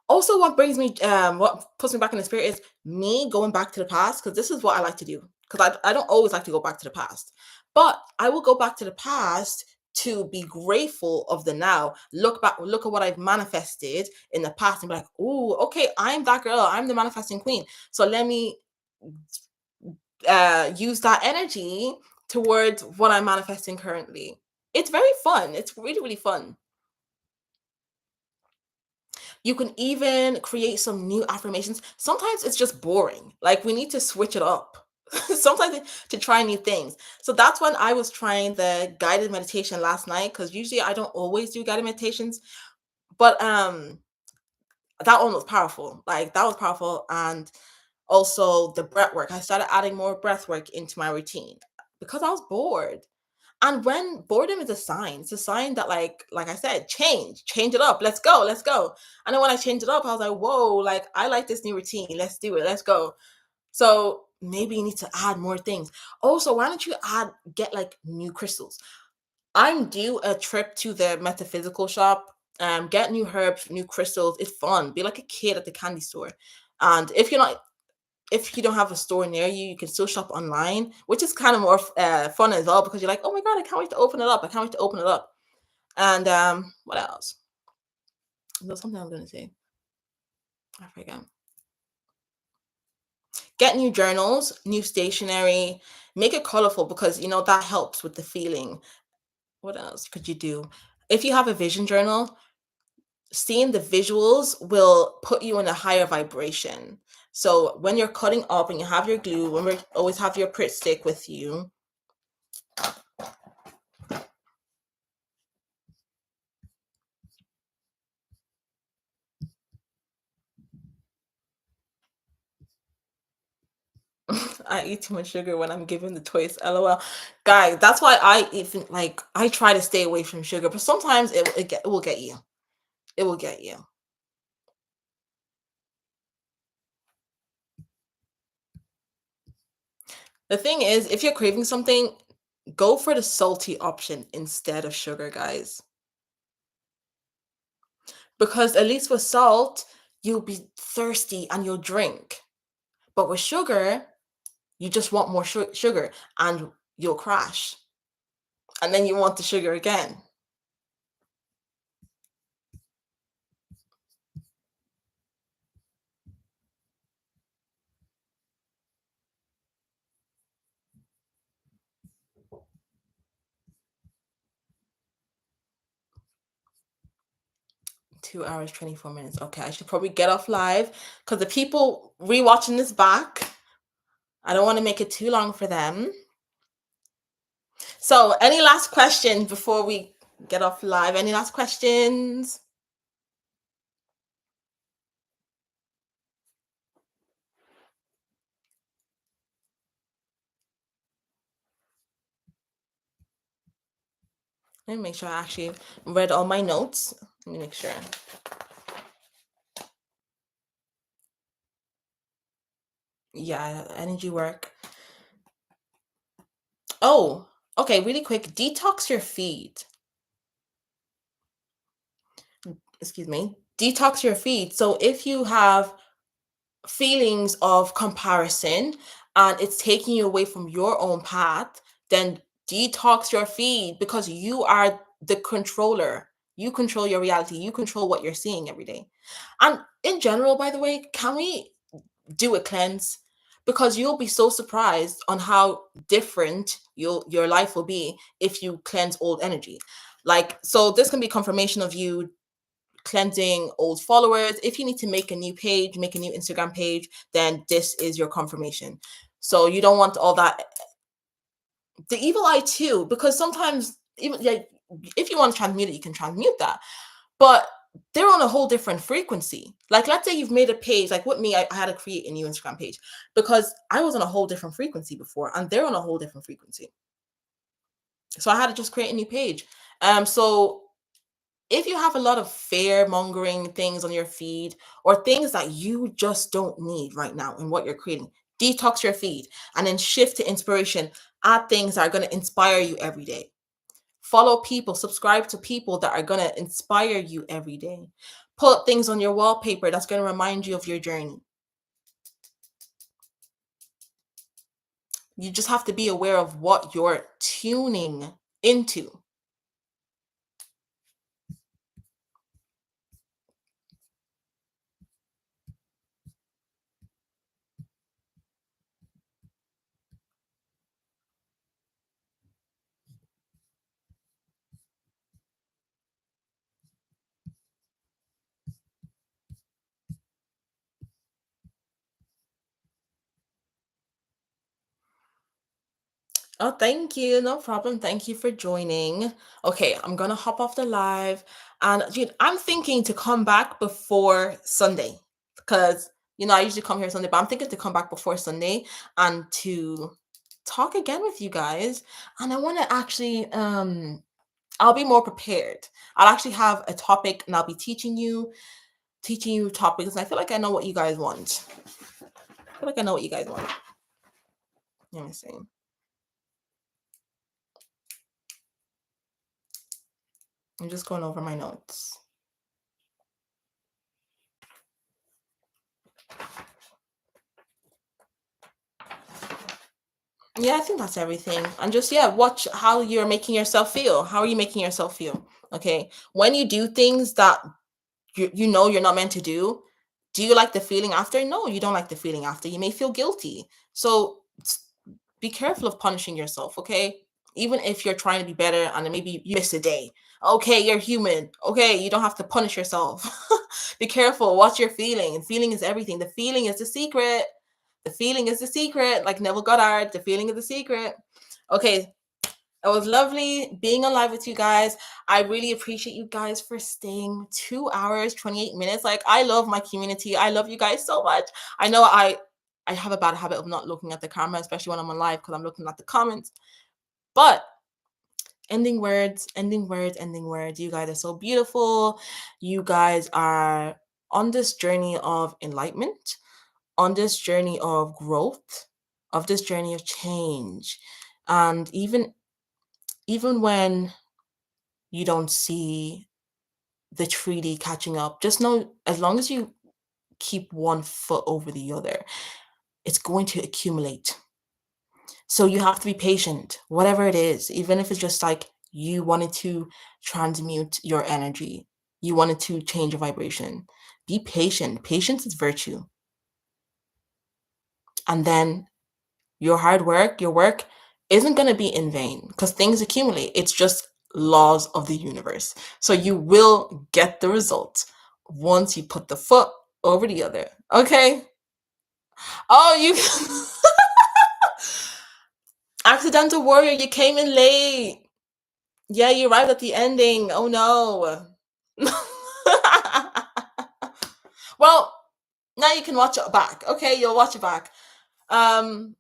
also, what puts me back in the spirit is me going back to the past, because this is what I like to do. Because I don't always like to go back to the past, but I will go back to the past to be grateful of the now. Look back, look at what I've manifested in the past, and be like, "Oh, okay, I'm that girl. I'm the manifesting queen. So let me use that energy towards what I'm manifesting currently." It's very fun. It's really, really fun. You can even create some new affirmations. Sometimes it's just boring. Like we need to switch it up. Sometimes to try new things. So that's when I was trying the guided meditation last night, because usually I don't always do guided meditations, but that one was powerful. Like that was powerful. And also the breath work. I started adding more breath work into my routine because I was bored. And when boredom is a sign, it's a sign that like I said, change it up. Let's go, let's go. And then when I changed it up, I was like, whoa, like I like this new routine. Let's do it. Let's go. So maybe you need to add more things. Also, why don't you get like new crystals? I'm due a trip to the metaphysical shop. Get new herbs, new crystals. It's fun. Be like a kid at the candy store. And if you don't have a store near you, you can still shop online, which is kind of more fun as well, because you're like, oh my god, I can't wait to open it up. I can't wait to open it up. And what else? There was something I was gonna say. I forget. Get new journals, new stationery. Make it colorful, because that helps with the feeling. What else could you do? If you have a vision journal, seeing the visuals will put you in a higher vibration. So when you're cutting up and you have your glue, remember always have your Pritt stick with you. I eat too much sugar when I'm given the choice. LOL. Guys, that's why I try to stay away from sugar, but sometimes it will get you. It will get you. The thing is, if you're craving something, go for the salty option instead of sugar, guys. Because at least with salt, you'll be thirsty and you'll drink. But with sugar, you just want more sugar and you'll crash. And then you want the sugar again. 2 hours, 24 minutes. Okay, I should probably get off live, because the people rewatching this back, I don't want to make it too long for them. So, any last questions before we get off live? Any last questions? Let me make sure I actually read all my notes. Let me make sure. Yeah, energy work. Oh, okay, really quick. Detox your feed. Excuse me. Detox your feed. So if you have feelings of comparison and it's taking you away from your own path, then detox your feed because you are the controller. You control your reality. You control what you're seeing every day. And in general, by the way, can we do a cleanse? Because you'll be so surprised on how different your life will be if you cleanse old energy. Like, so this can be confirmation of you cleansing old followers. If you need to make a new page, make a new Instagram page, then this is your confirmation. So you don't want all that, the evil eye too, because sometimes even like if you want to transmute it, you can transmute that. But they're on a whole different frequency. Like, let's say you've made a page, like with me, I had to create a new Instagram page because I was on a whole different frequency before, and they're on a whole different frequency. So I had to just create a new page. So if you have a lot of fear mongering things on your feed or things that you just don't need right now in what you're creating, detox your feed and then shift to inspiration. Add things that are going to inspire you every day. Follow people, subscribe to people that are going to inspire you every day. Put things on your wallpaper that's going to remind you of your journey. You just have to be aware of what you're tuning into. Oh, thank you. No problem. Thank you for joining. Okay, I'm gonna hop off the live. And dude, I'm thinking to come back before Sunday. Because I usually come here Sunday, but I'm thinking to come back before Sunday and to talk again with you guys. And I want to actually I'll be more prepared. I'll actually have a topic and I'll be teaching you topics. And I feel like I know what you guys want. I feel like I know what you guys want. Let me see. I'm just going over my notes. Yeah, I think that's everything. And just, yeah, watch how you're making yourself feel. How are you making yourself feel? Okay. When you do things that you know you're not meant to do you like the feeling after? No, you don't like the feeling after. You may feel guilty. So be careful of punishing yourself, okay? Even if you're trying to be better and then maybe you miss a day. Okay, you're human. Okay, you don't have to punish yourself. Be careful what you're feeling. Feeling is everything. The feeling is the secret. The feeling is the secret. Like Neville Goddard, the feeling is the secret. Okay, it was lovely being alive with you guys. I really appreciate you guys for staying 2 hours, 28 minutes. Like, I love my community. I love you guys so much. I know I have a bad habit of not looking at the camera, especially when I'm on live because I'm looking at the comments. But ending words, ending words, ending words. You guys are so beautiful. You guys are on this journey of enlightenment, on this journey of growth, of this journey of change. And even when you don't see the treaty catching up, just know as long as you keep one foot over the other, it's going to accumulate. So you have to be patient, whatever it is, even if it's just like you wanted to transmute your energy, you wanted to change your vibration. Be patient. Patience is virtue. And then your hard work, your work isn't going to be in vain because things accumulate. It's just laws of the universe. So you will get the result once you put the foot over the other. Okay? Oh, you accidental warrior, you came in late. Yeah, you arrived at the ending. Oh no. Well, now you can watch it back. Okay, you'll watch it back. Um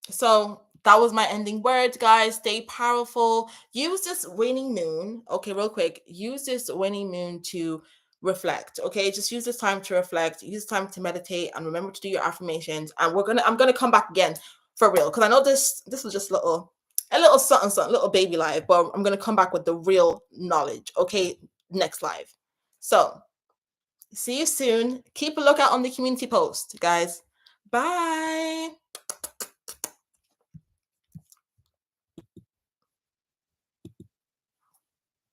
So that was my ending words, guys. Stay powerful. Use this waning moon. Okay, real quick. Use this waning moon to reflect. Okay, just use this time to reflect. Use time to meditate, and remember to do your affirmations. And I'm gonna come back again for real because I know this was just a little something, something, little baby live, but I'm gonna come back with the real knowledge. Okay, next live. So See you soon. Keep a lookout on the community post, guys. Bye.